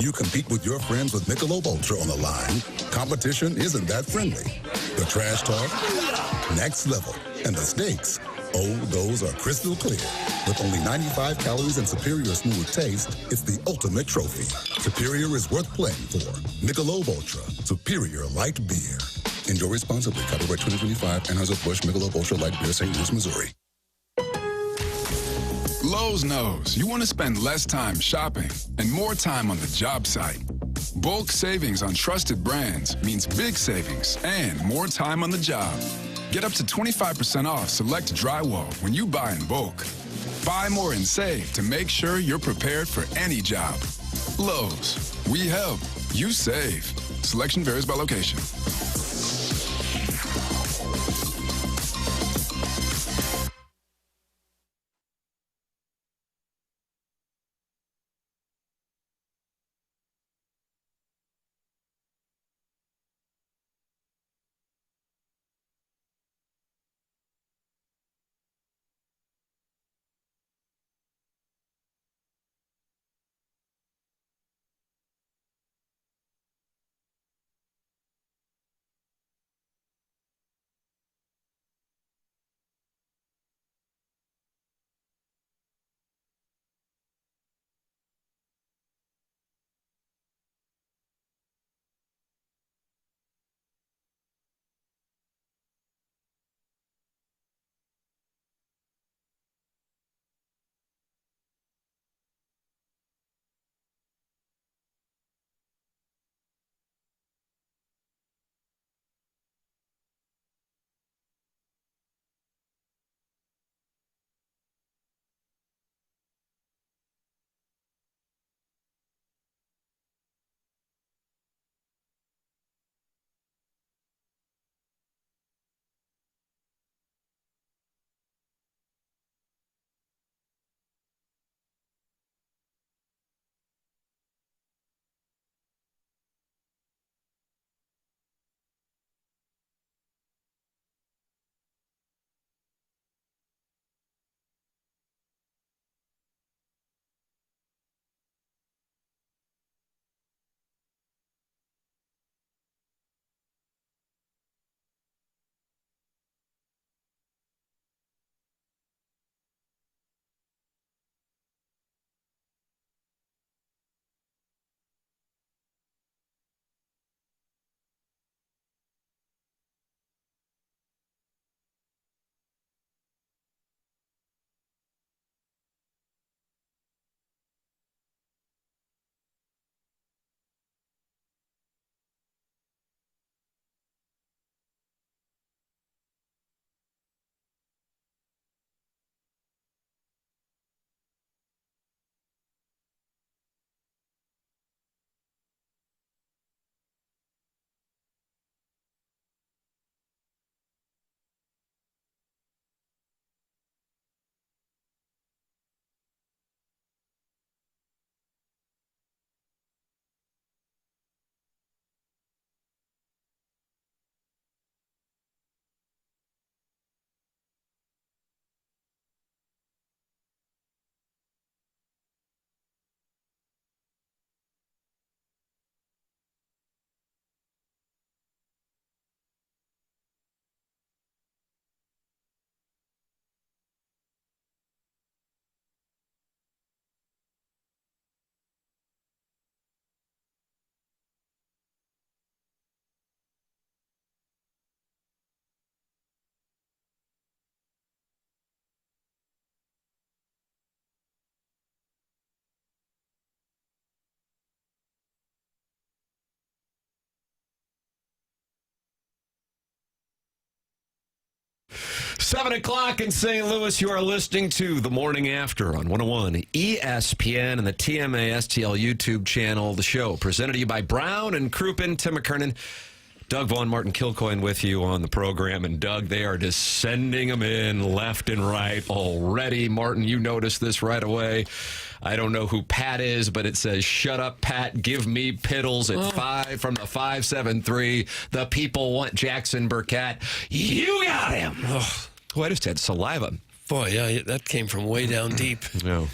you compete with your friends with Michelob Ultra on the line, competition isn't that friendly. The trash talk, next level. And the stakes, oh, those are crystal clear. With only 95 calories and superior smooth taste, it's the ultimate trophy. Superior is worth playing for. Michelob Ultra, superior light beer. Enjoy responsibly. Copyright 2025, Anheuser-Busch Michelob Ultra Light Beer, St. Louis, Missouri. Lowe's knows you want to spend less time shopping and more time on the job site. Bulk savings on trusted brands means big savings and more time on the job. Get up to 25% off select drywall when you buy in bulk. Buy more and save to make sure you're prepared for any job. Lowe's, we help, you save. Selection varies by location. Seven o'clock in St. Louis. You are listening to The Morning After on 101 ESPN and the TMASTL YouTube channel. The show presented to you by Brown and Crouppen. Tim McKernan, Doug Vaughn, Martin Kilcoyne with you on the program. And Doug, they are just sending them in left and right already. Martin, you noticed this right away. I don't know who Pat is, but it says, "Shut up, Pat. Give me Piddles" at 5 from the 573. The people want Jackson Burkett. You got him. Oh, I just had saliva. Boy, yeah, that came from way down deep. No.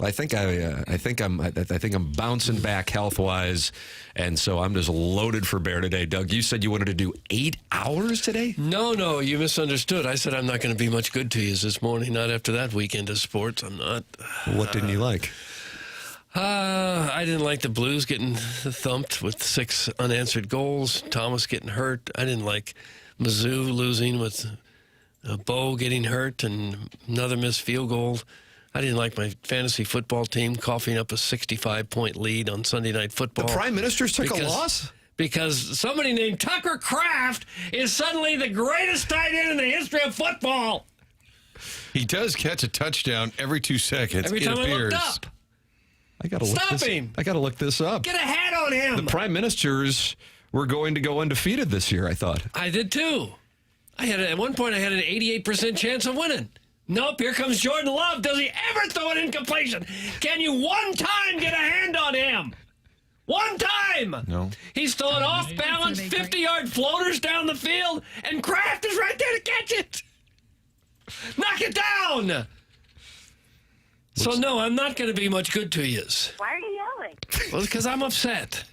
I think I'm bouncing back health-wise, and so I'm just loaded for bear today. Doug, you said you wanted to do 8 hours today? No, you misunderstood. I said I'm not going to be much good to you this morning, not after that weekend of sports. I'm not. What didn't you like? I didn't like the Blues getting thumped with 6 unanswered goals, Thomas getting hurt. I didn't like Mizzou losing with Bo getting hurt and another missed field goal. I didn't like my fantasy football team coughing up a 65-point lead on Sunday Night Football. The Prime Ministers took a loss? Because somebody named Tucker Kraft is suddenly the greatest tight end in the history of football. He does catch a touchdown every 2 seconds. Every time I looked up. I gotta look this up. Get a hat on him. The Prime Ministers were going to go undefeated this year, I thought. I did too. At one point I had an 88% chance of winning. Nope, here comes Jordan Love. Does he ever throw an incompletion? Can you one time get a hand on him? One time! No. He's throwing off-balance 50-yard floaters down the field, and Kraft is right there to catch it. Knock it down! So, no, I'm not going to be much good to you. Why are you yelling? Well, because I'm upset.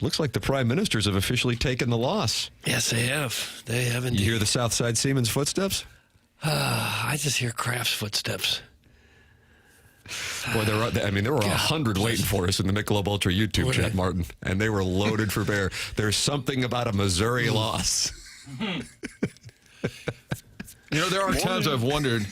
Looks like the Prime Ministers have officially taken the loss. Yes, they have. They have indeed. You hear the Southside Seaman's footsteps? I just hear Kraft's footsteps. Boy, there were 100 waiting for us in the Michelob Ultra YouTube chat, Martin, and they were loaded for bear. There's something about a Missouri loss. There are times I've wondered,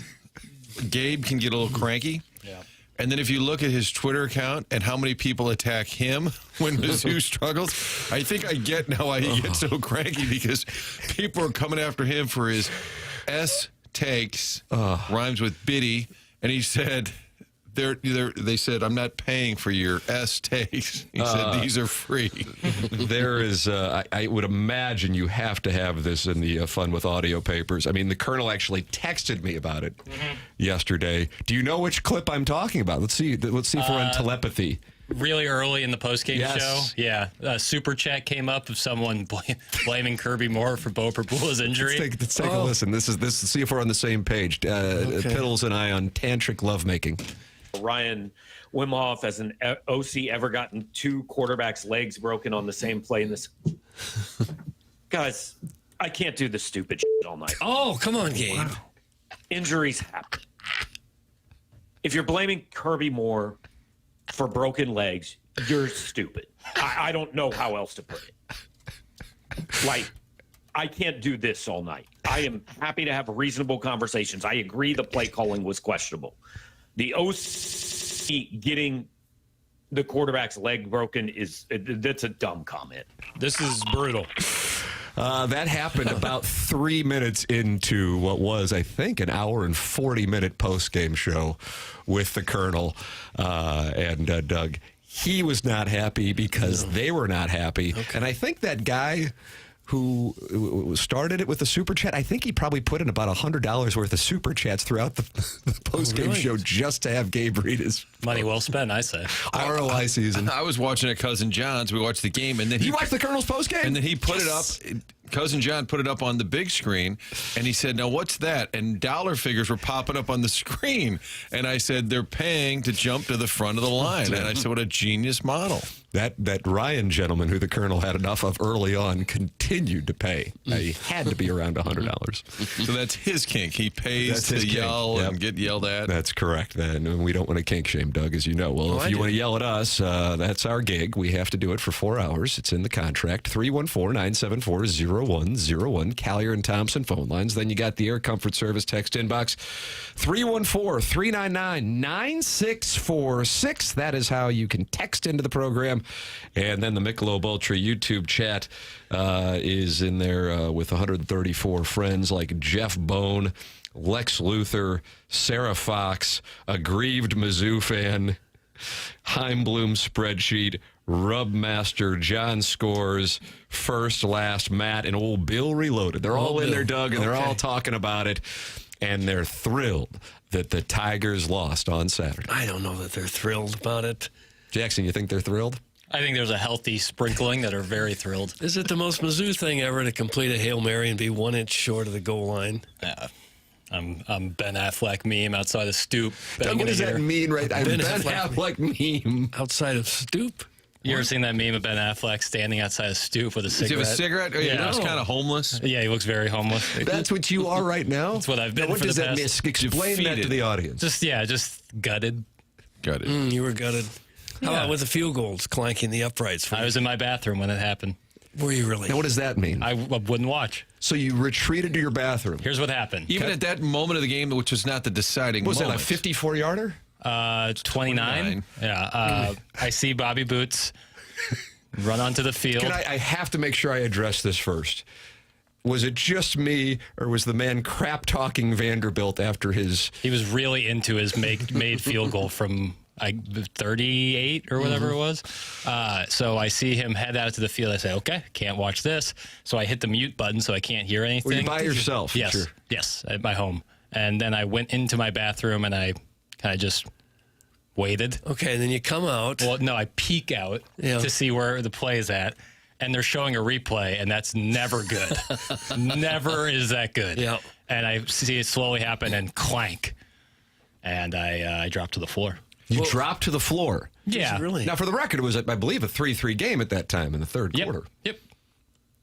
Gabe can get a little cranky. Yeah. And then if you look at his Twitter account and how many people attack him when Mizzou struggles, I think I get now why he gets so cranky, because people are coming after him for his S takes, rhymes with biddy, and he said, they said, I'm not paying for your S takes. He said, these are free. There is, I would imagine you have to have this in the Fun with Audio papers. I mean, the Colonel actually texted me about it yesterday. Do you know which clip I'm talking about? Let's see if we're on telepathy. Really early in the postgame show. Yeah. A super chat came up of someone blaming Kirby Moore for Bo Perbula's injury. Let's take a listen. Let's see if we're on the same page. Piddles and I on tantric lovemaking. Ryan Wimhoff, as an OC, ever gotten 2 quarterbacks' legs broken on the same play in this? Guys, I can't do this stupid shit all night. Oh, come on, Gabe. Wow. Injuries happen. If you're blaming Kirby Moore for broken legs, you're stupid. I don't know how else to put it. Like, I can't do this all night. I am happy to have reasonable conversations. I agree the play calling was questionable. The OC getting the quarterback's leg broken that's a dumb comment. This is brutal. That happened about 3 minutes into what was, I think, an hour and 40-minute post-game show with the Colonel and Doug. He was not happy because they were not happy. Okay. And I think that guy who started it with the super chat, I think he probably put in about $100 worth of super chats throughout the post-game show just to have Gabe read his money well spent, I say. ROI season. I was watching at Cousin John's. We watched the game, and then you watched the Colonel's postgame? And then he put it up. Cousin John put it up on the big screen, and he said, "Now what's that?" And dollar figures were popping up on the screen, and I said, "They're paying to jump to the front of the line." And I said, "What a genius model!" That Ryan gentleman, who the Colonel had enough of early on, continued to pay. He had to be around $100. So that's his kink. He pays to yell and get yelled at. That's correct. And we don't want to kink shame, Doug, as you know. Well, if you want to yell at us, that's our gig. We have to do it for 4 hours. It's in the contract. 314-974-0101. Collier and Thompson phone lines. Then you got the Air Comfort Service text inbox. 314-399-9646. That is how you can text into the program. And then the Michelob Ultra YouTube chat is in there with 134 friends like Jeff Bone, Lex Luthor, Sarah Fox, aggrieved Mizzou fan, Heimblum spreadsheet, Rubmaster, John Scores, First, Last, Matt, and old Bill Reloaded. They're all in there, Doug, and they're all talking about it. And they're thrilled that the Tigers lost on Saturday. I don't know that they're thrilled about it. Jackson, you think they're thrilled? I think there's a healthy sprinkling that are very thrilled. Is it the most Mizzou thing ever to complete a Hail Mary and be 1 inch short of the goal line? Yeah. I'm Ben Affleck meme outside the stoop. Doug, what does that mean, right? I'm Ben Affleck meme. Outside of stoop? You ever seen that meme of Ben Affleck standing outside a stoop with a cigarette? Does he have a cigarette? Oh, yeah, he looks kind of homeless. Yeah, he looks very homeless. That's what you are right now? That's what I've been now, what for does the that past. mean? Explain that to the audience. Just gutted. Gutted. You were gutted. How about with the field goals clanking the uprights? I was in my bathroom when it happened. Were you really? Now, what does that mean? I wouldn't watch. So you retreated to your bathroom. Here's what happened. Even at that moment of the game, which was not the deciding Was moment. that a 54-yarder? 29. Yeah. I see Bobby Boots run onto the field. I have to make sure I address this first. Was it just me, or was the man crap-talking Vanderbilt after his... He was really into his made field goal from 38 or whatever it was. So I see him head out to the field. I say, okay, can't watch this. So I hit the mute button so I can't hear anything. Were you by yourself? Yes. Sure. Yes, at my home. And then I went into my bathroom and I kind of just waited. Okay, and then you come out. Well, no, I peek out to see where the play is at. And they're showing a replay, and that's never good. Never is that good. Yeah. And I see it slowly happen and clank. And I dropped to the floor. You dropped to the floor. Yeah. Really? Now, for the record, it was, I believe, a 3-3 game at that time in the third quarter. Yep.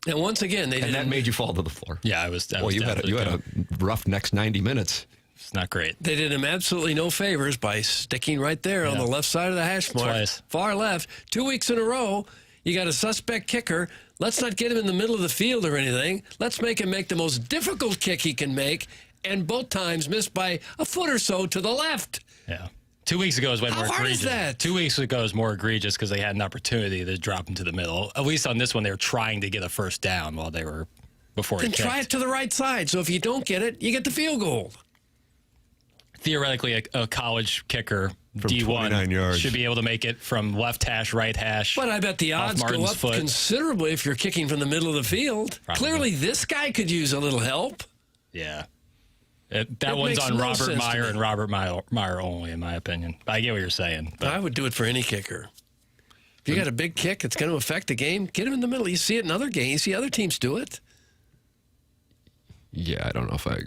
And once again, And that made you fall to the floor. Yeah, I was. Well, you had a rough next 90 minutes. It's not great. They did him absolutely no favors by sticking right there on the left side of the hash mark. Twice. Far left. 2 weeks in a row, you got a suspect kicker. Let's not get him in the middle of the field or anything. Let's make him make the most difficult kick he can make, and both times missed by a foot or so to the left. Yeah. 2 weeks ago is way more How hard egregious. is that? 2 weeks ago is more egregious because they had an opportunity to drop into the middle. At least on this one, they were trying to get a first down while they were before Then he try kicked. it to the right side. So if you don't get it, you get the field goal. Theoretically, a college kicker, From 29 D1, yards. should be able to make it from left hash, right hash. But I bet the off odds go Martin's up foot. considerably if you're kicking from the middle of the field. Probably. Clearly, this guy could use a little help. Yeah. That It one's makes on no Robert sense to Meyer me. and Robert Meyer only, in my opinion. I get what you're saying. But I would do it for any kicker. If you got a big kick, it's going to affect the game. Get him in the middle. You see it in other games. You see other teams do it. Yeah, I don't know if I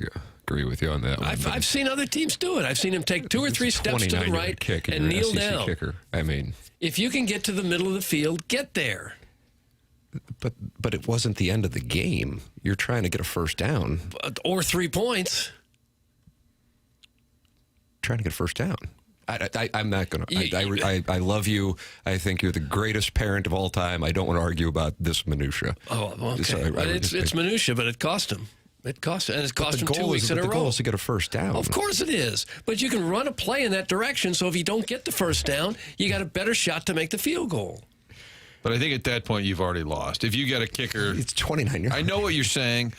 agree with you on that one. I've seen other teams do it. I've seen him take 2 or 3 steps to the 29-yard right kick and you're an kneel SEC down. Kicker. I mean, If you can get to the middle of the field, get there. but it wasn't the end of the game. You're trying to get a first down. Or 3 points. Trying to get a first down. I'm not going to. I love you. I think you're the greatest parent of all time. I don't want to argue about this minutia. Oh, okay. So But it's minutia, but it cost him. It cost him. And it cost him 2 weeks in a The row. goal is to get a first down. Of course it is. But you can run a play in that direction, so if you don't get the first down, you got a better shot to make the field goal. But I think at that point, you've already lost. If you get a kicker... It's 29 yards. I know what you're saying,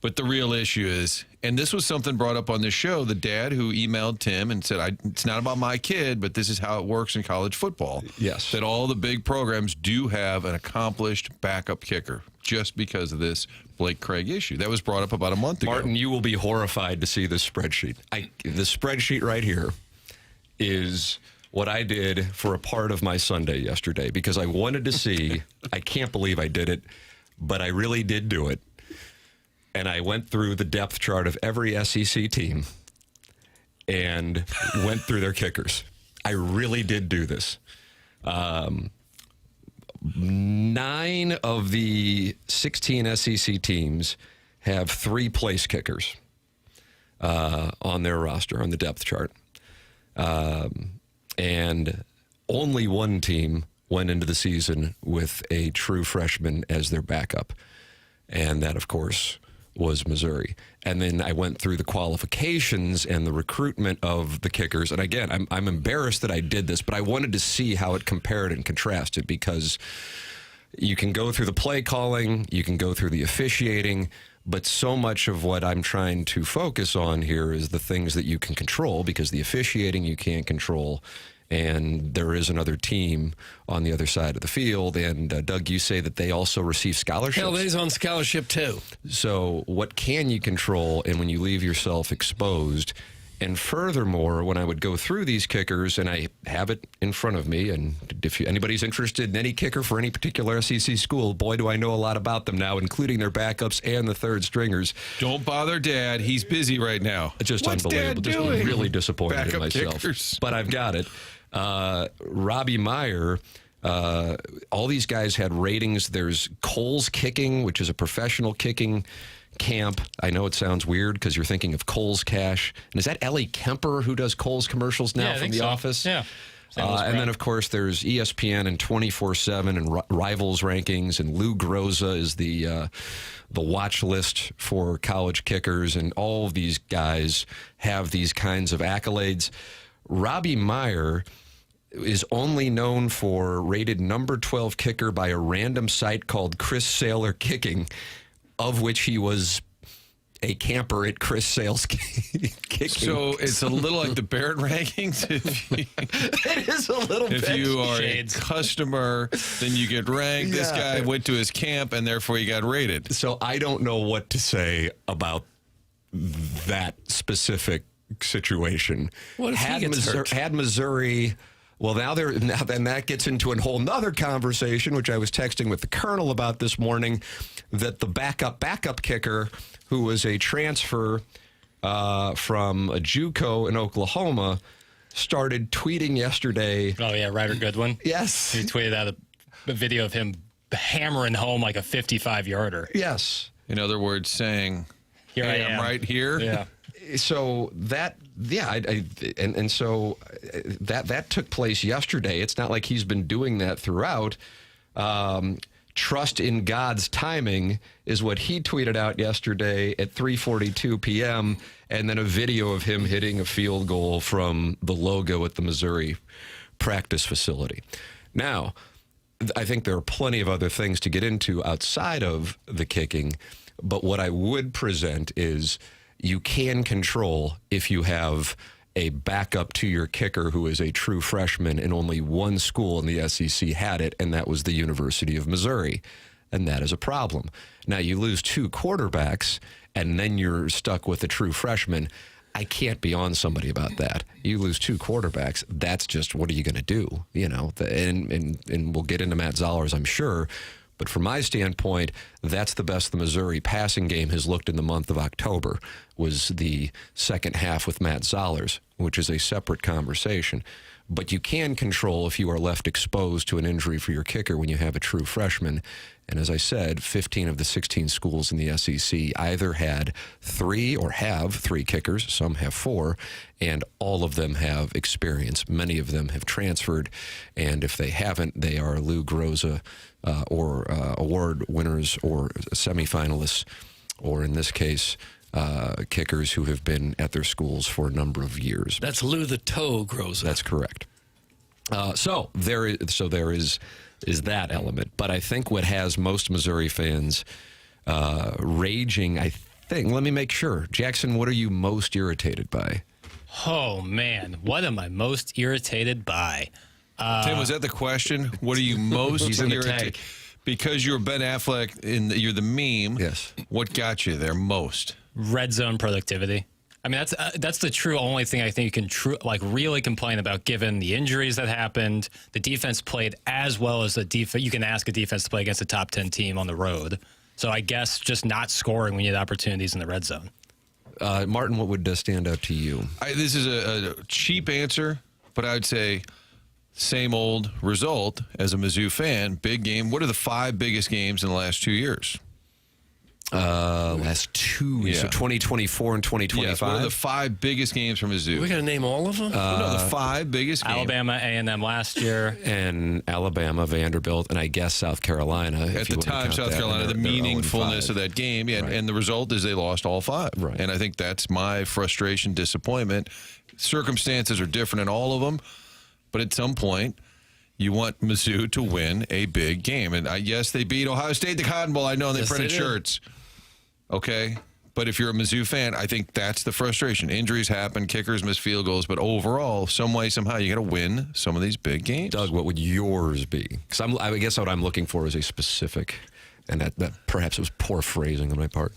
but the real issue is, and this was something brought up on this show, the dad who emailed Tim and said, it's not about my kid, but this is how it works in college football. Yes. That all the big programs do have an accomplished backup kicker just because of this Blake Craig issue. That was brought up about a month ago. Martin, you will be horrified to see this spreadsheet. The spreadsheet right here is what I did for a part of my Sunday yesterday because I wanted to see, I can't believe I did it, but I really did do it. And I went through the depth chart of every SEC team and went through their kickers. I really did do this. 9 of the 16 SEC teams have 3 place kickers on their roster, on the depth chart. And only one team went into the season with a true freshman as their backup. And that, of course, was Missouri. And then I went through the qualifications and the recruitment of the kickers. And again, I'm embarrassed that I did this, but I wanted to see how it compared and contrasted because you can go through the play calling, you can go through the officiating, but so much of what I'm trying to focus on here is the things that you can control because the officiating you can't control. And there is another team on the other side of the field. And, Doug, you say that they also receive scholarships? Hell, he's on scholarship, too. So what can you control? And when you leave yourself exposed, And furthermore, when I would go through these kickers, and I have it in front of me, and if anybody's interested in any kicker for any particular SEC school, boy, do I know a lot about them now, including their backups and the third stringers. Don't bother Dad. He's busy right now. Just What's unbelievable. Dad Just doing? really disappointed in Backup myself. kickers. But I've got it. Robbie Meyer. All these guys had ratings. There's Cole's Kicking, which is a professional kicking camp. I know it sounds weird because you're thinking of Cole's Cash. And is that Ellie Kemper who does Cole's commercials now Yeah, I from think The so. Office? Yeah. And then, of course, there's ESPN and 24/7 and Rivals rankings, and Lou Groza is the watch list for college kickers, and all of these guys have these kinds of accolades. Robbie Meyer is only known for rated number 12 kicker by a random site called Chris Saylor Kicking, of which he was a camper at Chris Sale's Kicking. So it's a little like the Barrett rankings. It is a little bit. If you are Shades. a customer, then you get ranked. This Yeah. guy went to his camp, and therefore he got rated. So I don't know what to say about that specific situation. What if he gets hurt? Had Missouri... Well, now then that gets into a whole nother conversation, which I was texting with the Colonel about this morning, that the backup kicker, who was a transfer from a JUCO in Oklahoma, started tweeting yesterday. Oh, yeah, Ryder Goodwin. Yes. He tweeted out a video of him hammering home like a 55-yarder. Yes. In other words, saying, Here hey, I am. I'm right here. Yeah. So that, yeah, so that took place yesterday. It's not like he's been doing that throughout. Trust in God's timing is what he tweeted out yesterday at 3:42 p.m. and then a video of him hitting a field goal from the logo at the Missouri practice facility. Now, I think there are plenty of other things to get into outside of the kicking, but what I would present is you can control if you have a backup to your kicker who is a true freshman, and only one school in the SEC had it, and that was the University of Missouri. And that is a problem. Now, you lose two quarterbacks, and then you're stuck with a true freshman. I can't be on somebody about that. You lose two quarterbacks, that's just, what are you going to do? You know, and we'll get into Matt Zollers, I'm sure. But from my standpoint, that's the best the Missouri passing game has looked in the month of October, was the second half with Matt Zollers, which is a separate conversation. But you can control if you are left exposed to an injury for your kicker when you have a true freshman. And as I said, 15 of the 16 schools in the SEC either had three or have three kickers. Some have four, and all of them have experience. Many of them have transferred, and if they haven't, they are Lou Groza or award winners or semifinalists, or in this case, kickers who have been at their schools for a number of years. That's Lou the Toe Groza. That's correct. So there is that element. But I think what has most Missouri fans raging, I think, let me make sure. Jackson, what are you most irritated by? Oh, man. What am I most irritated by? Tim, was that the question? What are you most He's in the irritated? tank. Because you're Ben Affleck, you're the meme. Yes. What got you there most? Red zone productivity. I mean, that's the true only thing I think you can really complain about, given the injuries that happened. The defense played as well as the defense. You can ask a defense to play against a top 10 team on the road. So I guess just not scoring when you had opportunities in the red zone. Martin, what would stand out to you? This is a cheap answer, but I would say same old result as a Mizzou fan. Big game. What are the 5 biggest games in the last 2 years? Last two, Yeah. so 2024 and 2025. Yes, what are the 5 biggest games from Mizzou? We got to name all of them? No, the 5 biggest games. Alabama, A&M last year. And Alabama, Vanderbilt, and I guess South Carolina. At the time, South Carolina, the meaningfulness of that game. Yeah, Right. and the result is they lost all 5. Right. And I think that's my frustration, disappointment. Circumstances are different in all of them, but at some point, you want Mizzou to win a big game. And yes, they beat Ohio State, the Cotton Bowl. I know, and they Yes, printed they did. shirts. Okay? But if you're a Mizzou fan, I think that's the frustration. Injuries happen, kickers miss field goals, but overall, some way, somehow, you got to win some of these big games. Doug, what would yours be? Because I guess what I'm looking for is a specific, and that perhaps it was poor phrasing on my part.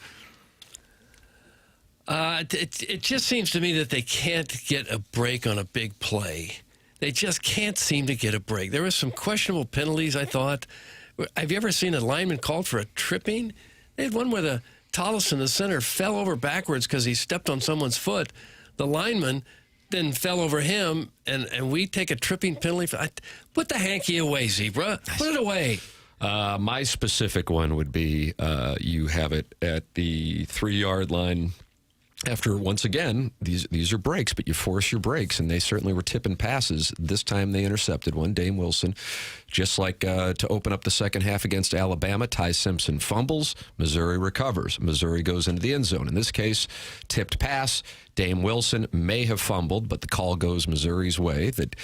It just seems to me that they can't get a break on a big play. They just can't seem to get a break. There were some questionable penalties, I thought. Have you ever seen a lineman called for a tripping? They had one where the Tollison, the center, fell over backwards because he stepped on someone's foot. The lineman then fell over him, and we take a tripping penalty. Put the hanky away, Zebra. Put it away. My specific one would be you have it at the 3-yard line. After, once again, these are breaks, but you force your breaks, and they certainly were tipping passes. This time they intercepted one, Dame Wilson. Just like to open up the second half against Alabama, Ty Simpson fumbles, Missouri recovers. Missouri goes into the end zone. In this case, tipped pass, Dame Wilson may have fumbled, but the call goes Missouri's way, that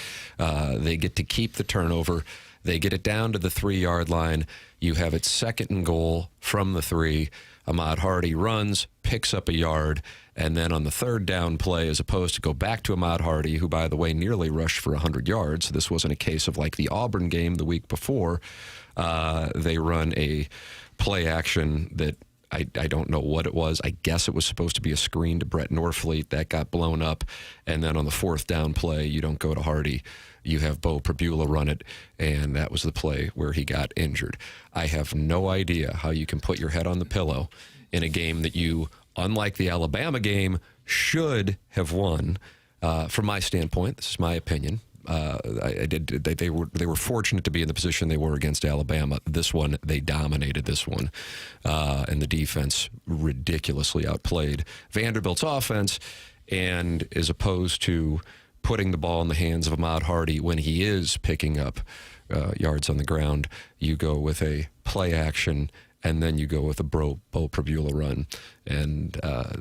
they get to keep the turnover. They get it down to the 3-yard line. You have it 2nd and goal from the 3. Ahmad Hardy runs, picks up a yard, and then on the 3rd down play, as opposed to go back to Ahmad Hardy, who, by the way, nearly rushed for 100 yards. This wasn't a case of like the Auburn game the week before. They run a play action that I don't know what it was. I guess it was supposed to be a screen to Brett Norfleet. That got blown up. And then on the 4th down play, you don't go to Hardy. You have Bo Prabula run it, and that was the play where he got injured. I have no idea how you can put your head on the pillow in a game that you, unlike the Alabama game, should have won. From my standpoint, this is my opinion. They were fortunate to be in the position they were against Alabama. This one, they dominated this one, and the defense ridiculously outplayed Vanderbilt's offense. And as opposed to putting the ball in the hands of Ahmad Hardy when he is picking up yards on the ground, you go with a play action, and then you go with a Bo Prabula run. And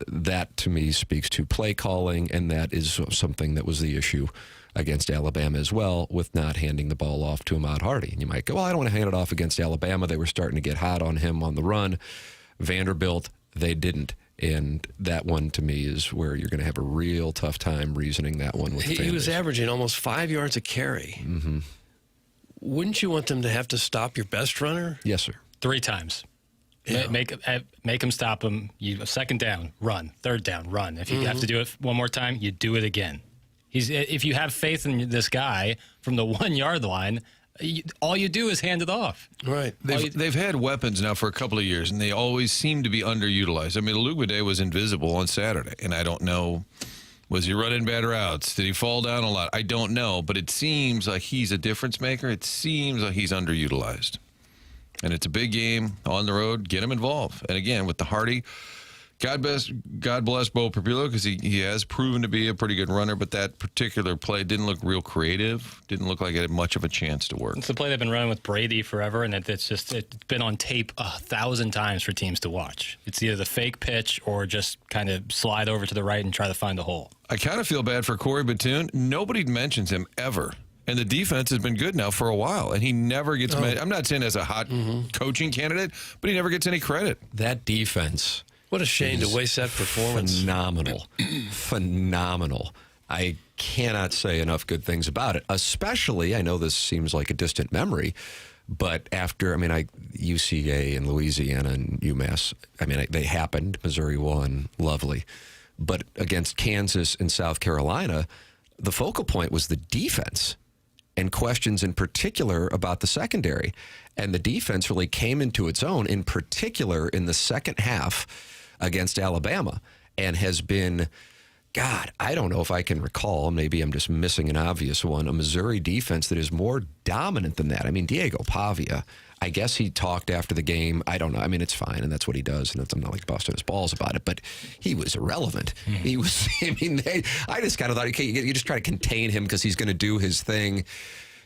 that, to me, speaks to play calling, and that is something that was the issue against Alabama as well, with not handing the ball off to Ahmad Hardy. And you might go, well, I don't want to hand it off against Alabama. They were starting to get hot on him on the run. Vanderbilt, they didn't. And that one, to me, is where you're going to have a real tough time reasoning that one with the He was averaging almost 5 yards a carry. Mm-hmm. Wouldn't you want them to have to stop your best runner? Yes, sir. 3 times. Yeah. Make him stop him. You 2nd down, run. 3rd down, run. If you have to do it one more time, you do it again. If you have faith in this guy from the 1-yard line, all you do is hand it off. Right. They've had weapons now for a couple of years, and they always seem to be underutilized. I mean, Olugwude was invisible on Saturday, and I don't know, was he running bad routes? Did he fall down a lot? I don't know, but it seems like he's a difference maker. It seems like he's underutilized. And it's a big game on the road. Get him involved. And again, with the Hardy, God bless Bo Prabula, because he has proven to be a pretty good runner, but that particular play didn't look real creative. Didn't look like it had much of a chance to work. It's the play they've been running with Brady forever, and it's been on tape 1,000 times for teams to watch. It's either the fake pitch or just kind of slide over to the right and try to find a hole. I kind of feel bad for Corey Batoon. Nobody mentions him ever. And the defense has been good now for a while, and he never gets I'm not saying as a hot coaching candidate, but he never gets any credit. That defense. What a shame to waste that performance. Phenomenal. Phenomenal. I cannot say enough good things about it, especially, I know this seems like a distant memory, but after, UCA and Louisiana and UMass, they happened. Missouri won. Lovely. But against Kansas and South Carolina, the focal point was the defense and questions in particular about the secondary. And the defense really came into its own, in particular in the second half against Alabama, and has been, God, I don't know if I can recall, maybe I'm just missing an obvious one, a Missouri defense that is more dominant than that. Diego Pavia, I guess he talked after the game. I don't know. It's fine, and that's what he does, and I'm not like busting his balls about it, but he was irrelevant. He was, I just kind of thought, okay, you just try to contain him because he's going to do his thing.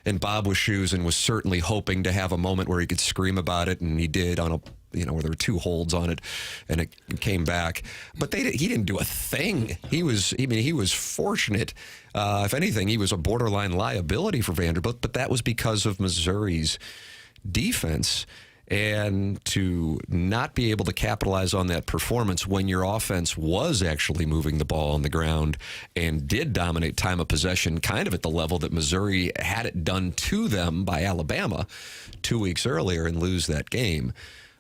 And Bob Wischusen was certainly hoping to have a moment where he could scream about it, and he did on a, where there were 2 holds on it, and it came back. But he didn't do a thing. He was fortunate. If anything, he was a borderline liability for Vanderbilt, but that was because of Missouri's defense. And to not be able to capitalize on that performance when your offense was actually moving the ball on the ground and did dominate time of possession kind of at the level that Missouri had it done to them by Alabama 2 weeks earlier and lose that game.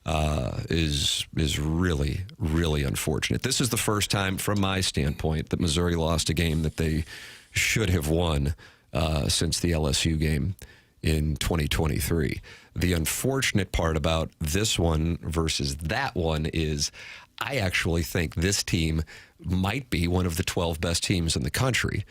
is really, really unfortunate. This is the first time, from my standpoint, that Missouri lost a game that they should have won since the LSU game in 2023. The unfortunate part about this one versus that one is I actually think this team might be one of the 12 best teams in the country.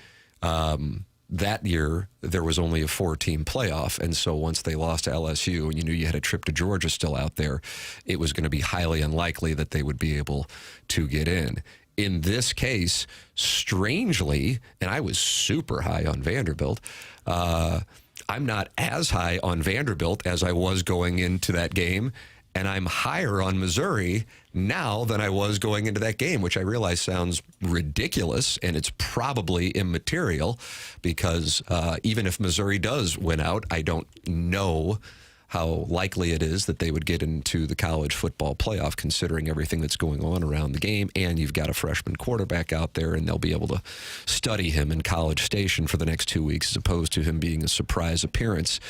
That year, there was only a 4-team playoff, and so once they lost to LSU and you knew you had a trip to Georgia still out there, it was going to be highly unlikely that they would be able to get in. In this case, strangely, and I was super high on Vanderbilt, I'm not as high on Vanderbilt as I was going into that game, and I'm higher on Missouri now than I was going into that game, which I realize sounds ridiculous, and it's probably immaterial because even if Missouri does win out, I don't know how likely it is that they would get into the college football playoff considering everything that's going on around the game, and you've got a freshman quarterback out there, and they'll be able to study him in College Station for the next 2 weeks as opposed to him being a surprise appearance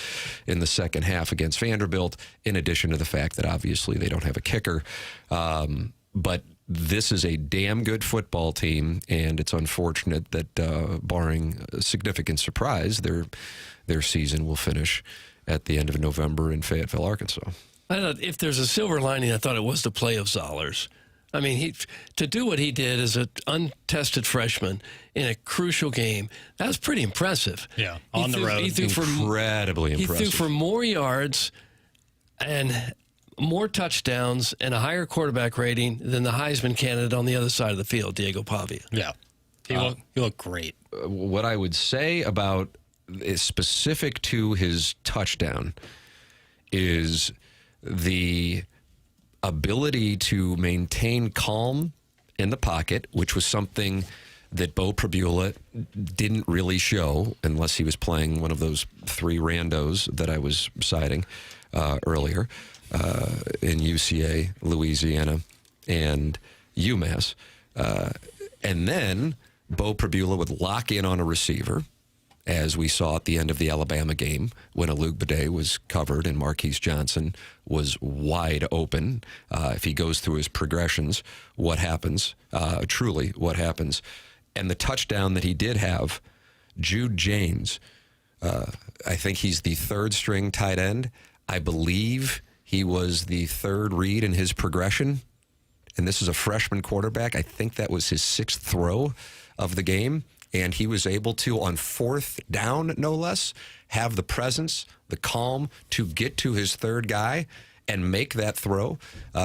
in the second half against Vanderbilt, in addition to the fact that obviously they don't have a kicker. But this is a damn good football team, and it's unfortunate that barring a significant surprise, their season will finish at the end of November in Fayetteville, Arkansas. I thought if there's a silver lining, I thought it was the play of Zollers. I mean, to do what he did as an untested freshman in a crucial game, that was pretty impressive. Yeah, on the road. Incredibly impressive. He threw for more yards and more touchdowns and a higher quarterback rating than the Heisman candidate on the other side of the field, Diego Pavia. Yeah, he looked great. What I would say about is specific to his touchdown is the ability to maintain calm in the pocket, which was something that Bo Prabula didn't really show unless he was playing one of those 3 randos that I was citing earlier in UCA, Louisiana, and UMass. And then Bo Prabula would lock in on a receiver, as we saw at the end of the Alabama game when Alug Bade was covered and Marquise Johnson was wide open. If he goes through his progressions, what happens? Truly, what happens? And the touchdown that he did have, Jude James, I think he's the 3rd-string tight end. I believe he was the 3rd read in his progression. And this is a freshman quarterback. I think that was his 6th throw of the game. And he was able to, on 4th down, no less, have the presence, the calm to get to his 3rd guy and make that throw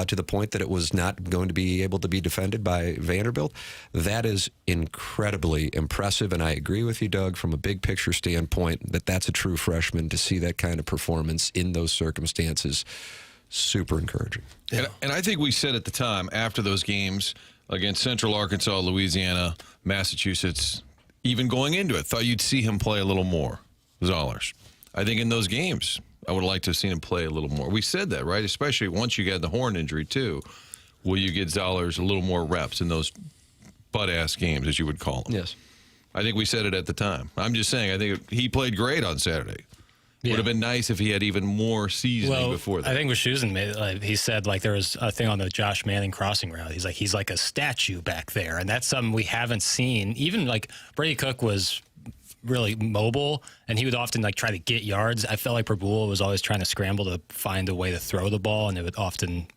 to the point that it was not going to be able to be defended by Vanderbilt. That is incredibly impressive. And I agree with you, Doug, from a big picture standpoint, that that's a true freshman. To see that kind of performance in those circumstances, super encouraging. Yeah. And I think we said at the time, after those games against Central Arkansas, Louisiana, Massachusetts, even going into it, thought you'd see him play a little more, Zollers. I think in those games, I would like to have seen him play a little more. We said that, right? Especially once you got the horn injury, too. Will you get Zollers a little more reps in those butt-ass games, as you would call them? Yes. I think we said it at the time. I'm just saying, I think he played great on Saturday. Would have been nice if he had even more seasoning before that. I think Wischusen made, he said, like, there was a thing on the Josh Manning crossing route. He's like a statue back there, and that's something we haven't seen. Even, like, Brady Cook was really mobile, and he would often, like, try to get yards. I felt like Prabula was always trying to scramble to find a way to throw the ball, and it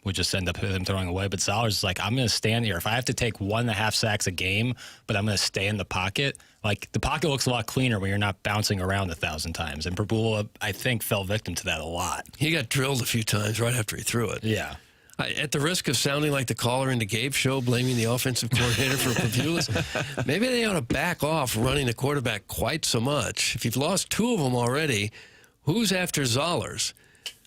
would just end up him throwing away. But Zollers is like, I'm going to stand here. If I have to take 1.5 sacks a game, but I'm going to stay in the pocket, like, the pocket looks a lot cleaner when you're not bouncing around 1,000 times. And Prabula, I think, fell victim to that a lot. He got drilled a few times right after he threw it. Yeah. At the risk of sounding like the caller in the Gabe show, blaming the offensive coordinator for Prabula, maybe they ought to back off running the quarterback quite so much. If you've lost 2 of them already, who's after Zollers?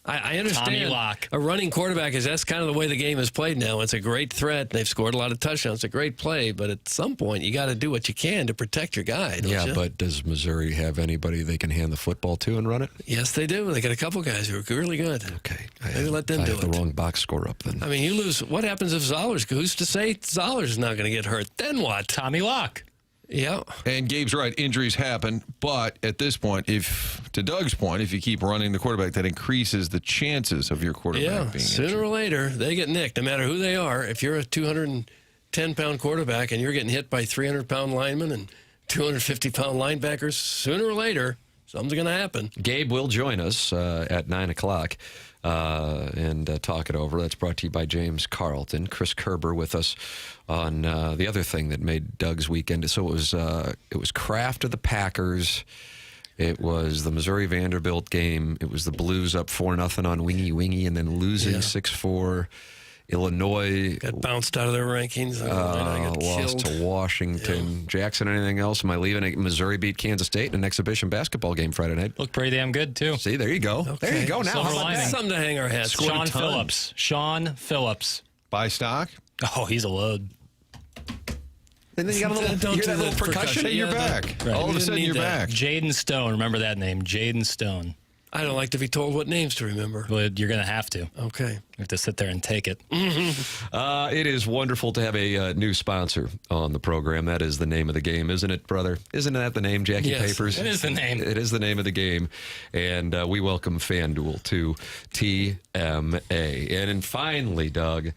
I understand a running quarterback that's kind of the way the game is played now. It's a great threat. They've scored a lot of touchdowns. It's a great play, but at some point you got to do what you can to protect your guy, don't you? But does Missouri have anybody they can hand the football to and run it? Yes, they do. They got a couple guys who are really good. Okay. Maybe let them do it. I have the wrong box score up then. I mean, you lose. What happens if Zollers? Who's to say Zollers is not going to get hurt? Then what? Tommy Locke. Yeah. And Gabe's right, injuries happen. But at this point, to Doug's point, if you keep running the quarterback, that increases the chances of your quarterback being sooner injured. or later, they get nicked, no matter who they are. If you're a 210-pound quarterback and you're getting hit by 300-pound linemen and 250-pound linebackers, sooner or later, something's going to happen. Gabe will join us at 9 o'clock and talk it over. That's brought to you by James Carlton. Chris Kerber with us on the other thing that made Doug's weekend. So it was Kraft of the Packers. It was the Missouri Vanderbilt game. It was the Blues up 4-0 on Wingy and then losing 6-4. Illinois got bounced out of their rankings. Got lost killed. to Washington. Yeah. Jackson, anything else? Am I leaving? Missouri beat Kansas State in an exhibition basketball game Friday night. Looked pretty damn good, too. See, there you go. Okay. There you go. Now, Silver how about lining. that? Something to hang our hats. Sean Phillips. Sean Phillips. Buy stock? Oh, he's a load. And then you got a little, Don't you hear do that little the percussion? percussion. You're Yeah, back. Right. All of We a didn't sudden, need you're that. back. Jaden Stone. Remember that name. Jaden Stone. I don't like to be told what names to remember. But you're going to have to. Okay. You have to sit there and take it. It is wonderful to have a new sponsor on the program. That is the name of the game, isn't it, brother? Isn't that the name, Jackie Yes, Papers? it is the name. It is the name of the game. And we welcome FanDuel to TMA. And finally, Doug,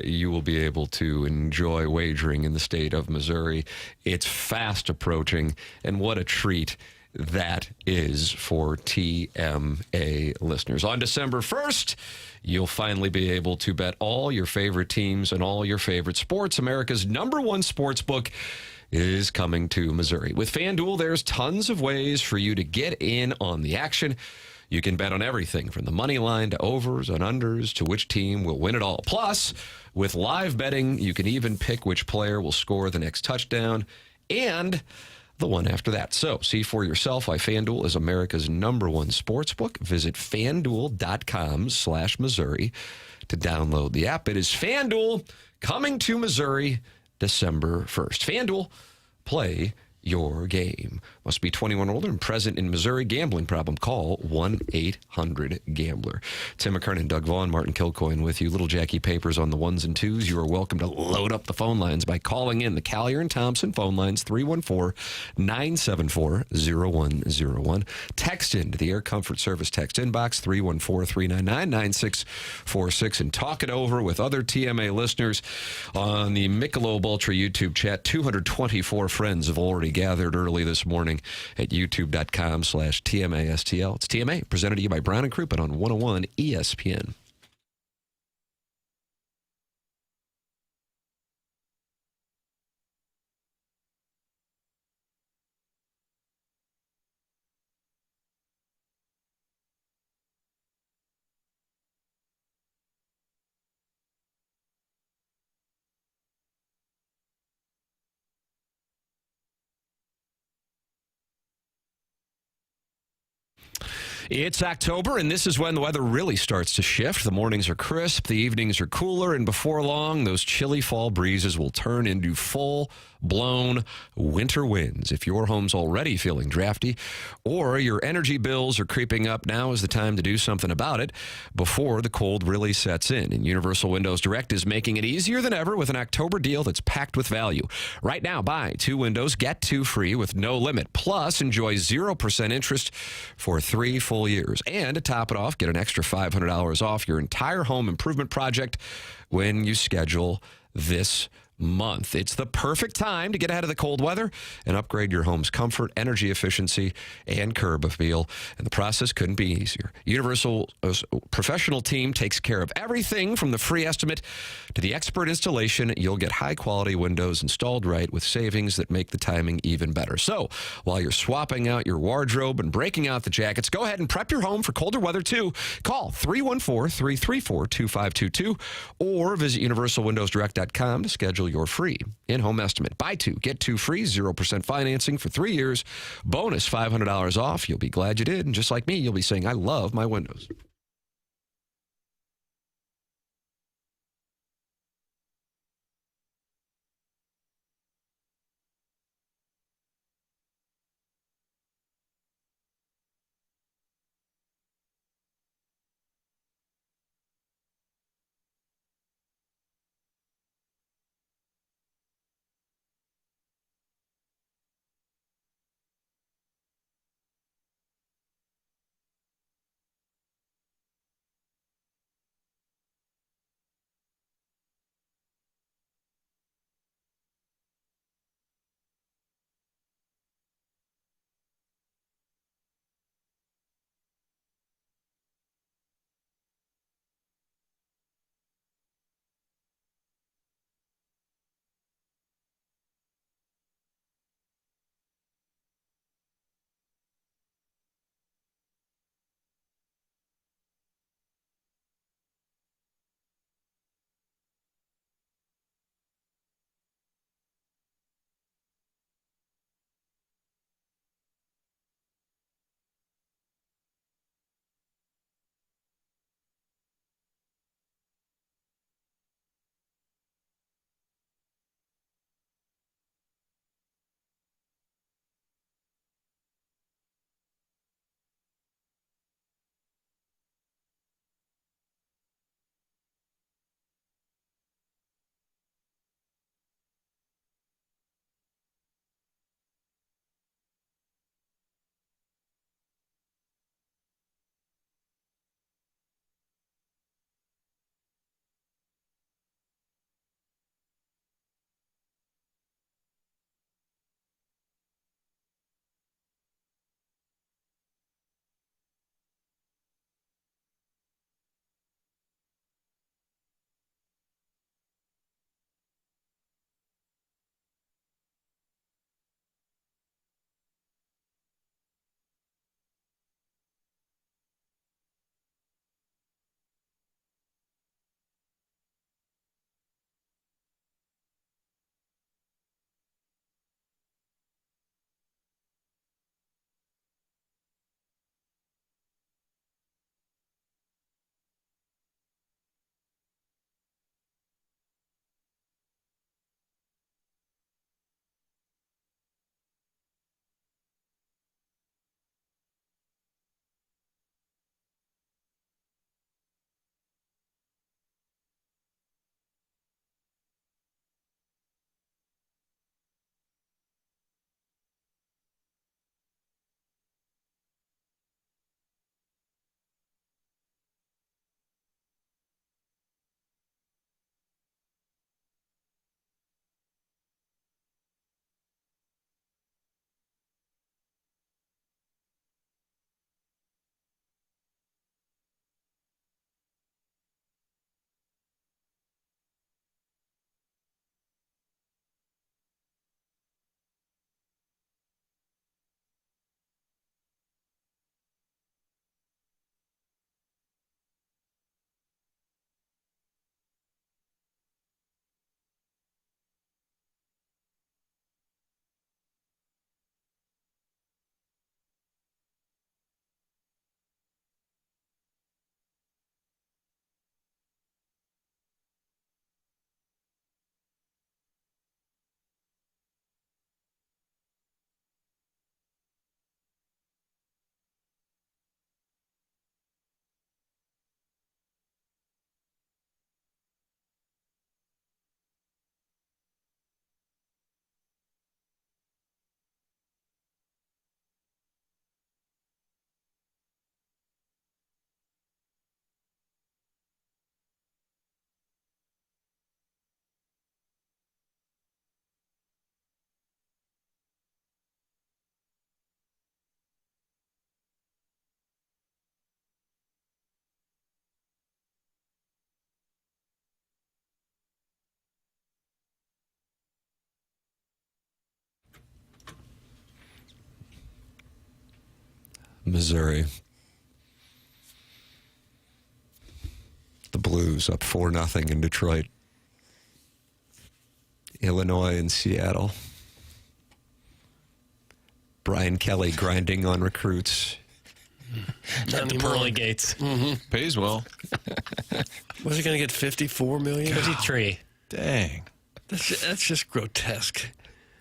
you will be able to enjoy wagering in the state of Missouri. It's fast approaching, and what a treat that is for TMA listeners. On December 1st, you'll finally be able to bet all your favorite teams and all your favorite sports. America's #1 sports book is coming to Missouri. With FanDuel, there's tons of ways for you to get in on the action. You can bet on everything from the money line to overs and unders to which team will win it all. Plus, with live betting, you can even pick which player will score the next touchdown and the one after that. So, see for yourself why FanDuel is America's #1 sportsbook. Visit FanDuel.com/Missouri to download the app. It is FanDuel coming to Missouri December 1st. FanDuel, play your game. Must be 21 or older and present in Missouri. Gambling problem? Call 1-800-GAMBLER. Tim McKernan, Doug Vaughn, Martin Kilcoyne with you. Little Jackie Papers on the ones and twos. You are welcome to load up the phone lines by calling in the Callier and Thompson phone lines, 314-974-0101. Text into the Air Comfort Service text inbox, 314-399-9646, and talk it over with other TMA listeners on the Michelob Ultra YouTube chat. 224 friends have already gathered early this morning at youtube.com/TMASTL. It's TMA, presented to you by Brown and Crouppen on 101 ESPN. It's October, and this is when the weather really starts to shift. The mornings are crisp, the evenings are cooler, and before long, those chilly fall breezes will turn into full-blown winter winds. If your home's already feeling drafty or your energy bills are creeping up, now is the time to do something about it before the cold really sets in. And Universal Windows Direct is making it easier than ever with an October deal that's packed with value. Right now, buy 2 windows, get 2 free with no limit. Plus, enjoy 0% interest for 3 full years. And to top it off, get an extra $500 off your entire home improvement project when you schedule this month. It's the perfect time to get ahead of the cold weather and upgrade your home's comfort, energy efficiency, and curb appeal. And the process couldn't be easier. Universal's professional team takes care of everything from the free estimate to the expert installation. You'll get high-quality windows installed right with savings that make the timing even better. So while you're swapping out your wardrobe and breaking out the jackets, go ahead and prep your home for colder weather, too. Call 314-334-2522 or visit universalwindowsdirect.com to schedule your free in-home estimate. Buy 2, get 2 free, 0% financing for 3 years. Bonus $500 off. You'll be glad you did. And just like me, you'll be saying, I love my windows. Missouri. The Blues up 4-0 in Detroit. Illinois and Seattle. Brian Kelly grinding on recruits. At the pearly gates. Pays well. Was he going to get $54 million? 53. Dang. That's just grotesque.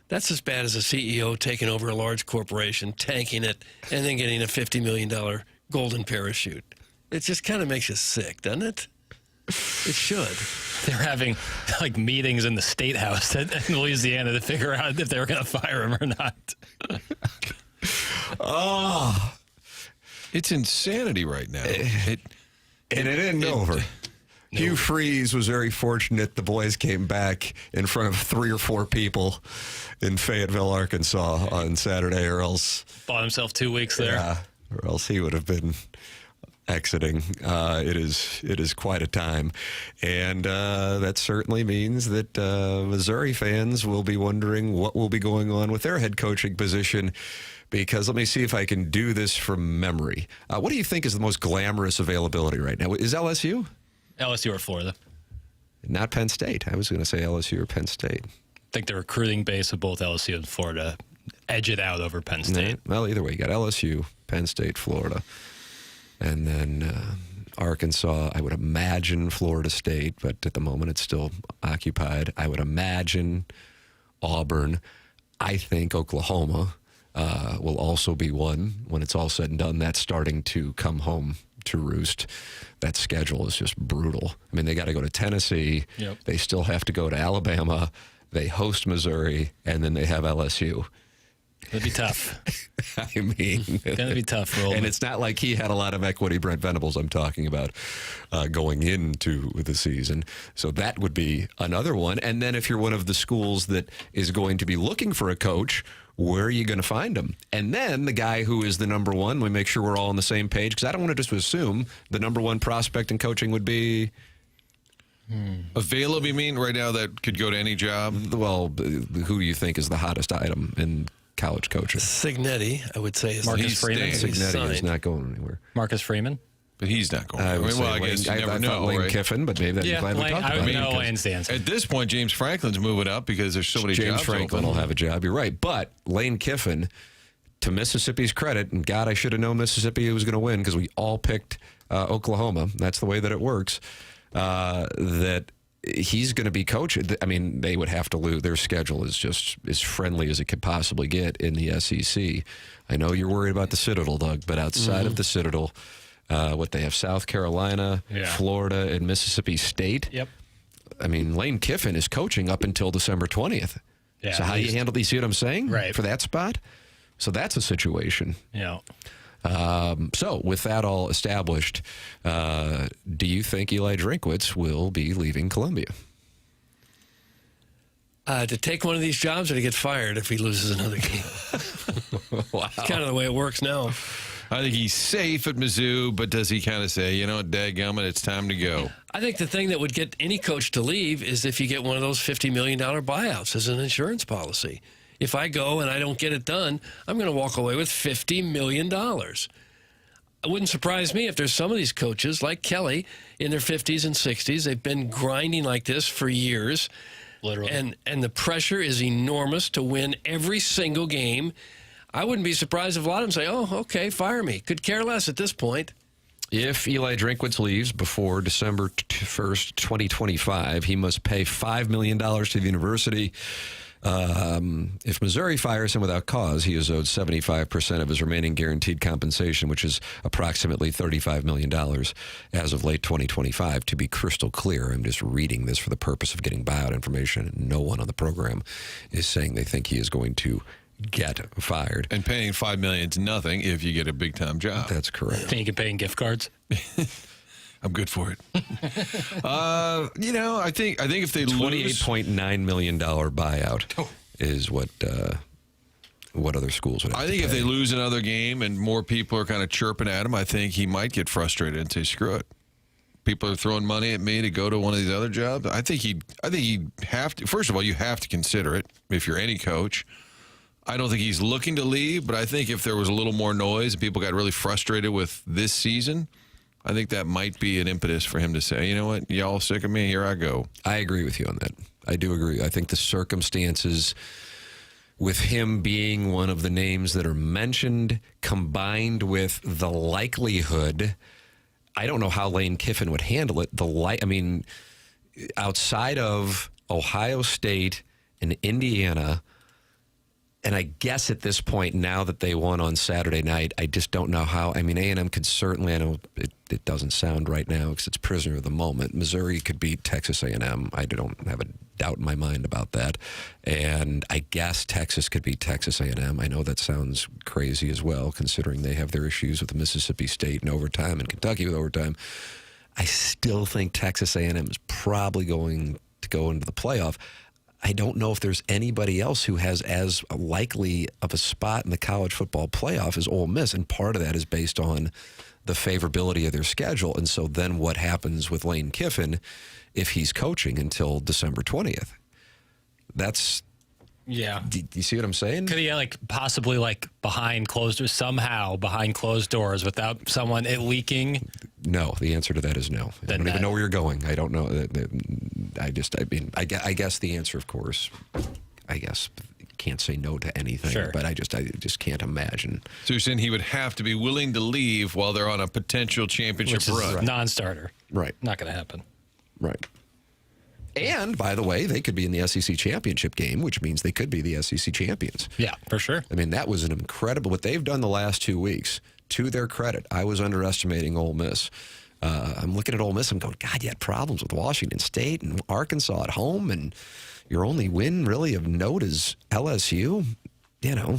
That's as bad as a CEO taking over a large corporation, tanking it, and then getting a $50 million golden parachute. It just kind of makes you sick, doesn't it? It should. They're having like meetings in the state house in Louisiana to figure out if they were going to fire him or not. Oh, It's insanity right now. and it isn't over. Hugh Freeze was very fortunate. The boys came back in front of 3 or 4 people in Fayetteville, Arkansas on Saturday, or else Bought himself 2 weeks there. or else he would have been exiting. It is quite a time, and that certainly means that Missouri fans will be wondering what will be going on with their head coaching position. Because let me see if I can do this from memory. What do you think is the most glamorous availability right now? Is LSU? LSU or Florida. Not Penn State. I was going to say LSU or Penn State. I think the recruiting base of both LSU and Florida edge it out over Penn State. Well, either way, you got LSU, Penn State, Florida. And then Arkansas, I would imagine Florida State, but at the moment it's still occupied. I would imagine Auburn. I think Oklahoma will also be one when it's all said and done. That's starting to come home to roost. That schedule is just brutal. I mean, they got to go to Tennessee. Yep. They still have to go to Alabama. They host Missouri, and then they have LSU. It'd be tough. I mean, It's going to be tough for Ole and Miss. it's not like he had a lot of equity, Brent Venables, I'm talking about, going into the season. So that would be another one. And then if you're one of the schools that is going to be looking for a coach, where are you going to find him? And then the guy who is the number one, let me make sure we're all on the same page, because I don't want to just assume the number one prospect in coaching would be... Available, you mean, right now that could go to any job? Well, who do you think is the hottest item in college coaching? Signetti, I would say, is Marcus the Freeman? he's Signetti is signed. not going anywhere. Marcus Freeman? But he's not going. I would say I guess you Lane, never I know, thought Lane right? Kiffin, but maybe that'd be glad we talked I about would it. know because Lane's answer. At this point, James Franklin's moving up because there's so many James jobs Franklin open. will have a job. You're right. But Lane Kiffin, to Mississippi's credit, and God, I should have known Mississippi was going to win because we all picked Oklahoma. That's the way that it works. That he's going to be coaching. I mean, they would have to lose. Their schedule is just as friendly as it could possibly get in the SEC. I know you're worried about the Citadel, Doug, but outside of the Citadel, what they have South Carolina, Florida, and Mississippi State. Yep. I mean, Lane Kiffin is coaching up until December 20th. Yeah, so how do you handle these? See what I'm saying? Right. For that spot? So that's a situation. Yeah. So with that all established, do you think Eli Drinkwitz will be leaving Columbia? To take one of these jobs or to get fired if he loses another game. Wow. It's kind of the way it works now. I think he's safe at Mizzou, but does he kind of say, you know what, dadgummit, it's time to go? I think the thing that would get any coach to leave is if you get one of those $50 million buyouts as an insurance policy. If I go and I don't get it done, I'm going to walk away with $50 million. It wouldn't surprise me if there's some of these coaches, like Kelly, in their 50s and 60s. They've been grinding like this for years. Literally. And the pressure is enormous to win every single game. I wouldn't be surprised if a lot of them say, oh, okay, fire me. Could care less at this point. If Eli Drinkwitz leaves before December 1st, 2025, he must pay $5 million to the university. If Missouri fires him without cause, he is owed 75% of his remaining guaranteed compensation, which is approximately $35 million as of late 2025. To be crystal clear, I'm just reading this for the purpose of getting buyout information. No one on the program is saying they think he is going to get fired. And paying $5 million is nothing if you get a big-time job. That's correct. And you can pay in gift cards. I'm good for it. I think if they lose... $28.9 million buyout is what other schools would have I to think if pay. they lose another game and more people are kind of chirping at him, I think he might get frustrated and say, screw it. People are throwing money at me to go to one of these other jobs. I think he'd have to. First of all, you have to consider it if you're any coach. I don't think he's looking to leave, but I think if there was a little more noise and people got really frustrated with this season, I think that might be an impetus for him to say, you know what, y'all sick of me, here I go. I agree with you on that. I do agree. I think the circumstances with him being one of the names that are mentioned, combined with the likelihood, I don't know how Lane Kiffin would handle it. Outside of Ohio State and Indiana, and I guess at this point, now that they won on Saturday night, I just don't know how. I mean, A&M could certainly, I know it doesn't sound right now because it's prisoner of the moment. Missouri could beat Texas A&M. I don't have a doubt in my mind about that. And I guess Texas could beat Texas A&M. I know that sounds crazy as well, considering they have their issues with Mississippi State in overtime and Kentucky with overtime. I still think Texas A&M is probably going to go into the playoff. I don't know if there's anybody else who has as likely of a spot in the college football playoff as Ole Miss, and part of that is based on the favorability of their schedule. And so then what happens with Lane Kiffin if he's coaching until December 20th? That's... Yeah. Do you see what I'm saying? Could he possibly behind closed doors, somehow behind closed doors without someone leaking? No, the answer to that is no. I don't even know where you're going. I don't know. I guess the answer, of course, I guess can't say no to anything. Sure. But I just can't imagine. So you're saying he would have to be willing to leave while they're on a potential championship Which is run? non-starter. Right. Not going to happen. Right. And, by the way, they could be in the SEC championship game, which means they could be the SEC champions. Yeah, for sure. I mean, that was an incredible, what they've done the last 2 weeks. To their credit, I was underestimating Ole Miss. I'm looking at Ole Miss, I'm going, God, you had problems with Washington State and Arkansas at home, and your only win really of note is LSU. You know,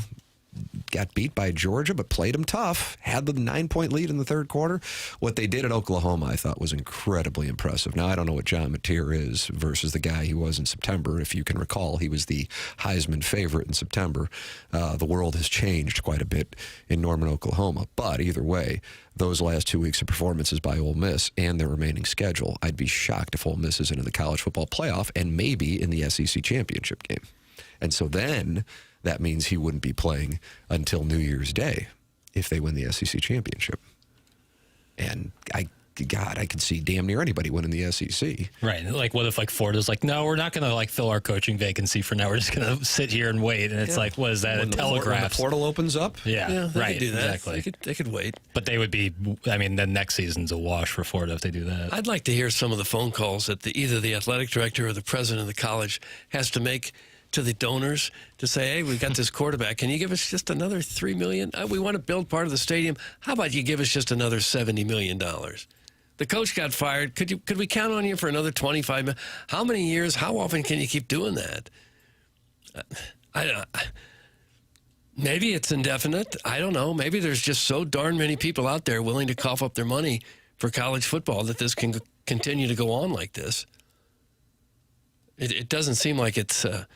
got beat by Georgia, but played them tough. Had the 9-point lead in the third quarter. What they did at Oklahoma, I thought, was incredibly impressive. Now, I don't know what John Mateer is versus the guy he was in September. If you can recall, he was the Heisman favorite in September. The world has changed quite a bit in Norman, Oklahoma. But either way, those last 2 weeks of performances by Ole Miss and their remaining schedule, I'd be shocked if Ole Miss is in the college football playoff and maybe in the SEC championship game. And so then that means he wouldn't be playing until New Year's Day if they win the SEC championship. And I could see damn near anybody winning the SEC. Right. What if Florida's no, we're not going to fill our coaching vacancy for now. We're just going to sit here and wait. And it's what is that, when a telegraph? When the portal opens up? Yeah, they right. could do that. Exactly. They could wait. But they would be, then next season's a wash for Florida if they do that. I'd like to hear some of the phone calls that either the athletic director or the president of the college has to make to the donors to say, hey, we've got this quarterback. Can you give us just another $3 million? We want to build part of the stadium. How about you give us just another $70 million? The coach got fired. Could we count on you for another $25 million? How many years? How often can you keep doing that? Maybe it's indefinite. I don't know. Maybe there's just so darn many people out there willing to cough up their money for college football that this can continue to go on like this. It doesn't seem like it's a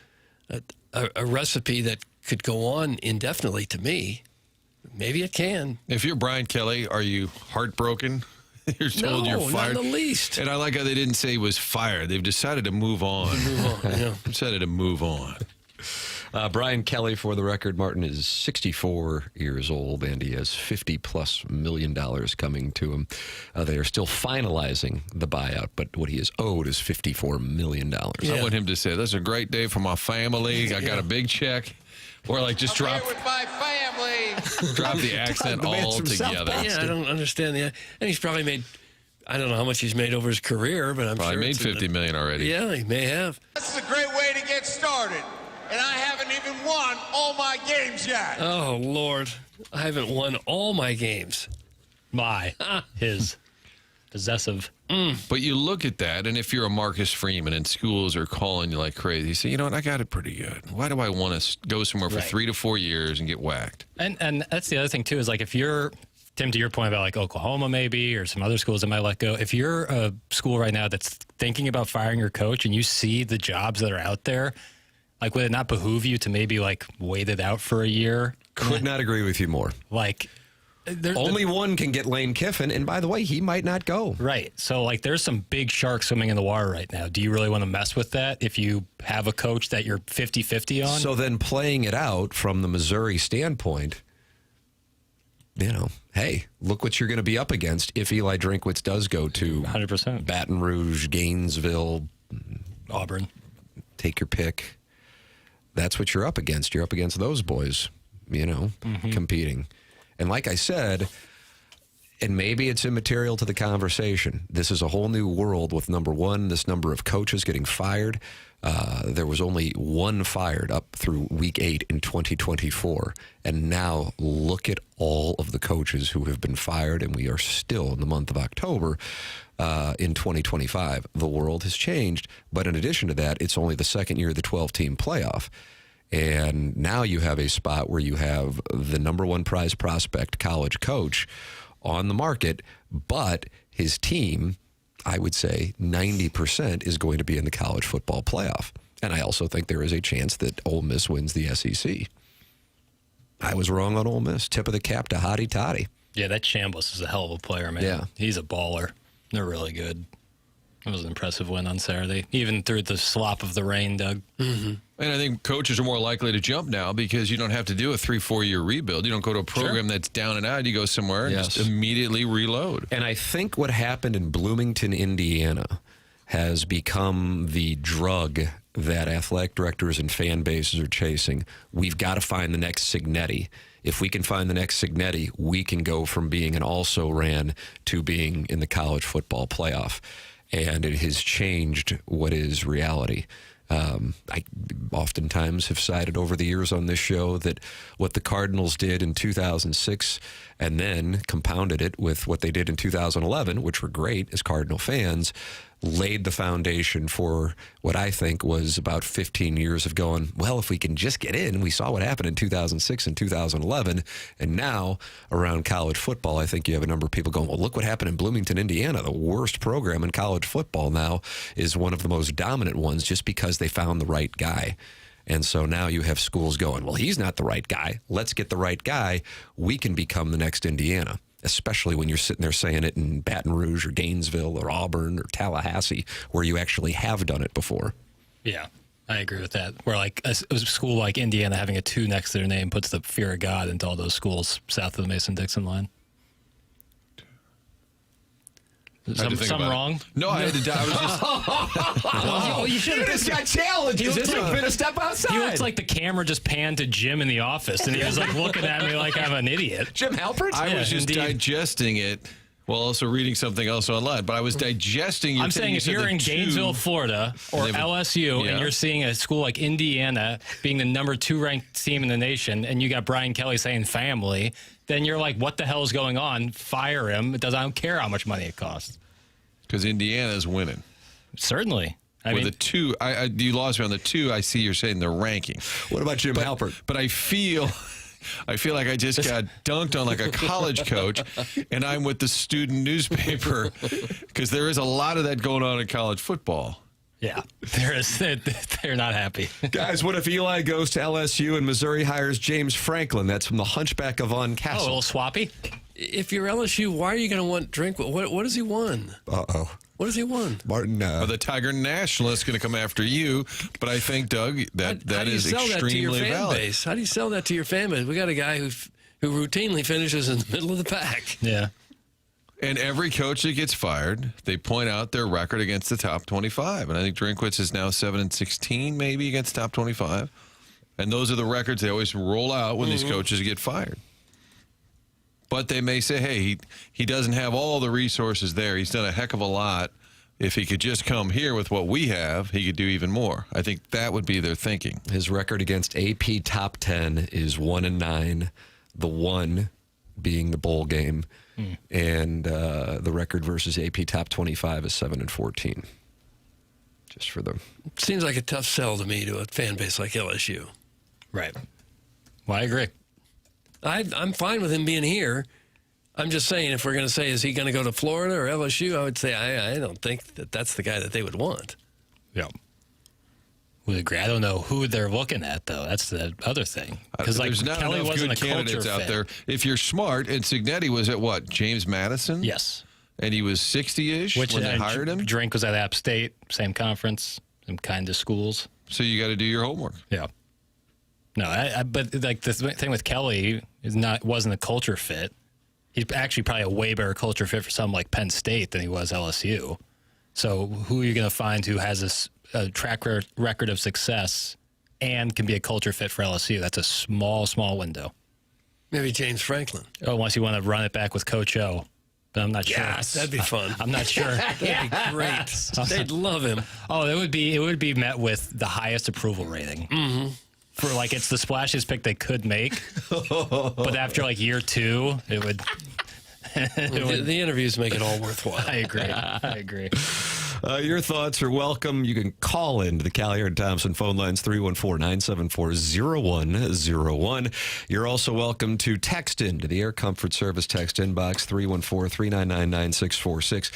recipe that could go on indefinitely to me. Maybe it can. If you're Brian Kelly, are you heartbroken? You're told you're fired? Not in the least. And I like how they didn't say he was fired. They've decided to move on. Decided to move on. Brian Kelly, for the record, Martin is 64 years old, and he has $50+ million coming to him. They are still finalizing the buyout, but what he is owed is $54 million. I want him to say, "This is a great day for my family. I got a big check." Or just drop with my family. Drop the accent altogether. Yeah, I don't understand that. And he's probably made, I don't know how much he's made over his career, but I'm probably sure made $50 million already. Yeah, he may have. This is a great way to get started. And I haven't even won all my games yet. Oh, Lord. I haven't won all my games. His possessive. But you look at that, and if you're a Marcus Freeman and schools are calling you like crazy, you say, you know what, I got it pretty good. Why do I want to go somewhere for 3 to 4 years and get whacked? And that's the other thing, too, is if you're, Tim, to your point about Oklahoma maybe or some other schools that might let go, if you're a school right now that's thinking about firing your coach and you see the jobs that are out there, would it not behoove you to maybe wait it out for a year? Could not agree with you more. Only one can get Lane Kiffin, and by the way, he might not go. Right. So, like, there's some big sharks swimming in the water right now. Do you really want to mess with that if you have a coach that you're 50-50 on? So then playing it out from the Missouri standpoint, hey, look what you're going to be up against if Eli Drinkwitz does go to 100%. Baton Rouge, Gainesville, Auburn. Take your pick. That's what you're up against. You're up against those boys, competing. And like I said, and maybe it's immaterial to the conversation, this is a whole new world with, number one, this number of coaches getting fired. There was only one fired up through week 8 in 2024. And now look at all of the coaches who have been fired, and we are still in the month of October in 2025. The world has changed. But in addition to that, it's only the second year of the 12-team playoff. And now you have a spot where you have the number one prize prospect college coach on the market, but his team, I would say 90% is going to be in the college football playoff. And I also think there is a chance that Ole Miss wins the SEC. I was wrong on Ole Miss. Tip of the cap to Hottie Toddy. Yeah, that Chambliss is a hell of a player, man. Yeah. He's a baller. They're really good. It was an impressive win on Saturday, even through the slop of the rain, Doug. Mm-hmm. And I think coaches are more likely to jump now because you don't have to do a 3-4 year rebuild. You don't go to a program that's down and out. You go somewhere and just immediately reload. And I think what happened in Bloomington, Indiana, has become the drug that athletic directors and fan bases are chasing. We've got to find the next Signetti. If we can find the next Signetti, we can go from being an also-ran to being in the college football playoff. And it has changed what is reality. I oftentimes have cited over the years on this show that what the Cardinals did in 2006 and then compounded it with what they did in 2011, which were great as Cardinal fans, laid the foundation for what I think was about 15 years of going, well, if we can just get in. We saw what happened in 2006 and 2011. And now around college football, I think you have a number of people going, well, look what happened in Bloomington, Indiana. The worst program in college football now is one of the most dominant ones just because they found the right guy. And so now you have schools going, well, he's not the right guy. Let's get the right guy. We can become the next Indiana. Especially when you're sitting there saying it in Baton Rouge or Gainesville or Auburn or Tallahassee, where you actually have done it before. Yeah, I agree with that. Where like a school like Indiana having a 2 next to their name puts the fear of God into all those schools south of the Mason-Dixon line. Something wrong? No, I was just... Oh, you should have just got challenged. Is this been a step outside? He looks like the camera just panned to Jim in the office, and he was like looking at me like I'm an idiot. Jim Halpert? I was just digesting it while also reading something else online, but I was digesting... I'm saying if you're in Gainesville, Florida, or LSU, and you're seeing a school like Indiana being the number 2 ranked team in the nation, and you got Brian Kelly saying family, then you're like, what the hell is going on? Fire him. I don't care how much money it costs. Because Indiana's winning. Certainly. I mean, the 2, you lost me on the 2. I see you're saying the ranking. What about Jim Halpert? But I feel like I just got dunked on like a college coach, and I'm with the student newspaper because there is a lot of that going on in college football. Yeah, they're not happy. Guys, what if Eli goes to LSU and Missouri hires James Franklin? That's from the Hunchback of Von Oh, a Castle. little swappy? If you're LSU, why are you going to want Drinkwitz? What has he won? Uh-oh. What has he won? Martin. The Tiger Nationalist is going to come after you, but I think, Doug, that is extremely valid. Base? How do you sell that to your fan base? We got a guy who routinely finishes in the middle of the pack. Yeah. And every coach that gets fired, they point out their record against the top 25. And I think Drinkwitz is now 7-16, maybe against top 25. And those are the records they always roll out when these coaches get fired. But they may say, hey, he doesn't have all the resources there. He's done a heck of a lot. If he could just come here with what we have, he could do even more. I think that would be their thinking. His record against AP top 10 is 1-9. The 1 being the bowl game. And the record versus AP top 25 is 7-14. Just for them. Seems like a tough sell to me to a fan base like LSU. Right. Well, I agree. I'm fine with him being here. I'm just saying, if we're going to say, is he going to go to Florida or LSU, I would say I don't think that's the guy that they would want. Yeah. would agree. I don't know who they're looking at, though. That's the other thing. Because There's not Kelly enough wasn't good a culture candidates out fit. there. If you're smart, and Cignetti was at what? James Madison? Yes. And he was 60-ish when they hired him? Drink was at App State, same conference, same kind of schools. So you got to do your homework. Yeah. No, but like the thing with Kelly wasn't a culture fit. He's actually probably a way better culture fit for something like Penn State than he was LSU. So who are you going to find who has a track record of success and can be a culture fit for LSU? That's a small window. Maybe James Franklin. Oh, unless you want to run it back with Coach O. But I'm not sure. Yes, that'd be fun. I'm not sure. That'd be great. They'd love him. Oh, it would be met with the highest approval rating. Mm-hmm. For like, it's the splashiest pick they could make. But after like year 2, it would. The interviews make it all worthwhile. I agree. Your thoughts are welcome. You can call into the Callier and Thompson phone lines, 314-974-0101. You're also welcome to text into the Air Comfort Service text inbox, 314-399-9646.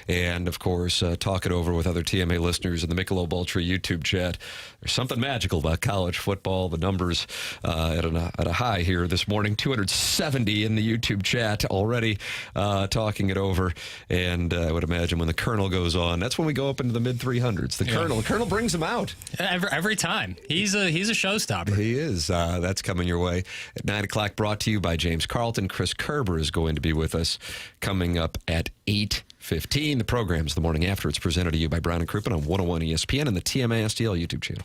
And, of course, talk it over with other TMA listeners in the Michelob Ultra YouTube chat. There's something magical about college football. The numbers at a high here this morning, 270 in the YouTube chat already talking it over. And I would imagine when the Colonel goes on, that's when we go up into the mid 300s. The Colonel brings them out every time. He's a showstopper. He is. That's coming your way at 9 o'clock. Brought to you by James Carlton. Chris Kerber is going to be with us coming up at 8:15. The program's the morning after. It's presented to you by Brown and Crouppen on 101 ESPN and the TMA STL YouTube channel.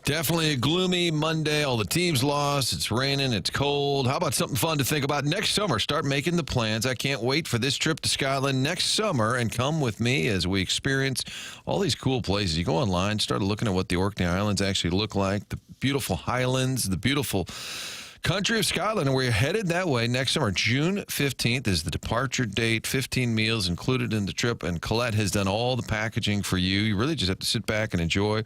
Definitely a gloomy Monday. All the teams lost. It's raining. It's cold. How about something fun to think about next summer? Start making the plans. I can't wait for this trip to Scotland next summer, and come with me as we experience all these cool places. You go online, start looking at what the Orkney Islands actually look like, the beautiful highlands, the beautiful country of Scotland, and we're headed that way next summer. June 15th is the departure date, 15 meals included in the trip, and Colette has done all the packaging for you. You really just have to sit back and enjoy.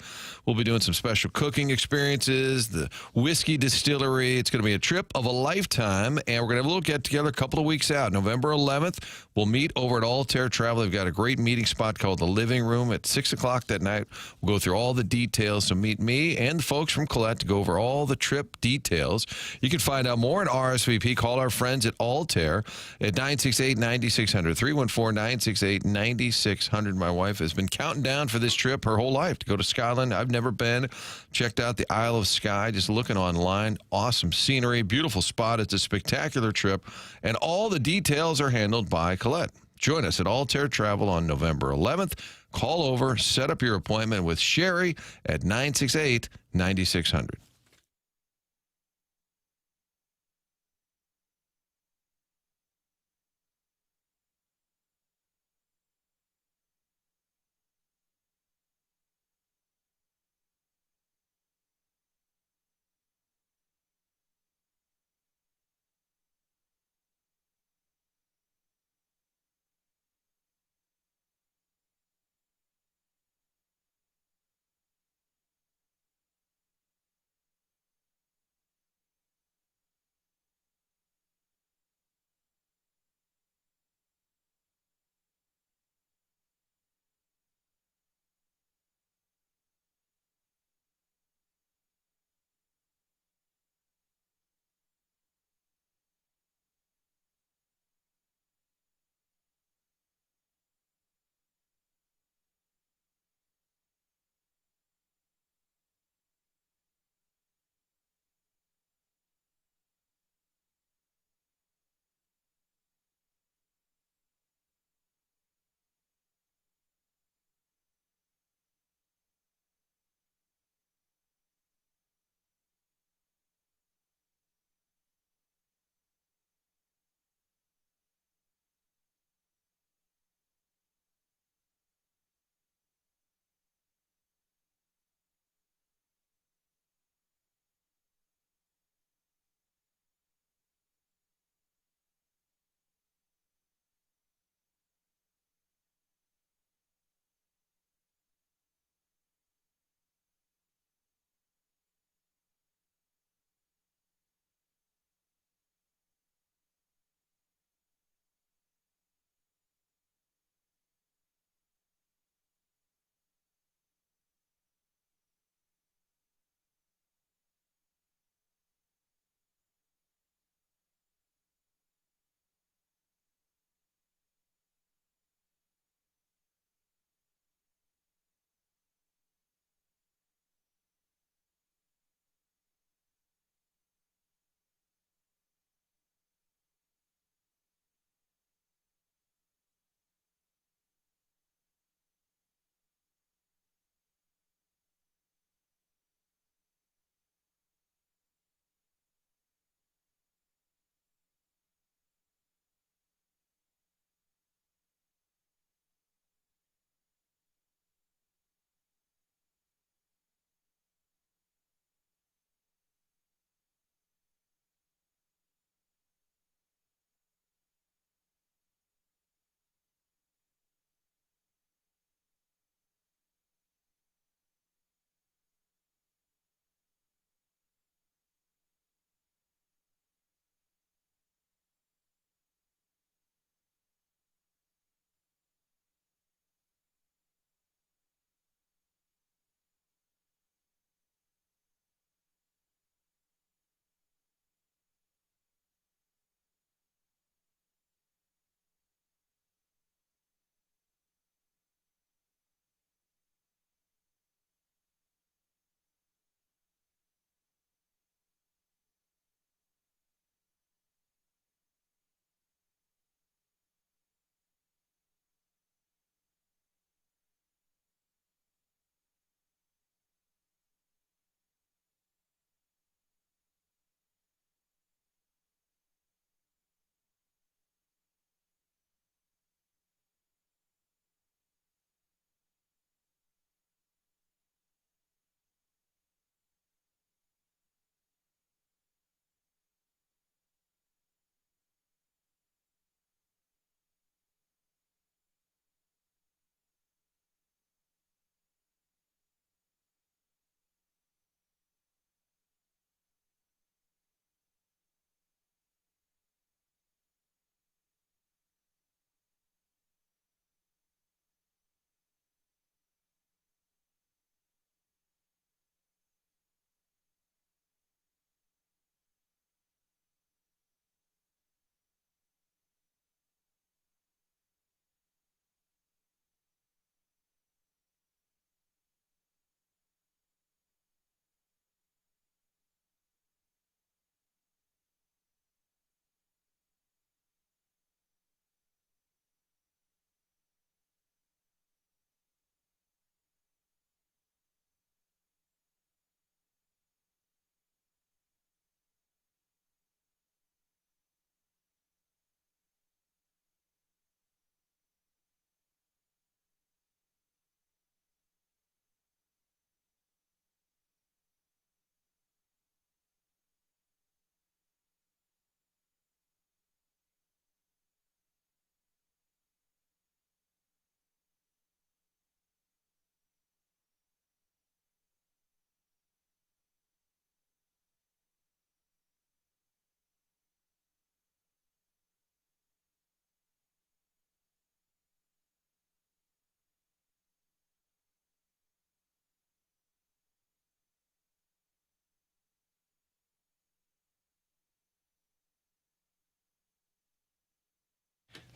We'll be doing some special cooking experiences, the whiskey distillery. It's going to be a trip of a lifetime, and we're going to have a little get-together a couple of weeks out. November 11th, we'll meet over at Altair Travel. They've got a great meeting spot called the Living Room at 6 o'clock that night. We'll go through all the details, so meet me and the folks from Colette to go over all the trip details. You can find out more at RSVP. Call our friends at Altair at 968-9600, 314-968-9600. My wife has been counting down for this trip her whole life to go to Scotland. I've never been. Checked out the Isle of Skye, just looking online. Awesome scenery, beautiful spot. It's a spectacular trip, and all the details are handled by Colette. Join us at Altair Travel on November 11th. Call over, set up your appointment with Sherry at 968-9600.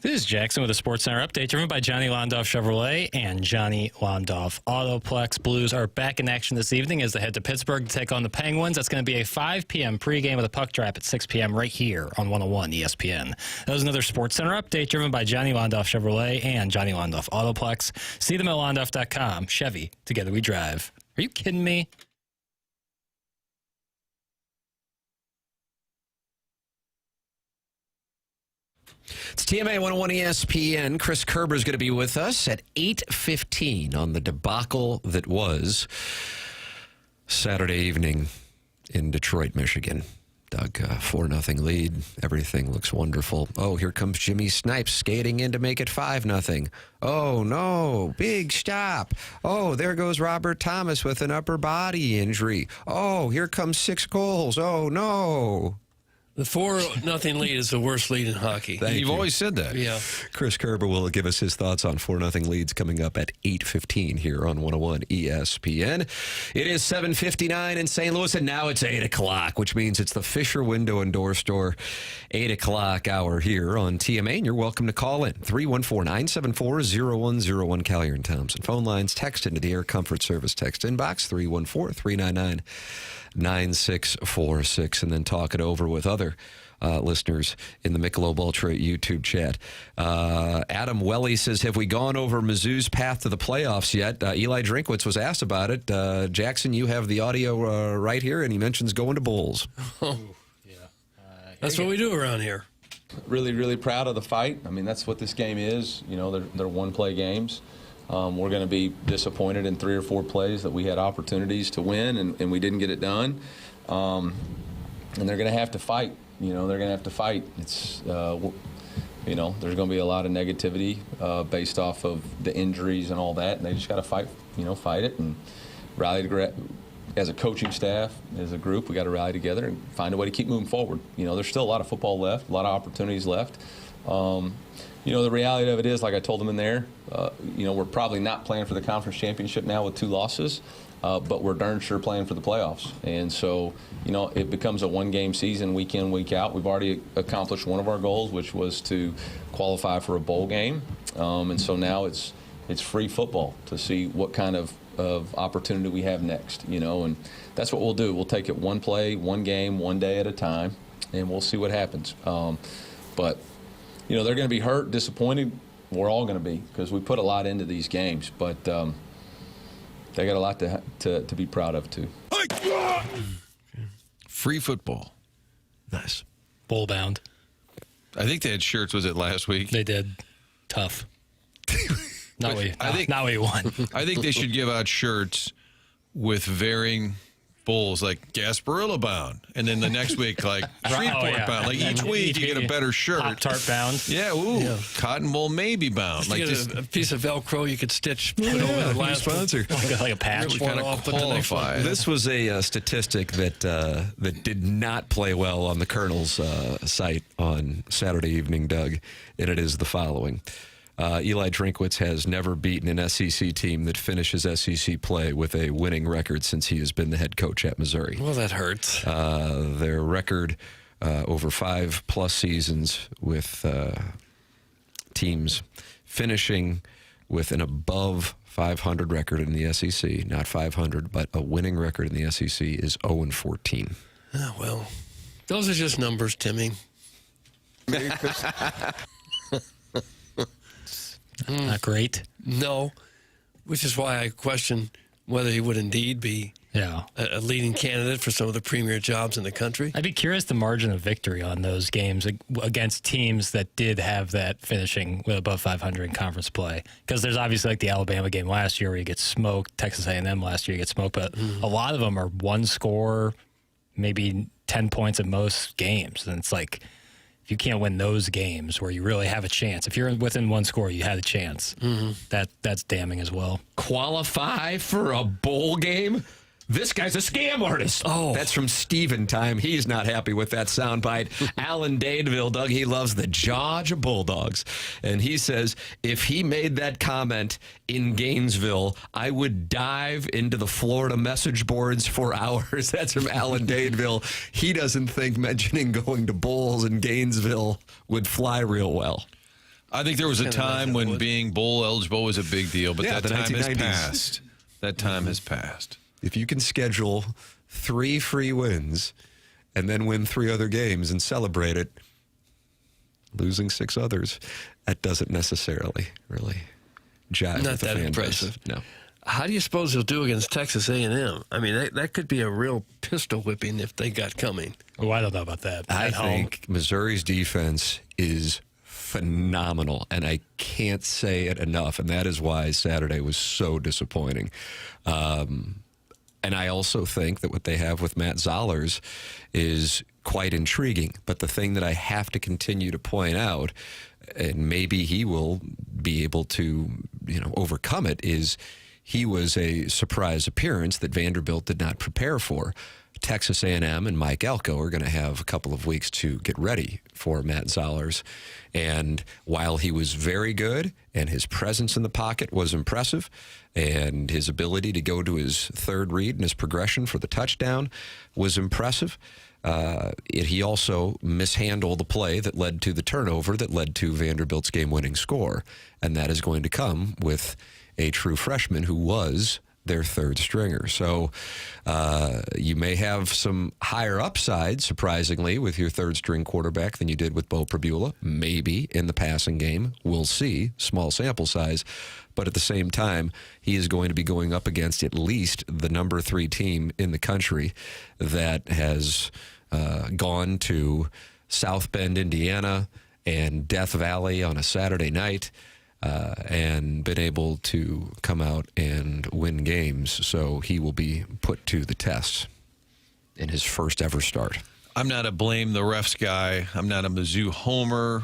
This is Jackson with a Sports Center update driven by Johnny Londoff Chevrolet and Johnny Londoff Autoplex. Blues are back in action this evening as they head to Pittsburgh to take on the Penguins. That's going to be a 5 p.m. pregame with a puck drop at 6 p.m. right here on 101 ESPN. That was another Sports Center update driven by Johnny Londoff Chevrolet and Johnny Londoff Autoplex. See them at londoff.com. Chevy, together we drive. Are you kidding me? It's TMA 101 ESPN. Chris Kerber is going to be with us at 8:15 on the debacle that was Saturday evening in Detroit, Michigan. Doug, 4-0 lead. Everything looks wonderful. Oh, here comes Jimmy Snipes skating in to make it 5-0. Oh, no. Big stop. Oh, there goes Robert Thomas with an upper body injury. Oh, here comes 6 goals. Oh, no. The 4-0 lead is the worst lead in hockey. You've always said that. Yeah. Chris Kerber will give us his thoughts on 4-0 leads coming up at 8:15 here on 101 ESPN. It is 7:59 in St. Louis, and now it's 8 o'clock, which means it's the Fisher Window and Door Store 8 o'clock hour here on TMA, and you're welcome to call in. 314-974-0101, Callier and Thompson. Phone lines, text into the Air Comfort Service text inbox, 314-399-9646, and then talk it over with other listeners in the Michelob Ultra YouTube chat. Adam Welly says, have we gone over Mizzou's path to the playoffs yet? Eli Drinkwitz was asked about it. Jackson, you have the audio right here, and he mentions going to bowls. That's what we do around here. Really, really proud of the fight. I mean, that's what this game is. You know, they're one-play games. We're going to be disappointed in 3 or 4 plays that we had opportunities to win and we didn't get it done. And they're going to have to fight. You know, they're going to have to fight. It's, you know, there's going to be a lot of negativity based off of the injuries and all that. And they just got to fight, you know, fight it and rally together. As a coaching staff, as a group, we got to rally together and find a way to keep moving forward. You know, there's still a lot of football left, a lot of opportunities left. You know, the reality of it is, like I told them in there, you know, we're probably not playing for the conference championship now with 2 losses, but we're darn sure playing for the playoffs. And so, you know, it becomes a one-game season, week in, week out. We've already accomplished one of our goals, which was to qualify for a bowl game. And so now it's free football to see what kind of opportunity we have next, you know, and that's what we'll do. We'll take it one play, one game, one day at a time, and we'll see what happens. But you know, they're going to be hurt, disappointed. We're all going to be because we put a lot into these games. But they got a lot to be proud of, too. Free football. Nice. Bowl bound. I think they had shirts, was it last week? They did. Tough. Not what you want. I think they should give out shirts with varying bowls, like Gasparilla bound, and then the next week, like Shreveport bound. Like each week, you get a better shirt. Pop-Tart bound. Yeah, Cotton Bowl maybe bound. Like just a piece of Velcro you could stitch. Put over the last sponsor. Like a patch. Really kind of qualify. This was a statistic that did not play well on the Colonel's site on Saturday evening, Doug, and it is the following. Eli Drinkwitz has never beaten an SEC team that finishes SEC play with a winning record since he has been the head coach at Missouri. Well, that hurts. Their record over 5+ seasons with teams finishing with an above 500 record in the SEC, not 500, but a winning record in the SEC is 0-14. Oh, well, those are just numbers, Timmy. Not great. No, which is why I question whether he would indeed be a leading candidate for some of the premier jobs in the country. I'd be curious the margin of victory on those games against teams that did have that finishing with above 500 in conference play. Because there's obviously like the Alabama game last year where you get smoked, Texas A&M last year you get smoked, but a lot of them are one score, maybe 10 points at most games. And it's like, if you can't win those games where you really have a chance, if you're within one score, you had a chance. That's damning as well. Qualify for a bowl game? This guy's a scam artist. Oh. That's from Steven Time. He's not happy with that soundbite. Alan Dadeville, Doug, he loves the Georgia Bulldogs. And he says, if he made that comment in Gainesville, I would dive into the Florida message boards for hours. That's from Alan Dadeville. He doesn't think mentioning going to bowls in Gainesville would fly real well. I think there was a time when being bowl eligible was a big deal, but Yeah, that the time has 1990s. passed. That time has passed. If you can schedule 3 free wins and then win 3 other games and celebrate it, losing 6 others, that doesn't necessarily really jive Not with the that fan base. impressive. No. How do you suppose he'll do against Texas A&M? I mean, that could be a real pistol whipping if they got coming. Oh, I don't know about that. I At home. think Missouri's defense is phenomenal, and I can't say it enough, and that is why Saturday was so disappointing. And I also think that what they have with Matt Zollers is quite intriguing. But the thing that I have to continue to point out, and maybe he will be able to, overcome it, is he was a surprise appearance that Vanderbilt did not prepare for. Texas A&M and Mike Elko are going to have a couple of weeks to get ready for Matt Zollers. And while he was very good and his presence in the pocket was impressive and his ability to go to his third read and his progression for the touchdown was impressive, he also mishandled the play that led to the turnover that led to Vanderbilt's game-winning score. And that is going to come with a true freshman who was their third stringer. So you may have some higher upside, surprisingly, with your third string quarterback than you did with Bo Prabula. Maybe in the passing game. We'll see. Small sample size. But at the same time, he is going to be going up against at least the number 3 team in the country that has gone to South Bend, Indiana, and Death Valley on a Saturday night. And been able to come out and win games. So he will be put to the test in his first ever start. I'm not a blame the refs guy. I'm not a Mizzou homer.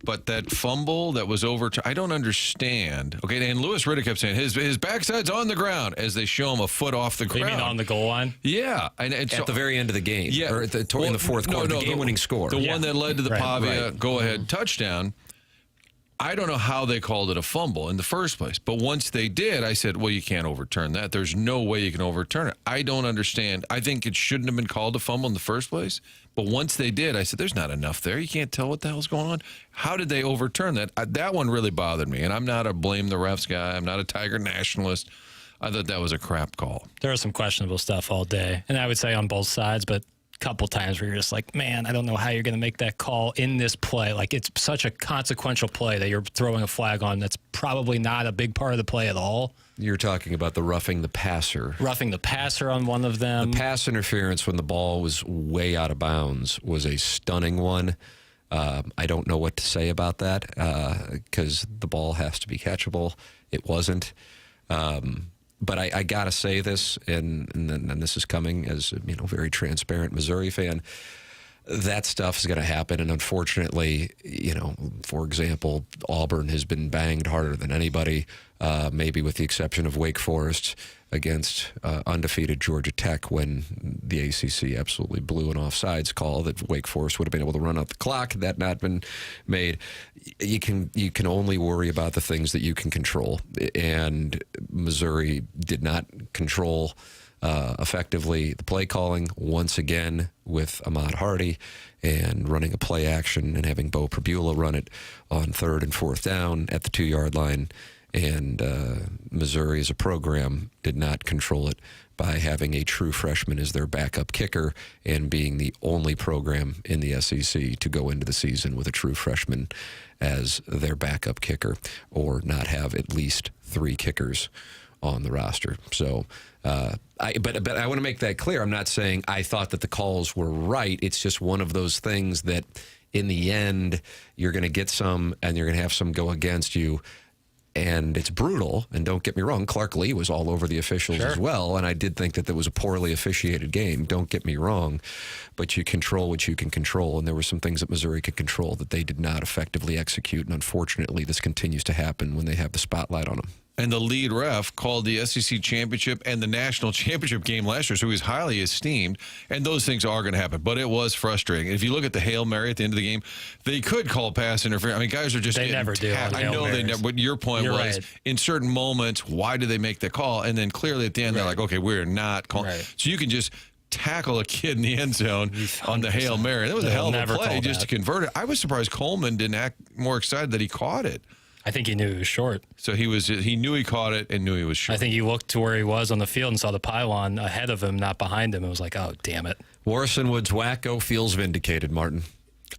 But that fumble that was I don't understand. Okay, and Louis Riddick kept saying his backside's on the ground as they show him a foot off the ground. You mean on the goal line? Yeah. At the very end of the game. Yeah. Or in the fourth quarter, the game-winning score. The one that led to the Pavia right. go-ahead touchdown. I don't know how they called it a fumble in the first place. But once they did, I said, well, you can't overturn that. There's no way you can overturn it. I don't understand. I think it shouldn't have been called a fumble in the first place. But once they did, I said, there's not enough there. You can't tell what the hell's going on. How did they overturn that? That one really bothered me. And I'm not a blame the refs guy. I'm not a Tiger nationalist. I thought that was a crap call. There was some questionable stuff all day. And I would say on both sides, but couple times where you're just like, man, I don't know how you're going to make that call in this play. Like, it's such a consequential play that you're throwing a flag on that's probably not a big part of the play at all. You're talking about the roughing the passer. Roughing the passer on one of them. The pass interference when the ball was way out of bounds was a stunning one. I don't know what to say about that because the ball has to be catchable. It wasn't. But I got to say this, and this is coming as a very transparent Missouri fan. That stuff is going to happen, and unfortunately, for example, Auburn has been banged harder than anybody, maybe with the exception of Wake Forest against undefeated Georgia Tech when the ACC absolutely blew an offsides call that Wake Forest would have been able to run out the clock. Had that not been made. You can only worry about the things that you can control, and Missouri did not control effectively the play calling once again with Ahmad Hardy and running a play action and having Bo Prabula run it on 3rd and 4th down at the 2-yard line. And Missouri as a program did not control it by having a true freshman as their backup kicker and being the only program in the SEC to go into the season with a true freshman as their backup kicker or not have at least 3 kickers on the roster. So, but I want to make that clear. I'm not saying I thought that the calls were right. It's just one of those things that in the end you're going to get some and you're going to have some go against you. And it's brutal, and don't get me wrong, Clark Lee was all over the officials as well, and I did think that was a poorly officiated game, don't get me wrong, but you control what you can control, and there were some things that Missouri could control that they did not effectively execute, and unfortunately this continues to happen when they have the spotlight on them. And the lead ref called the SEC championship and the national championship game last year, so he was highly esteemed. And those things are going to happen. But it was frustrating. If you look at the Hail Mary at the end of the game, they could call pass interference. I mean, guys are just they never do. I know they never. But your point was, right. In certain moments, why do they make the call? And then clearly at the end, they're like, okay, we're not calling. Right. So you can just tackle a kid in the end zone on the Hail Mary. That was a hell of a play just to convert it. I was surprised Coleman didn't act more excited that he caught it. I think he knew he was short. So he knew he caught it and knew he was short. I think he looked to where he was on the field and saw the pylon ahead of him, not behind him. It was like, oh, damn it. Warson Woods wacko feels vindicated, Martin.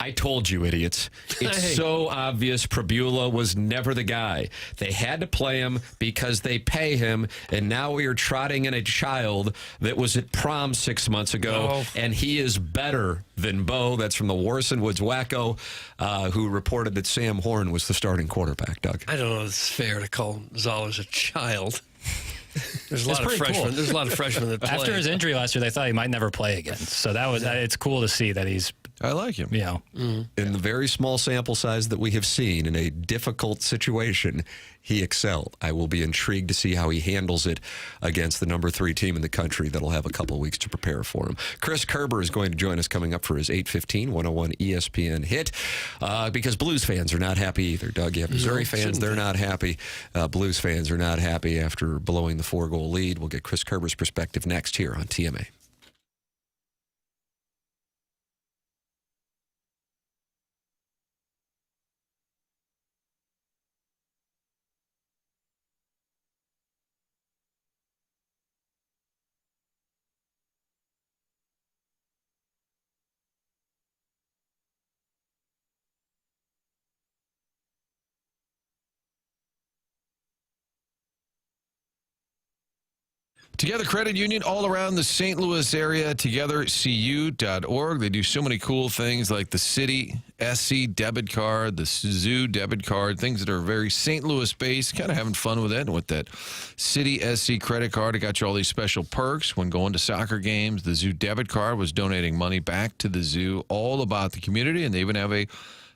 I told you, idiots. It's so obvious Prabula was never the guy. They had to play him because they pay him, and now we are trotting in a child that was at prom 6 months ago, and he is better than Bo. That's from the Warson Woods wacko, who reported that Sam Horn was the starting quarterback, Doug. I don't know if it's fair to call Zollers a child. There's a lot of freshmen. Cool. There's a lot of freshmen that play. After his injury last year, they thought he might never play again. So that was it's cool to see that he's. I like him. You know, in the very small sample size that we have seen in a difficult situation, he excelled. I will be intrigued to see how he handles it against the number 3 team in the country that'll have a couple of weeks to prepare for him. Chris Kerber is going to join us coming up for his 8:15 101 ESPN hit because Blues fans are not happy either. Doug, you have Missouri fans, they're not happy. Blues fans are not happy after blowing the 4-goal lead. We'll get Chris Kerber's perspective next here on TMA. Together Credit Union all around the St. Louis area, togethercu.org. They do so many cool things like the City SC debit card, the Zoo debit card, things that are very St. Louis based, kind of having fun with it. And with that City SC credit card, it got you all these special perks when going to soccer games. The Zoo debit card was donating money back to the Zoo, all about the community, and they even have a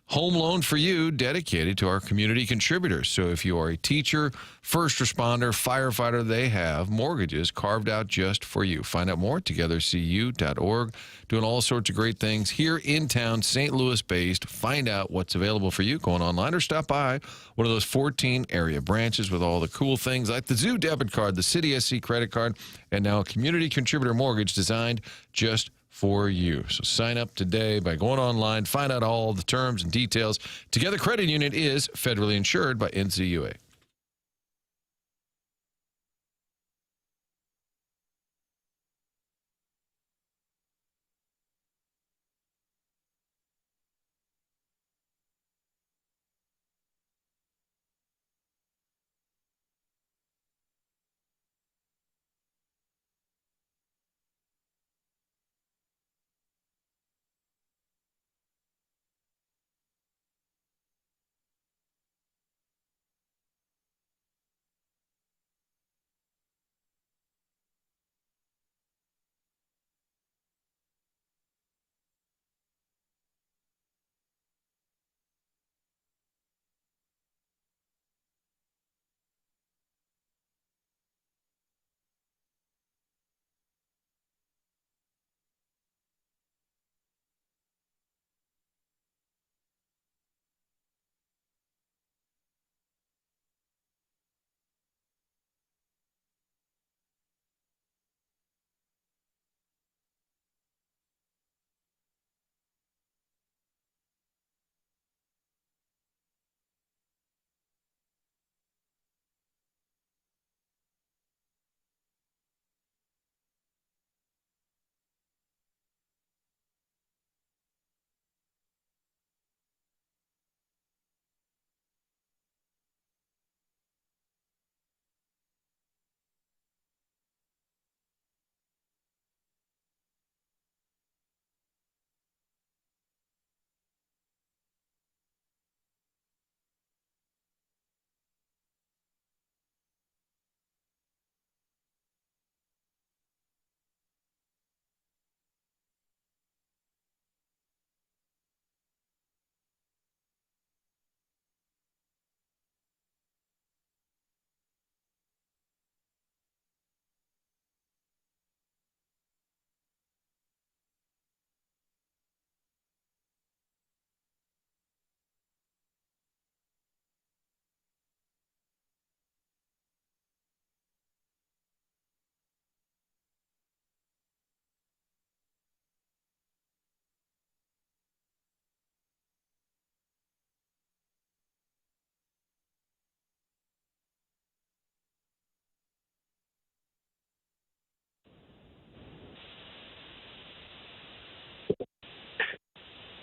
home loan for you dedicated to our community contributors. So if you are a teacher, first responder, firefighter, they have mortgages carved out just for you. Find out more at togethercu.org. Doing all sorts of great things here in town, St. Louis based. Find out what's available for you going online or stop by one of those 14 area branches with all the cool things like the Zoo debit card, the City SC credit card, and now a community contributor mortgage designed just for you. So sign up today by going online, find out all the terms and details. Together Credit Union is federally insured by NCUA.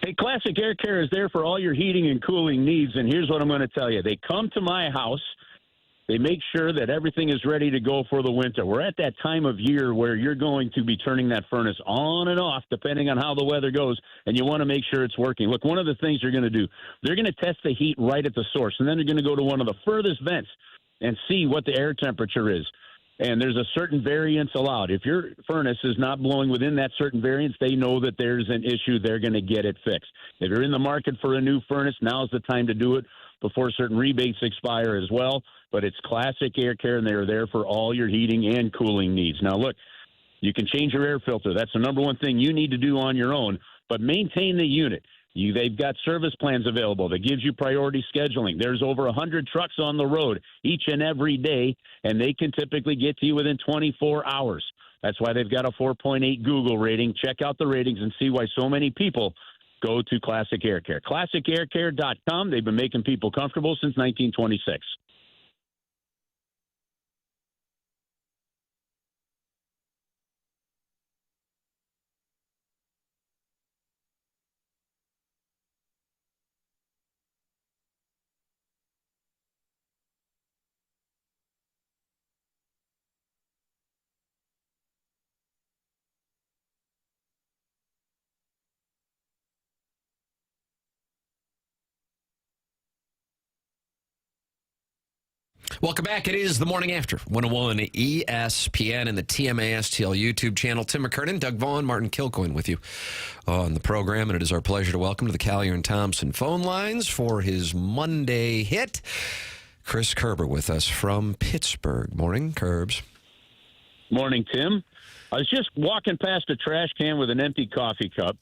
Hey, Classic Air Care is there for all your heating and cooling needs, and here's what I'm going to tell you. They come to my house. They make sure that everything is ready to go for the winter. We're at that time of year where you're going to be turning that furnace on and off depending on how the weather goes, and you want to make sure it's working. Look, one of the things they're going to do, they're going to test the heat right at the source, and then they're going to go to one of the furthest vents and see what the air temperature is. And there's a certain variance allowed. If your furnace is not blowing within that certain variance, they know that there's an issue. They're going to get it fixed. If you're in the market for a new furnace, now's the time to do it before certain rebates expire as well. But it's Classic Air Care, and they're there for all your heating and cooling needs. Now, look, you can change your air filter. That's the number one thing you need to do on your own. But maintain the unit. They've got service plans available that gives you priority scheduling. There's over 100 trucks on the road each and every day, and they can typically get to you within 24 hours. That's why they've got a 4.8 Google rating. Check out the ratings and see why so many people go to Classic Air Care. ClassicAirCare.com. They've been making people comfortable since 1926. Welcome back. It is the morning after 101 ESPN and the TMASTL YouTube channel. Tim McKernan, Doug Vaughn, Martin Kilcoyne with you on the program. And it is our pleasure to welcome to the Callier and Thompson phone lines for his Monday hit, Chris Kerber with us from Pittsburgh. Morning, Kerbs. Morning, Tim. I was just walking past a trash can with an empty coffee cup,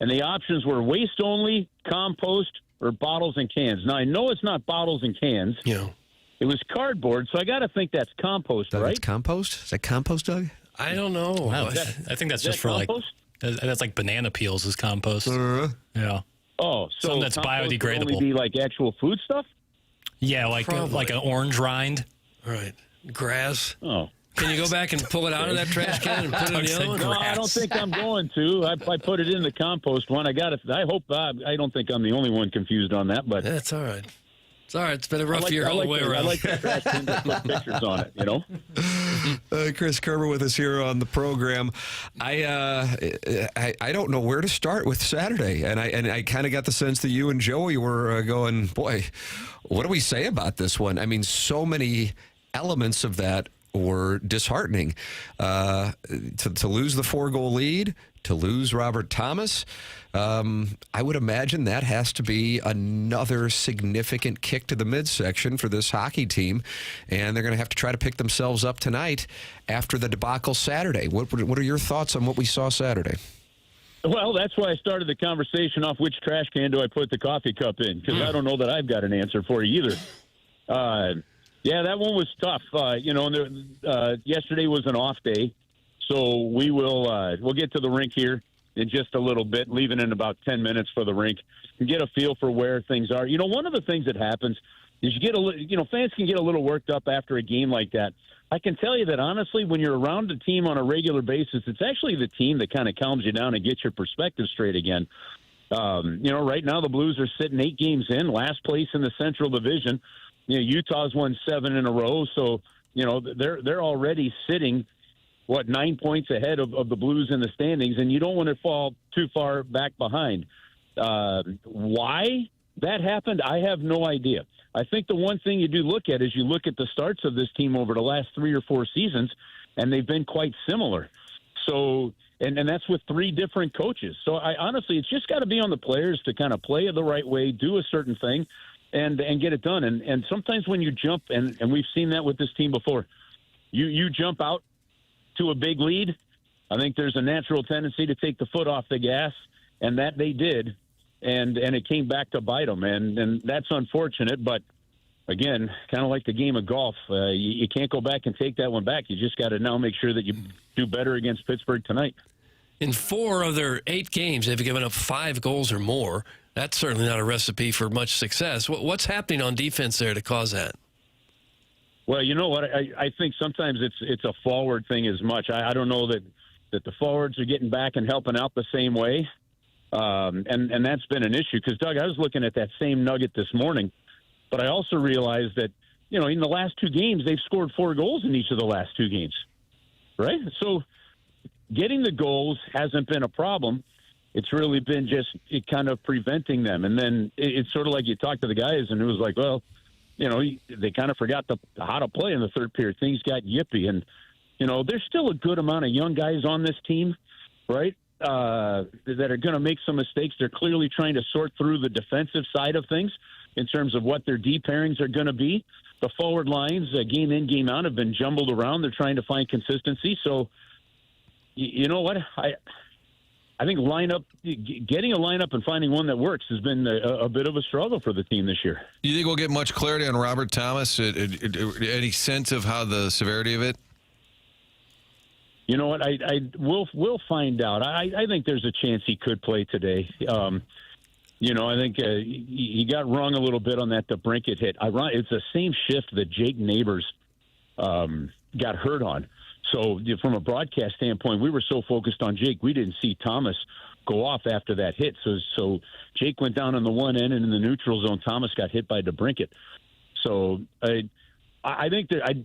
and the options were waste only, compost, or bottles and cans. Now, I know it's not bottles and cans. Yeah. It was cardboard, so I got to think that's compost, Doug, right? it's compost? Is that compost, Doug? I don't know. Wow, I think that's just for compost? that's like banana peels is compost. Yeah. Oh, so something that's compost would biodegradable. only be like actual food stuff? Yeah, like an orange rind. Right. Grass. Oh. Can you go back and pull it out of that trash can and put it in the other one? No, I don't think I'm going to. I put it in the compost one. I got it. I hope. I don't think I'm the only one confused on that, but that's all right. It's all right. It's been a rough year all the way around. I like the trash can that put pictures on it, you know? Chris Kerber with us here on the program. I don't know where to start with Saturday, and I kind of got the sense that you and Joey were going, boy, what do we say about this one? I mean, so many elements of that were disheartening. To lose the 4-goal lead, to lose Robert Thomas, I would imagine that has to be another significant kick to the midsection for this hockey team, and they're going to have to try to pick themselves up tonight after the debacle Saturday. What are your thoughts on what we saw Saturday? Well, that's why I started the conversation off which trash can do I put the coffee cup in, because I don't know that I've got an answer for you either. Yeah, that one was tough. Yesterday was an off day, so we'll get to the rink here in just a little bit, leaving in about 10 minutes for the rink, and get a feel for where things are. You know, one of the things that happens is fans can get a little worked up after a game like that. I can tell you that, honestly, when you're around a team on a regular basis, it's actually the team that kind of calms you down and gets your perspective straight again. Right now the Blues are sitting 8 games in, last place in the Central Division. Utah's won 7 in a row, so they're already sitting 9 points ahead of the Blues in the standings, and you don't want to fall too far back behind. Why that happened, I have no idea. I think the one thing you do look at is you look at the starts of this team over the last 3 or 4 seasons, and they've been quite similar. So, and that's with 3 different coaches. So honestly, it's just got to be on the players to kind of play it the right way, do a certain thing, and get it done. And sometimes when you jump, and we've seen that with this team before, you jump out to a big lead, I think there's a natural tendency to take the foot off the gas, and that they did, and it came back to bite them, and that's unfortunate. But again, kind of like the game of golf, you can't go back and take that one back. You just got to now make sure that you do better against Pittsburgh tonight. In 4 of their 8 games, they've given up 5 goals or more. That's certainly not a recipe for much success. What's happening on defense there to cause that? Well, you know what? I think sometimes it's a forward thing as much. I don't know that the forwards are getting back and helping out the same way. And that's been an issue because, Doug, I was looking at that same nugget this morning, but I also realized that, in the last 2 games, they've scored 4 goals in each of the last 2 games, right? So getting the goals hasn't been a problem. It's really been just kind of preventing them. And then it's sort of like you talk to the guys, and it was like, well, they kind of forgot how to play in the third period. Things got yippy. And, there's still a good amount of young guys on this team, right, that are going to make some mistakes. They're clearly trying to sort through the defensive side of things in terms of what their D pairings are going to be. The forward lines, game in, game out, have been jumbled around. They're trying to find consistency. So, you know what? I think getting a lineup and finding one that works has been a bit of a struggle for the team this year. You think we'll get much clarity on Robert Thomas? Any sense of how the severity of it? You know what? We'll find out. I think there's a chance he could play today. I think he got wrong a little bit on that DeBrincat hit. It's the same shift that Jake Neighbors got hurt on. So from a broadcast standpoint, we were so focused on Jake, we didn't see Thomas go off after that hit. So Jake went down on the one end, and in the neutral zone, Thomas got hit by DeBrincat. So I think that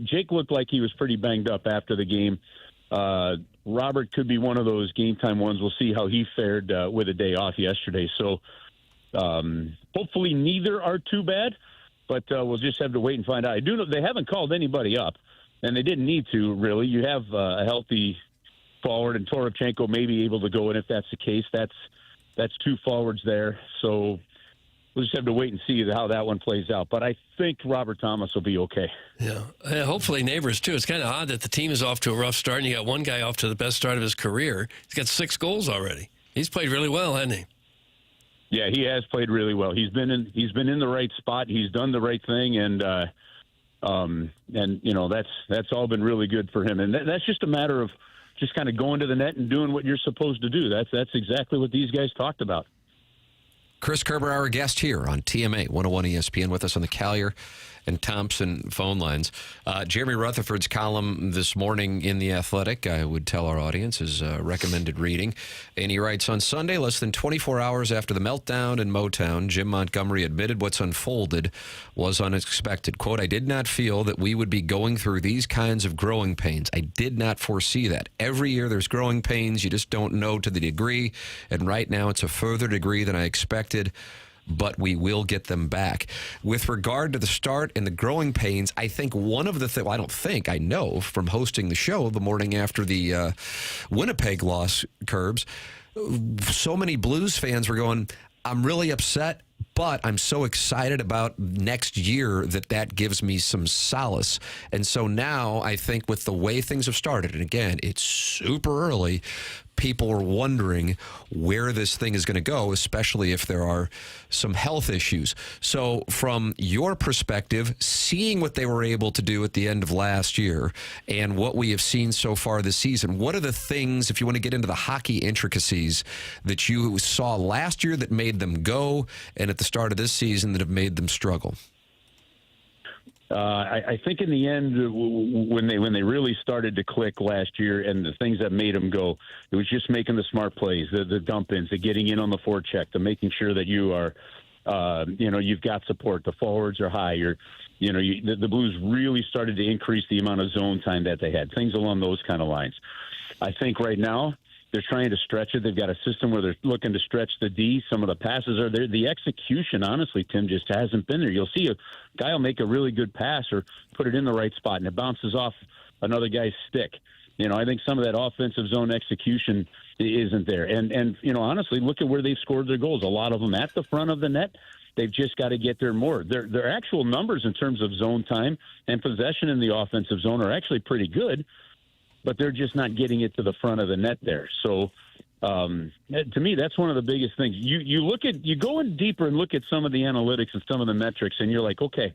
Jake looked like he was pretty banged up after the game. Robert could be one of those game time ones. We'll see how he fared with a day off yesterday. So hopefully neither are too bad, but we'll just have to wait and find out. I do know they haven't called anybody up, and they didn't need to, really. You have a healthy forward, and Toropchenko may be able to go, and if that's the case, that's 2 forwards there. So we'll just have to wait and see how that one plays out. But I think Robert Thomas will be okay. Yeah, hopefully Neighbors, too. It's kind of odd that the team is off to a rough start, and you got one guy off to the best start of his career. He's got 6 goals already. He's played really well, hasn't he? Yeah, he has played really well. He's been in the right spot. He's done the right thing, and that's all been really good for him. And that's just a matter of just kind of going to the net and doing what you're supposed to do. That's exactly what these guys talked about. Chris Kerber, our guest here on TMA 101 ESPN, with us on the Collier and Thompson phone lines. Jeremy Rutherford's column this morning in The Athletic, I would tell our audience, is recommended reading. And he writes, on Sunday, less than 24 hours after the meltdown in Motown, Jim Montgomery admitted what's unfolded was unexpected. Quote, I did not feel that we would be going through these kinds of growing pains. I did not foresee that. Every year there's growing pains. You just don't know to the degree. And right now it's a further degree than I expected. But we will get them back. With regard to the start and the growing pains, I think one of the things, I know from hosting the show the morning after the Winnipeg loss, Curbs, so many Blues fans were going, I'm really upset, but I'm so excited about next year that gives me some solace. And so now I think with the way things have started, and again, it's super early, people are wondering where this thing is going to go, especially if there are some health issues. So from your perspective, seeing what they were able to do at the end of last year and what we have seen so far this season, what are the things, if you want to get into the hockey intricacies, that you saw last year that made them go and at the start of this season that have made them struggle? I think in the end, when they really started to click last year, and the things that made them go, it was just making the smart plays, the dump-ins, the getting in on the forecheck, the making sure that you are, you've got support. The forwards are high. The Blues really started to increase the amount of zone time that they had, things along those kind of lines. I think right now they're trying to stretch it. They've got a system where they're looking to stretch the D. Some of the passes are there. The execution, honestly, Tim, just hasn't been there. You'll see a guy will make a really good pass or put it in the right spot, and it bounces off another guy's stick. I think some of that offensive zone execution isn't there. And honestly, look at where they've scored their goals. A lot of them at the front of the net. They've just got to get there more. Their actual numbers in terms of zone time and possession in the offensive zone are actually pretty good, but they're just not getting it to the front of the net there. So, to me, that's one of the biggest things. You go in deeper and look at some of the analytics and some of the metrics, and you're like, okay,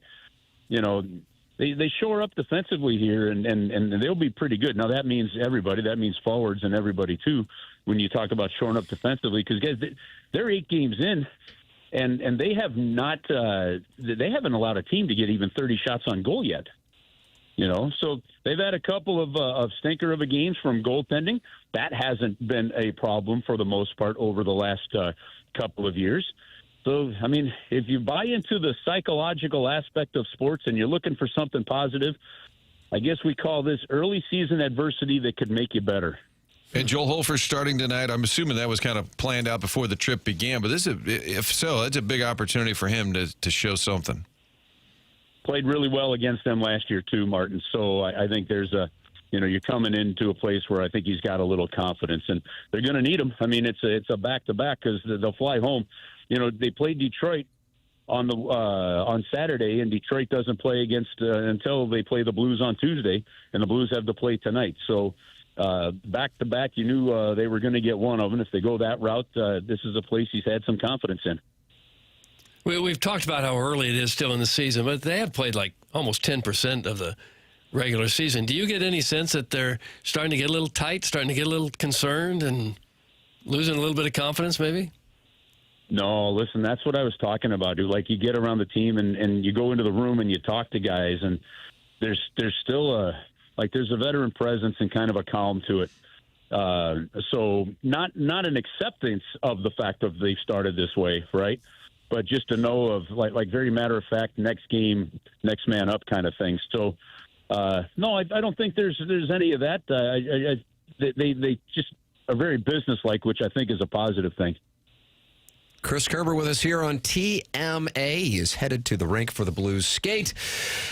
they shore up defensively here, and they'll be pretty good. Now, that means everybody. That means forwards and everybody, too, when you talk about shoring up defensively, because, guys, they're 8 games in, and they have not they haven't allowed a team to get even 30 shots on goal yet. So they've had a couple of stinker of a games from goaltending. That hasn't been a problem for the most part over the last couple of years. So, I mean, if you buy into the psychological aspect of sports and you're looking for something positive, I guess we call this early season adversity that could make you better. And Joel Hofer starting tonight. I'm assuming that was kind of planned out before the trip began, but if so, that's a big opportunity for him to show something. Played really well against them last year too, Martin. So I think there's you're coming into a place where I think he's got a little confidence, and they're going to need him. I mean, it's a back-to-back because they'll fly home. They played Detroit on Saturday, and Detroit doesn't play against until they play the Blues on Tuesday, and the Blues have to play tonight. So back-to-back, you knew they were going to get one of them. If they go that route, this is a place he's had some confidence in. We've talked about how early it is still in the season, but they have played like almost 10% of the regular season. Do you get any sense that they're starting to get a little tight, starting to get a little concerned, and losing a little bit of confidence maybe? No, listen, that's what I was talking about, dude. Like, you get around the team and you go into the room and you talk to guys, and there's still there's a veteran presence and kind of a calm to it. So not an acceptance of the fact that they've started this way, right? But just to know of like very matter of fact, next game, next man up kind of thing. So no, I don't think there's any of that. They just are very businesslike, which I think is a positive thing. Chris Kerber with us here on TMA. He is headed to the rink for the Blues skate,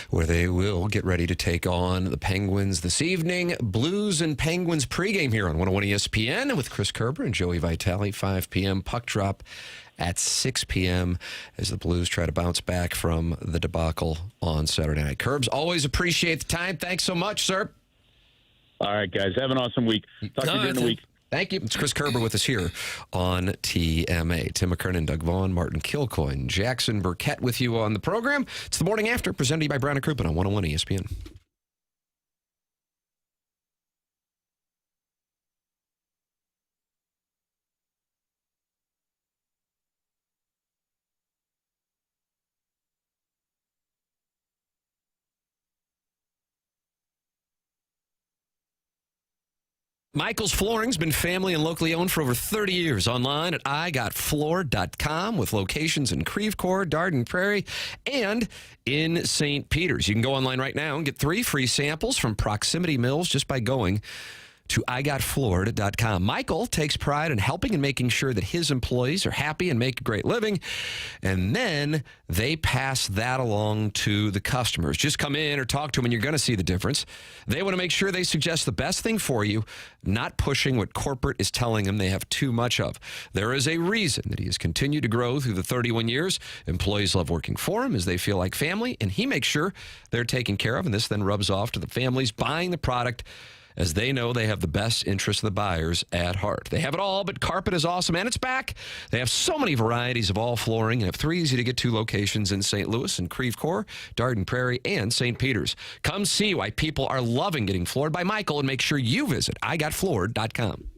where they will get ready to take on the Penguins this evening. Blues and Penguins pregame here on 101 ESPN with Chris Kerber and Joey Vitale, 5 p.m. Puck drop at 6 p.m. as the Blues try to bounce back from the debacle on Saturday night. Kerbs, always appreciate the time. Thanks so much, sir. All right, guys. Have an awesome week. Talk to you during the week. Thank you. It's Chris Kerber with us here on TMA. Tim McKernan, Doug Vaughn, Martin Kilcoyne, Jackson Burkett with you on the program. It's the Morning After, presented to you by Brown & Crouppen on 101 ESPN. Michael's Flooring's been family and locally owned for over 30 years. Online at igotfloored.com with locations in Creve Coeur, Darden Prairie, and in St. Peters. You can go online right now and get 3 free samples from Proximity Mills just by going to igotfloored.com. Michael takes pride in helping and making sure that his employees are happy and make a great living, and then they pass that along to the customers. Just come in or talk to them and you're going to see the difference. They want to make sure they suggest the best thing for you, not pushing what corporate is telling them they have too much of. There is a reason that he has continued to grow through the 31 years. Employees love working for him as they feel like family, and he makes sure they're taken care of, and this then rubs off to the families buying the product as they know they have the best interest of the buyers at heart. They have it all, but carpet is awesome, and it's back. They have so many varieties of all flooring and have 3 easy-to-get-to locations in St. Louis and Creve Coeur, Darden Prairie, and St. Peters. Come see why people are loving getting floored by Michael, and make sure you visit igotfloored.com.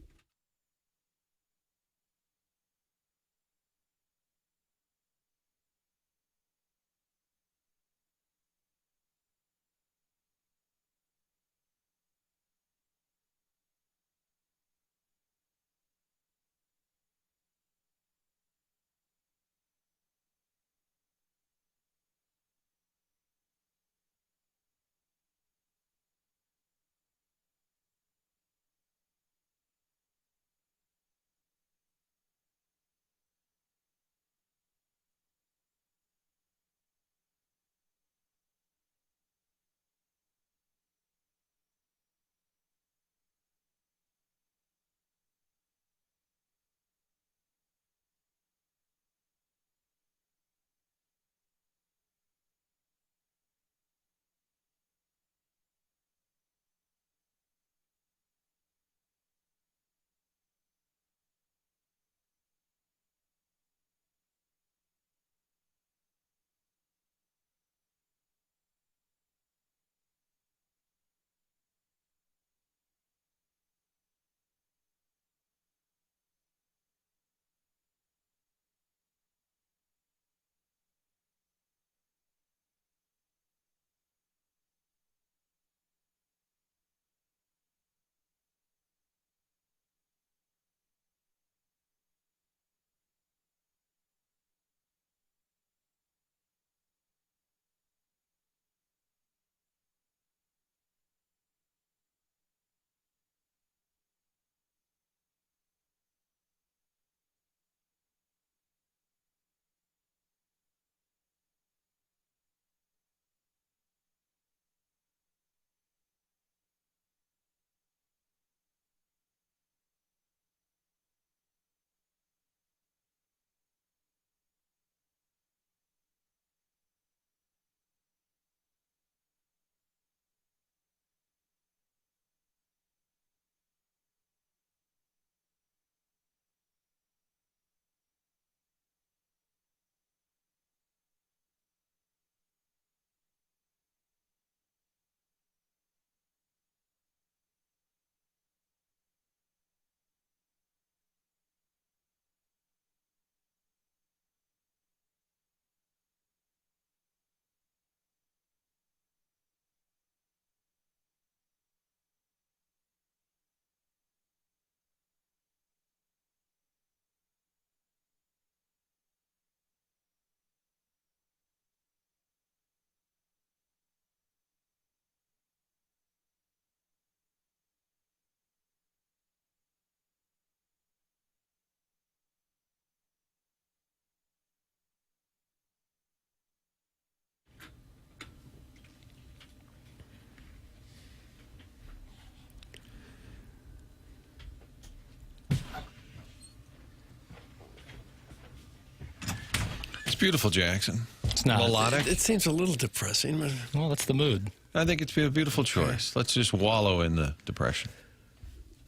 beautiful, Jackson. It's not. Melodic. It seems a little depressing. But Well, that's the mood. I think it's a beautiful choice. Let's just wallow in the depression.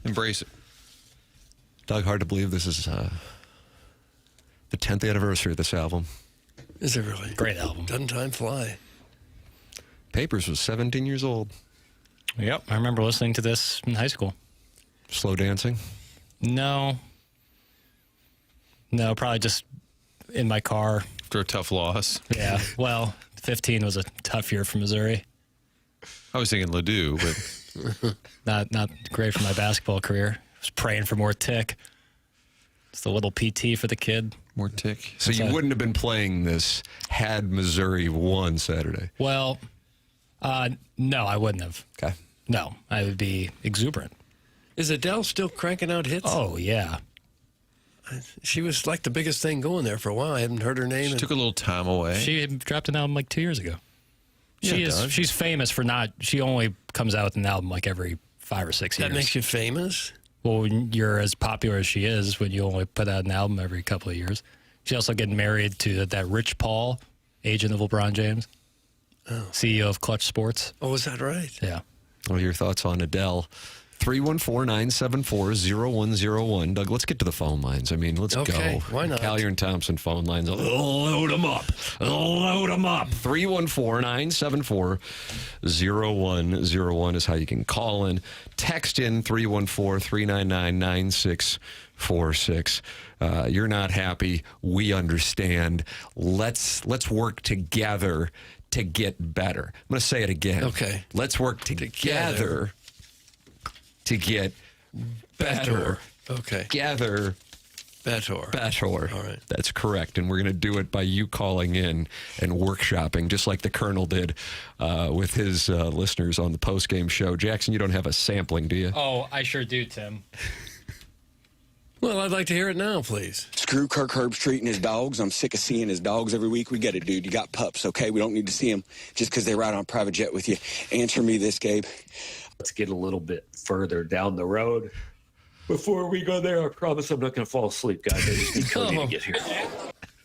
Embrace it. Doug, hard to believe this is the 10th anniversary of this album. is it really? Great album. Doesn't time fly? Papers was 17 years old. Yep, I remember listening to this in high school. Slow dancing. No, probably just in my car. After a tough loss. Yeah, well, 15 was a tough year for Missouri. I was thinking Ladue, but Not great for my basketball career. I was praying for more tick. It's the little PT for the kid. more tick. So you wouldn't have been playing this had Missouri won Saturday. Well, no, I wouldn't have. Okay. No, I would be exuberant. Is Adele still cranking out hits? Oh, yeah. She was like the biggest thing going there for a while. I haven't heard her name. She took a little time away. She dropped an album like 2 years ago. Yeah, She's famous for not. She only comes out with an album like every 5 or 6 years. That makes you famous? Well, when you're as popular as she is, when you only put out an album every couple of years. She also getting married to that Rich Paul, agent of LeBron James, CEO of Clutch Sports. Oh, is that right? Yeah. What are your thoughts on Adele? 314-974-0101. Doug, let's get to the phone lines. I mean, let's go. Why not? Collier and Thompson phone lines. Load them up. Load them up. 314-974-0101 is how you can call in. Text in 314-399-9646. You're not happy. We understand. Let's work together to get better. I'm going to say it again. Okay. Let's work together to get better. Okay. Together. Better. All right. That's correct. And we're going to do it by you calling in and workshopping, just like the Colonel did with his listeners on the postgame show. Jackson, you don't have a sampling, do you? Oh, I sure do, Tim. Well, I'd like to hear it now, please. Screw Kirk Herbstreit and his dogs. I'm sick of seeing his dogs every week. We get it, dude. You got pups, okay? We don't need to see them just because they ride on a private jet with you. Answer me this, Gabe. Let's get a little bit further down the road. Before we go there, I promise I'm not going to fall asleep, guys. I just need Cody to get here.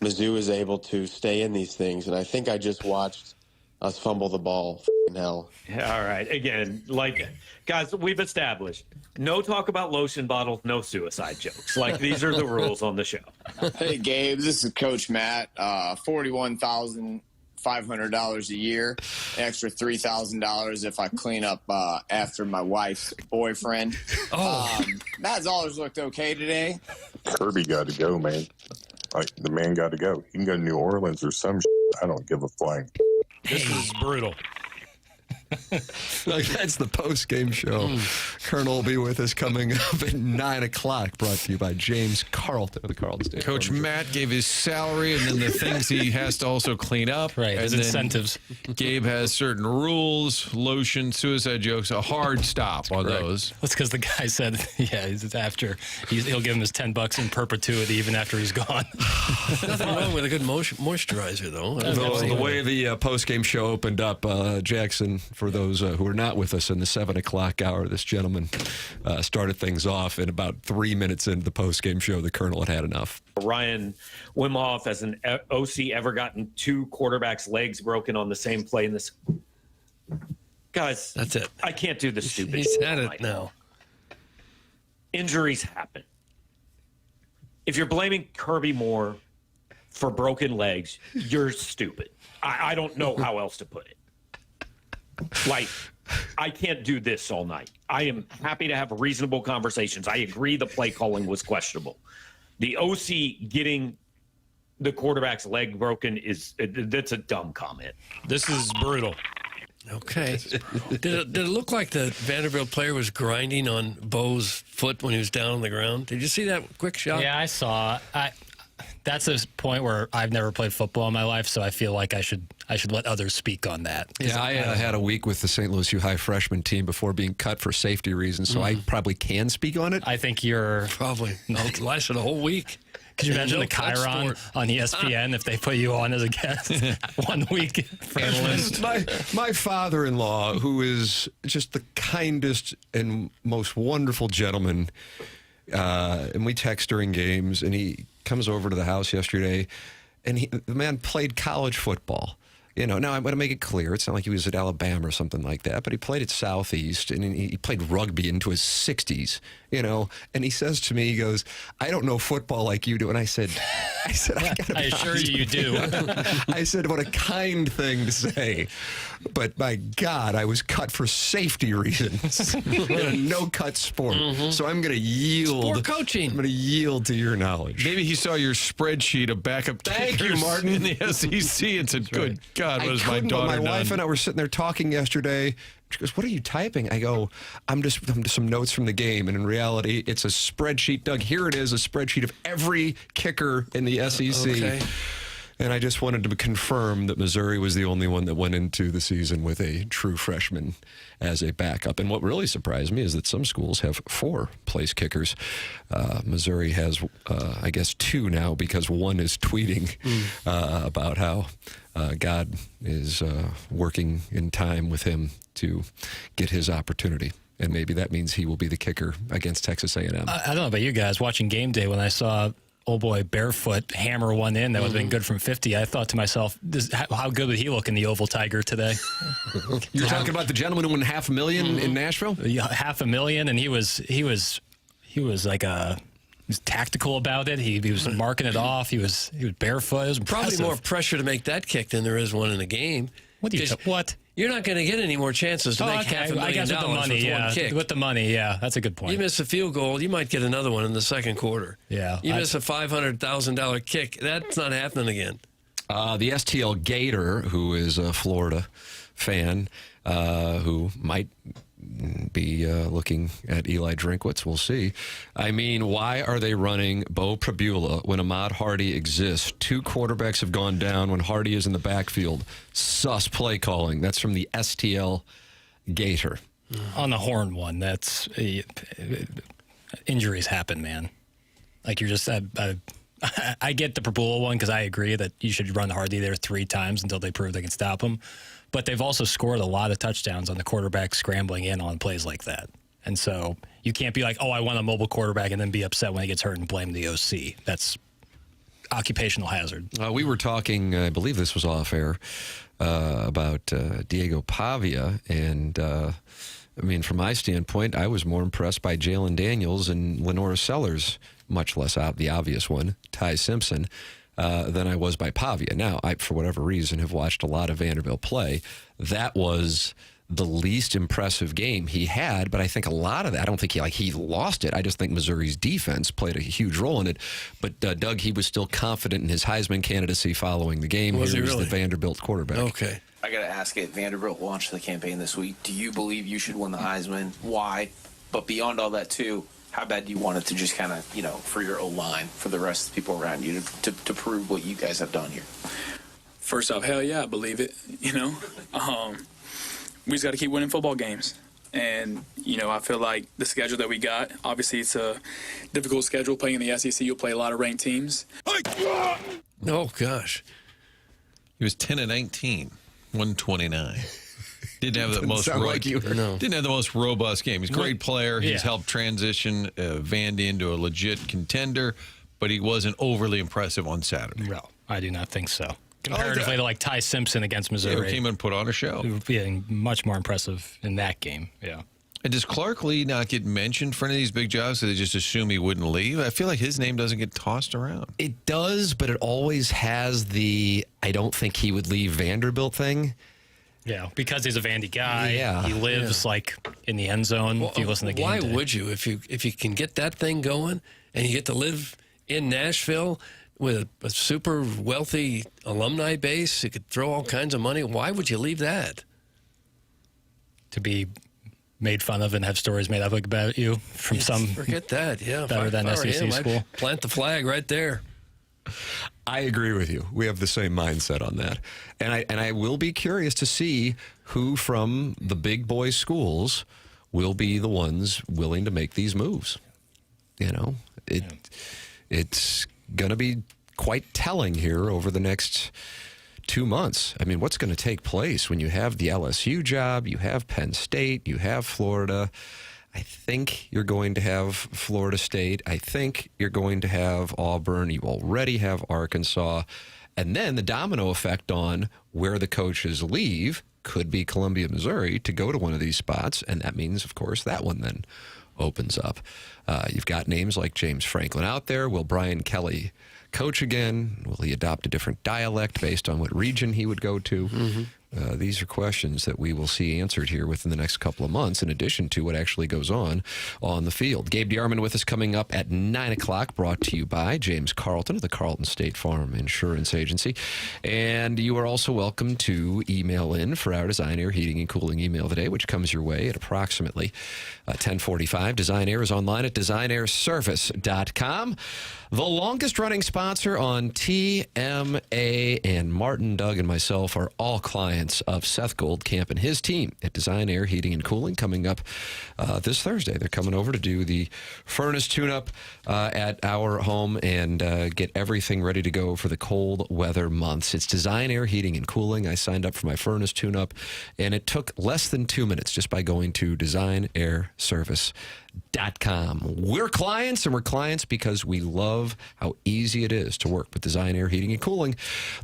Mizzou is able to stay in these things, and I think I just watched us fumble the ball. F***ing hell. All right. Again, like, guys, we've established no talk about lotion bottles, no suicide jokes. Like, these are the rules on the show. Hey, Gabe, this is Coach Matt. $41,500 a year, an extra $3,000 if I clean up after my wife's boyfriend. Matt Zollers looked okay today. Kirby got to go, man. Like, the man got to go. He can go to New Orleans or some shit. I don't give a flying. This is brutal. That's the post-game show. Colonel will be with us coming up at 9 o'clock, brought to you by James Carlton of the Carlton State. Coach Matt gave his salary and then the things he has to also clean up. Right, his incentives. Gabe has certain rules, lotion, suicide jokes, a hard stop on those. That's because the guy said, he'll give him his $10 in perpetuity even after he's gone. Nothing wrong with a good moisturizer, though. The way the post-game show opened up, Jackson, for those who are not with us in the 7 o'clock hour, this gentleman started things off, and about 3 minutes into the post-game show, the Colonel had enough. Ryan Wimhoff, as an OC, ever gotten two quarterbacks' legs broken on the same play in this? Guys, that's it. I can't do this stupid He's shit had it right now. Injuries happen. If you're blaming Kirby Moore for broken legs, you're stupid. I don't know how else to put it. Like, I can't do this all night. I am happy to have reasonable conversations. I agree the play calling was questionable. The OC getting the quarterback's leg broken that's a dumb comment. This is brutal. Okay. Did it look like the Vanderbilt player was grinding on Bo's foot when he was down on the ground? Did you see that quick shot? Yeah, I saw. That's a point where I've never played football in my life, so I feel like I should let others speak on that. Yeah, I had a week with the St. Louis U High freshman team before being cut for safety reasons, so I probably can speak on it. I think you're probably lasted a whole week. Could you imagine the Chiron on ESPN if they put you on as a guest 1 week? My father-in-law, who is just the kindest and most wonderful gentleman, and we text during games, and he comes over to the house yesterday, And the man played college football. You know, now I'm going to make it clear. It's not like he was at Alabama or something like that, but he played at Southeast, and he played rugby into his 60s, you know. And he says to me, he goes, I don't know football like you do. And I said, I gotta be assure you do. I said, what a kind thing to say. But my God, I was cut for safety reasons in a no-cut sport. So I'm going to yield. Sport coaching. I'm going to yield to your knowledge. Maybe he saw your spreadsheet of backup Thank you, kickers Martin. in the SEC and said, good God, what has my daughter My wife done? and I were sitting there talking yesterday. She goes, what are you typing? I go, I'm just some notes from the game. And in reality, it's a spreadsheet. Doug, here it is, a spreadsheet of every kicker in the SEC. Okay. And I just wanted to confirm that Missouri was the only one that went into the season with a true freshman as a backup. And what really surprised me is that some schools have 4 place kickers. Missouri has, I guess, 2 now because one is tweeting about how God is working in time with him to get his opportunity. And maybe that means he will be the kicker against Texas A&M. I don't know about you guys. Watching game day, when I saw old boy Barefoot hammer one in that would have been good from 50, I thought to myself, how good would he look in the Oval Tiger today? You're talking about the gentleman who won $500,000 in Nashville? Yeah, $500,000, and he was like he was tactical about it. He was marking it off. He was barefoot. It was Probably impressive. more pressure to make that kick than there is one in a game. What? You're not going to get any more chances to make $500,000 I guess with the money, with yeah. one kick. With the money, yeah. That's a good point. You miss a field goal, you might get another one in the second quarter. Yeah. You miss a $500,000 kick, that's not happening again. The STL Gator, who is a Florida fan, who might be looking at Eli Drinkwitz. We'll see. I mean, why are they running Bo Prabula when Ahmad Hardy exists? 2 quarterbacks have gone down when Hardy is in the backfield. Sus play calling. That's from the STL Gator. On the horn one, that's injuries happen, man. Like you're just, I get the Prabula one because I agree that you should run Hardy there 3 times until they prove they can stop him. But they've also scored a lot of touchdowns on the quarterback scrambling in on plays like that. And so you can't be like, oh, I want a mobile quarterback and then be upset when he gets hurt and blame the OC. That's occupational hazard. We were talking, I believe this was off air, about Diego Pavia. And, I mean, from my standpoint, I was more impressed by Jalen Daniels and Lenora Sellers, much less the obvious one, Ty Simpson, than I was by Pavia. Now, I, for whatever reason, have watched a lot of Vanderbilt play. That was the least impressive game he had, but I think a lot of that, I don't think he lost it. I just think Missouri's defense played a huge role in it. But, Doug, he was still confident in his Heisman candidacy following the game. Was he Here's really? the Vanderbilt quarterback. Okay. I got to ask it. Vanderbilt launched the campaign this week. Do you believe you should win the Heisman? Why? But beyond all that, too, how bad do you want it to just kind of, for your O-line, for the rest of the people around you to prove what you guys have done here? First off, hell yeah, I believe it. We just got to keep winning football games. And, I feel like the schedule that we got, obviously it's a difficult schedule playing in the SEC. You'll play a lot of ranked teams. Oh, gosh. He was 10-19, 129. Didn't have the Doesn't most sound like you. didn't have the most robust game. He's a great player. He's Yeah. helped transition Vandy into a legit contender, but he wasn't overly impressive on Saturday. No, I do not think so. Comparatively to like Ty Simpson against Yeah, Missouri. he came and put on a show. Being much more impressive in that game, yeah. And does Clark Lee not get mentioned for any of these big jobs, so they just assume he wouldn't leave? I feel like his name doesn't get tossed around. It does, but it always has the I don't think he would leave Vanderbilt thing. Yeah, because he's a Vandy guy. Yeah. He lives like in the end zone. If you listen to the game Why day. would you? If you can get that thing going and you get to live in Nashville with a super wealthy alumni base, you could throw all kinds of money. Why would you leave that? To be made fun of and have stories made up about you from some Forget that. Yeah, better than if I were SEC him, school. I'd plant the flag right there. I agree with you. We have the same mindset on that. And I will be curious to see who from the big boy schools will be the ones willing to make these moves. It's going to be quite telling here over the next 2 months. I mean, what's going to take place when you have the LSU job, you have Penn State, you have Florida. I think you're going to have Florida State. I think you're going to have Auburn. You already have Arkansas. And then the domino effect on where the coaches leave could be Columbia, Missouri, to go to one of these spots. And that means, of course, that one then opens up. You've got names like James Franklin out there. Will Brian Kelly coach again? Will he adopt a different dialect based on what region he would go to? These are questions that we will see answered here within the next couple of months, in addition to what actually goes on the field. Gabe DeArmond with us coming up at 9 o'clock, brought to you by James Carlton of the Carlton State Farm Insurance Agency. And you are also welcome to email in for our Design Air Heating and Cooling email today, which comes your way at approximately 10:45. Design Air is online at designairservice.com. The longest-running sponsor on TMA, and Martin, Doug, and myself are all clients of Seth Goldcamp and his team at Design Air Heating and Cooling coming up this Thursday. They're coming over to do the furnace tune-up at our home and get everything ready to go for the cold weather months. It's Design Air Heating and Cooling. I signed up for my furnace tune-up, and it took less than 2 minutes just by going to designairservice.com. We're clients, and we're clients because we love how easy it is to work with Design Air Heating and Cooling,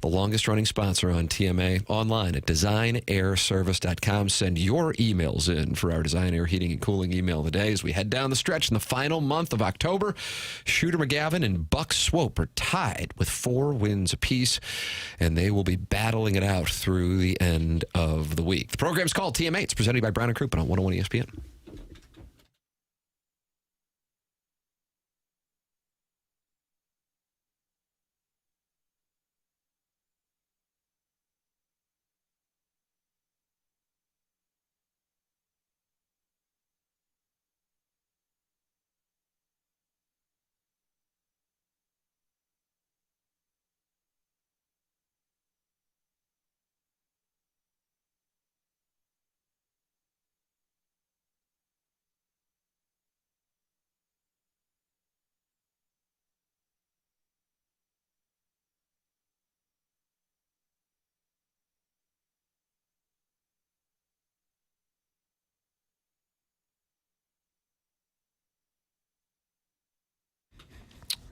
the longest running sponsor on TMA, online at designairservice.com. Send your emails in for our Design Air Heating and Cooling email of the day as we head down the stretch in the final month of October. Shooter McGavin and Buck Swope are tied with 4 wins apiece, and they will be battling it out through the end of the week. The program's called TMA. It's presented by Brown and Crouppen on 101 ESPN.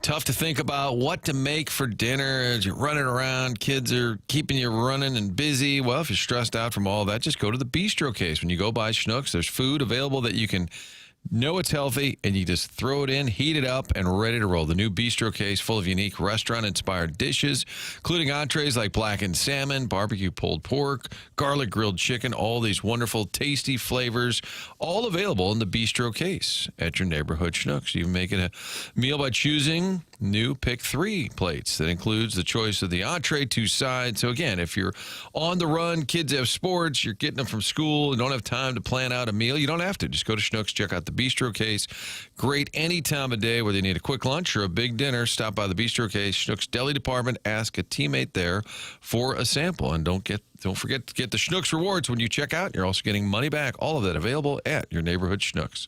Tough to think about what to make for dinner as you're running around. Kids are keeping you running and busy. Well, if you're stressed out from all that, just go to the bistro case. When you go by Schnucks, there's food available that you can know it's healthy, and you just throw it in, heat it up, and ready to roll. The new bistro case full of unique restaurant-inspired dishes, including entrees like blackened salmon, barbecue pulled pork, garlic grilled chicken, all these wonderful, tasty flavors, all available in the bistro case at your neighborhood Schnucks. You can make it a meal by choosing new Pick 3 plates. That includes the choice of the entree, 2 sides. So again, if you're on the run, kids have sports, you're getting them from school, and don't have time to plan out a meal, you don't have to. Just go to Schnucks, check out the bistro case. Great any time of day, whether you need a quick lunch or a big dinner. Stop by the bistro case, Schnucks Deli Department. Ask a teammate there for a sample, and don't forget to get the Schnucks rewards when you check out. You're also getting money back. All of that available at your neighborhood Schnucks.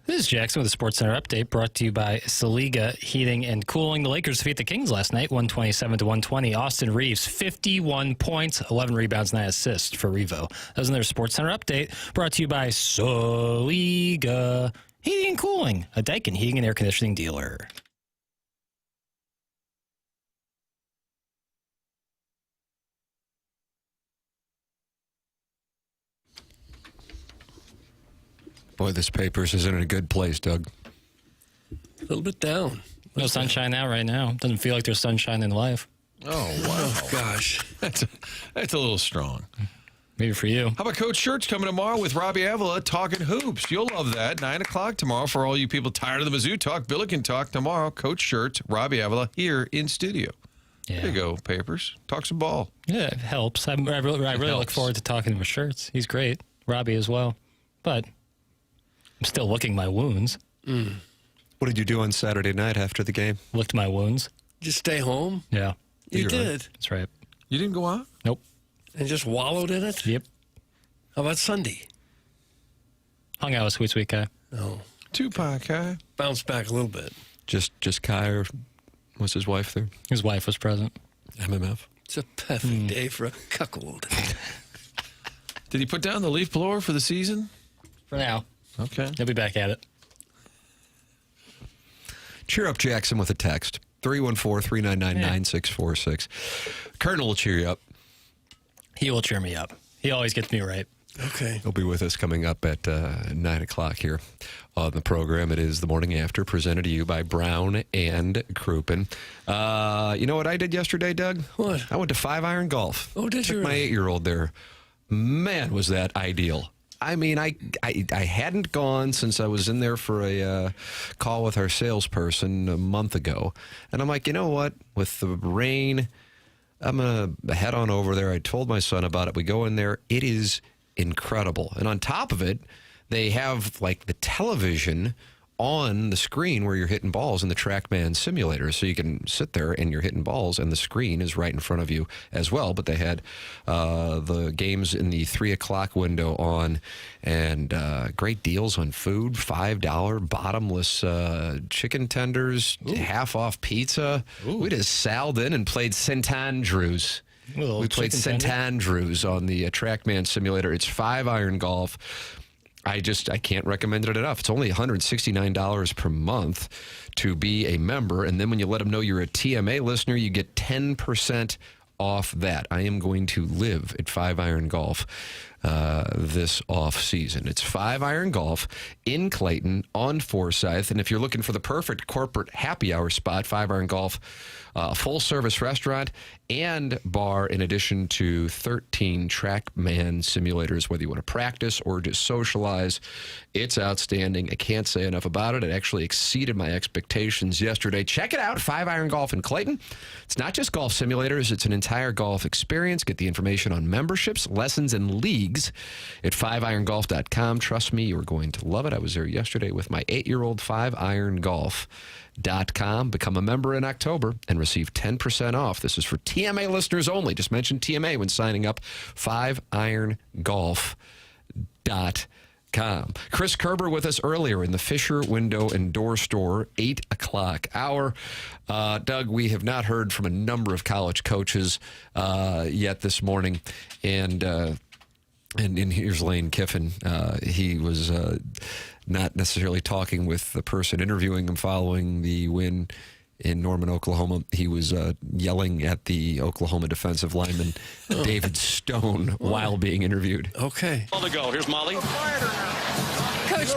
This is Jackson with the Sports Center update brought to you by Saliga Heating and Cooling. The Lakers defeat the Kings last night, 127-120. Austin Reeves, 51 points, 11 rebounds, 9 assists for Revo. That was another Sports Center update brought to you by Saliga Heating and Cooling, a Daikin heating and air conditioning dealer. Boy, this Papers isn't in a good place, Doug. A little bit down. No sunshine out right now. Doesn't feel like there's sunshine in life. Oh, wow. Gosh. That's a little strong. Maybe for you. How about Coach Church coming tomorrow with Robbie Avila talking hoops? You'll love that. 9 o'clock tomorrow for all you people tired of the Mizzou talk. Billiken talk tomorrow. Coach Church, Robbie Avila here in studio. Yeah. There you go, Papers. Talk some ball. Yeah, it helps. I really look forward to talking to him with Shirts. He's great. Robbie as well. But I'm still licking my wounds. What did you do on Saturday night after the game? Licked my wounds. Just stay home? Yeah. You did? Right. That's right. You didn't go out? Nope. And just wallowed in it? Yep. How about Sunday? Hung out with Sweet Sweet Kai. No. Tupac, Kai. Bounced back a little bit. Just Kai, or was his wife there? His wife was present. MMF. It's a perfect day for a cuckold. Did he put down the leaf blower for the season? For now. Okay. He'll be back at it. Cheer up Jackson with a text. 314-399-9646. Colonel will cheer you up. He will cheer me up. He always gets me right. Okay. He'll be with us coming up at 9 o'clock here on the program. It is The Morning After, presented to you by Brown and Crouppen. You know what I did yesterday, Doug? What? I went to 5-iron golf. Oh, did you Took my really? 8-year-old there. Man, was that ideal. I mean, I hadn't gone since I was in there for a call with our salesperson a month ago. And I'm like, you know what? With the rain, I'm going to head on over there. I told my son about it. We go in there. It is incredible. And on top of it, they have like the television on the screen where you're hitting balls in the TrackMan simulator. So you can sit there and you're hitting balls and the screen is right in front of you as well. But they had the games in the 3 o'clock window on, and great deals on food, $5 bottomless chicken tenders, half off pizza. We just sailed in and played St. Andrews. We played St. Andrews on the TrackMan simulator. It's 5-iron golf. I can't recommend it enough. It's only $169 per month to be a member. And then when you let them know you're a TMA listener, you get 10% off that. I am going to live at 5-iron golf this off season. It's 5-iron golf in Clayton on Forsyth. And if you're looking for the perfect corporate happy hour spot, 5-iron golf, full service restaurant and bar, in addition to 13 TrackMan simulators, whether you want to practice or just socialize. It's outstanding. I can't say enough about it. It actually exceeded my expectations yesterday. Check it out, 5-iron golf in Clayton. It's not just golf simulators, it's an entire golf experience. Get the information on memberships, lessons, and leagues at 5irongolf.com. Trust me, you're going to love it. I was there yesterday with my 8-year-old. 5irongolf.com. Become a member in October and receive 10% off. This is for TMA listeners only. Just mention TMA when signing up. 5irongolf.com. Chris Kerber with us earlier in the Fisher Window and Door Store 8 o'clock hour. Doug, we have not heard from a number of college coaches yet this morning, and here's Lane Kiffin. He was not necessarily talking with the person interviewing him following the win in Norman, Oklahoma. He was yelling at the Oklahoma defensive lineman, David Stone, while being interviewed. Okay. All to go. Here's Molly. Coach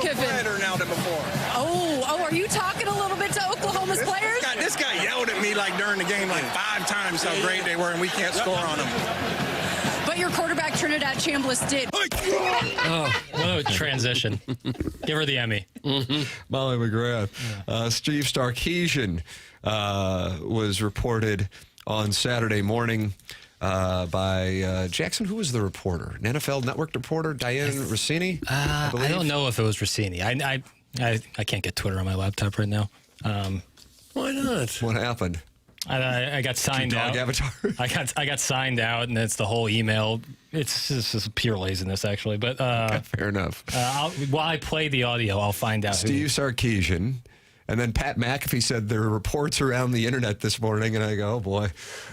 Kiffin. Quieter now than before. Oh, are you talking a little bit to Oklahoma's players? This guy yelled at me like during the game like 5 times how great they were, and we can't score on them. But your quarterback, Trinidad Chambliss, did. Oh, what a transition. Give her the Emmy. Molly McGrath. Steve Sarkisian was reported on Saturday morning by Jackson. Who was the reporter? An NFL Network reporter, Diane Rossini? I don't know if it was Rossini. I can't get Twitter on my laptop right now. Why not? What happened? I got signed out. Avatar. I got signed out, and it's the whole email. It's just pure laziness, actually. But fair enough. While I play the audio, I'll find out. Steve Sarkisian. And then Pat McAfee said there are reports around the internet this morning, and I go, oh boy,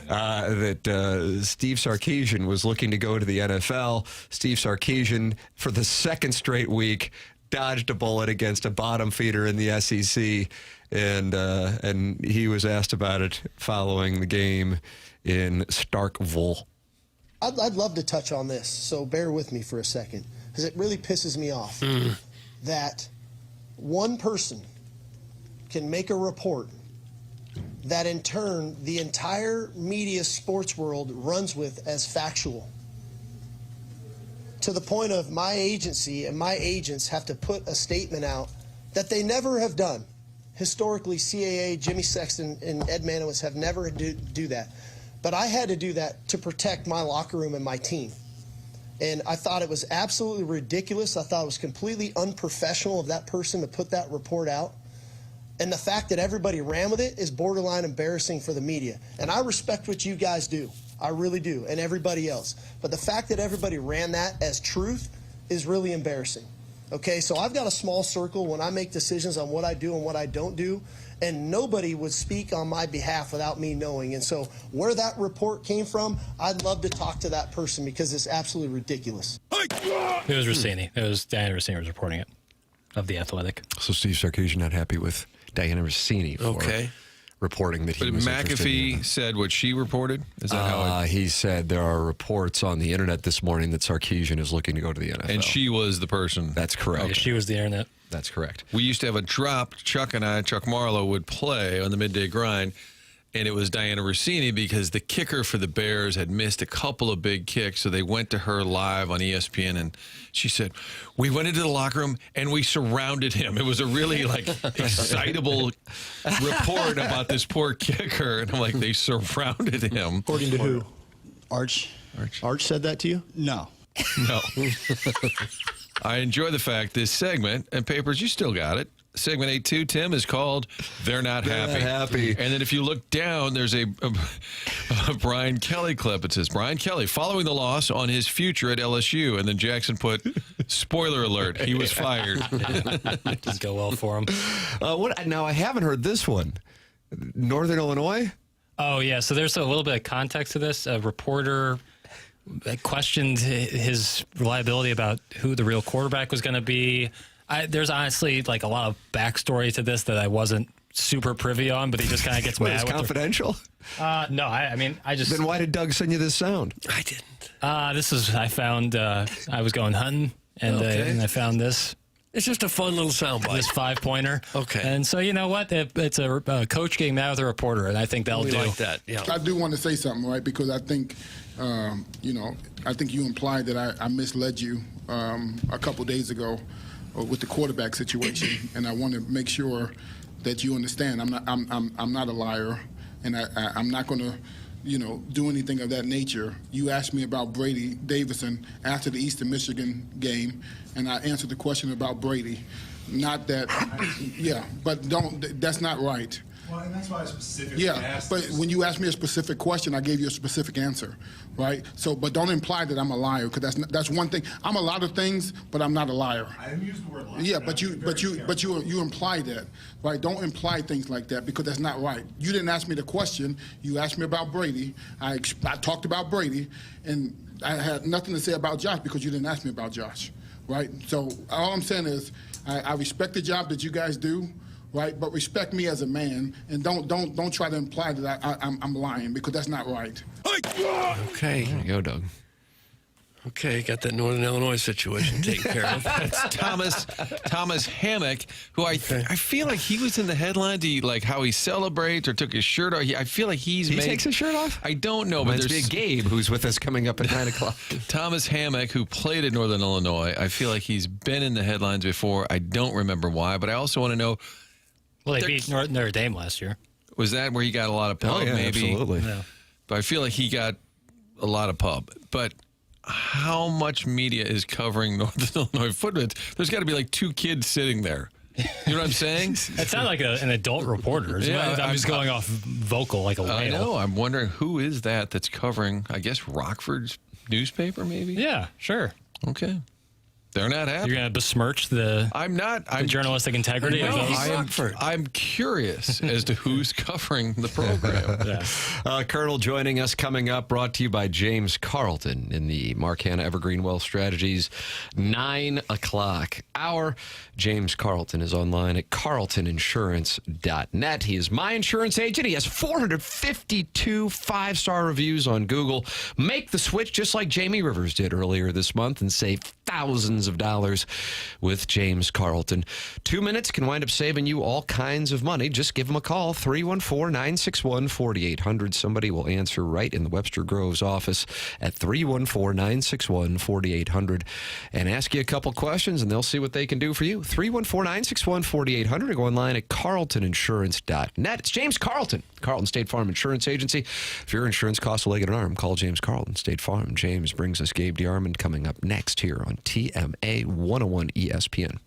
that Steve Sarkisian was looking to go to the NFL. Steve Sarkisian, for the second straight week, dodged a bullet against a bottom feeder in the SEC, and he was asked about it following the game in Starkville. I'd love to touch on this, so bear with me for a second, because it really pisses me off that one person can make a report that in turn the entire media sports world runs with as factual, to the point of my agency and my agents have to put a statement out that they never have done. Historically, CAA, Jimmy Sexton, and Ed Manowitz have never do that. But I had to do that to protect my locker room and my team. And I thought it was absolutely ridiculous. I thought it was completely unprofessional of that person to put that report out. And the fact that everybody ran with it is borderline embarrassing for the media. And I respect what you guys do. I really do, and everybody else. But the fact that everybody ran that as truth is really embarrassing. Okay, so I've got a small circle when I make decisions on what I do and what I don't do, and nobody would speak on my behalf without me knowing. And so where that report came from, I'd love to talk to that person because it's absolutely ridiculous. It was Rossini. It was Diana Rossini was reporting it, of The Athletic. So Steve Sarkisian not happy with Diana Rossini for reporting that he was interested in McAfee said what she reported? Is that how it... He said there are reports on the internet this morning that Sarkisian is looking to go to the NFL. And she was the person. That's correct. Yeah, she was the internet. That's correct. We used to have a drop. Chuck Marlowe would play on the midday grind, and it was Diana Rossini because the kicker for the Bears had missed a couple of big kicks, so they went to her live on ESPN, and she said, we went into the locker room, and we surrounded him. It was a really, excitable report about this poor kicker, and I'm like, they surrounded him. According to who? Arch said that to you? No. I enjoy the fact this segment, and Papers, you still got it. Segment 8-2, Tim, is called They're Not Happy. And then if you look down, there's a Brian Kelly clip. It says, Brian Kelly, following the loss on his future at LSU. And then Jackson put, spoiler alert, he was fired. Doesn't go well for him. Now, I haven't heard this one. Northern Illinois? Oh, yeah. So there's a little bit of context to this. A reporter questioned his reliability about who the real quarterback was going to be. There's honestly a lot of backstory to this that I wasn't super privy on, but he just kind of gets mad. It's confidential? No, I just... Then why did Doug send you this sound? I didn't. I found, I was going hunting, and I found this. It's just a fun little soundbite. This 5-pointer. Okay. And so, you know what? It's a coach getting mad with a reporter, and I think that'll do. Like that, yeah. I do want to say something, right? Because I think, I think you implied that I misled you a couple days ago with the quarterback situation, and I want to make sure that you understand I'm not a liar, and I'm not going to do anything of that nature. You asked me about Brady Davison after the Eastern Michigan game, and I answered the question about Brady. Not that, but that's not right. Well, and that's why I specifically asked. But when you asked me a specific question, I gave you a specific answer, right? So, but don't imply that I'm a liar, because that's one thing. I'm a lot of things, but I'm not a liar. I didn't use the word liar. Yeah, but you imply that, right? Don't imply things like that, because that's not right. You didn't ask me the question. You asked me about Brady. I talked about Brady, and I had nothing to say about Josh because you didn't ask me about Josh, right? So all I'm saying is I respect the job that you guys do. Right, but respect me as a man, and don't try to imply that I'm lying, because that's not right. Okay, there you go, Doug. Okay, got that Northern Illinois situation taken care of. That's Thomas Hammock, who I feel like he was in the headline. Do you like how he celebrates or took his shirt off? I feel like he takes his shirt off? I don't know, but there's Gabe, who's with us coming up at 9 o'clock. Thomas Hammock, who played at Northern Illinois. I feel like he's been in the headlines before. I don't remember why, but I also want to know. Well, they beat Notre Dame last year. Was that where he got a lot of pub? Oh, yeah, maybe? Absolutely. Yeah. But I feel like he got a lot of pub. But how much media is covering Northern Illinois football? There's got to be like 2 kids sitting there. You know what I'm saying? It sounded like an adult reporter. Yeah, I'm just going off vocal like a whale. I know. I'm wondering who is that's covering, I guess, Rockford's newspaper, maybe? Yeah, sure. Okay. They're not happy. You're going to besmirch the journalistic integrity of those? I'm curious as to who's covering the program. Colonel joining us coming up, brought to you by James Carlton in the Mark Hanna Evergreen Wealth Strategies 9 o'clock hour. James Carlton is online at carltoninsurance.net. He is my insurance agent. He has 452 5-star reviews on Google. Make the switch just like Jamie Rivers did earlier this month and save thousands of dollars with James Carlton. 2 minutes can wind up saving you all kinds of money. Just give him a call, 314-961-4800. Somebody will answer right in the Webster Groves office at 314-961-4800 and ask you a couple questions, and they'll see what they can do for you. 314-961-4800 or go online at carltoninsurance.net. It's James Carlton, Carlton State Farm Insurance Agency. If your insurance costs a leg and an arm, call James Carlton State Farm. James brings us Gabe DeArmond coming up next here on TMA 101 ESPN.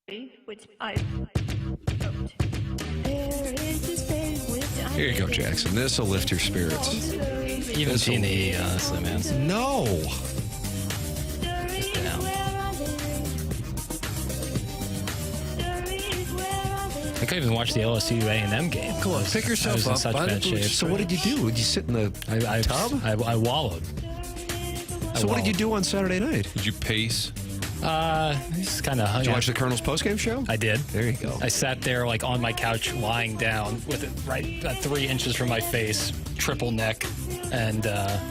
which I wrote. There is this thing which I Here you go, Jackson. This will lift your spirits. Even T&E, honestly, man. No. Just down. I couldn't even watch the LSU A&M game. Come on, pick yourself I up. was in such Buy the bad shape. boots. So what did you do? Did you sit in the tub? I wallowed. So what did you do on Saturday night? Did you pace? Just kind of hung Did you out. watch the Colonel's postgame show? I did. There you go. I sat there like on my couch, lying down with it right at 3 inches from my face, triple neck, and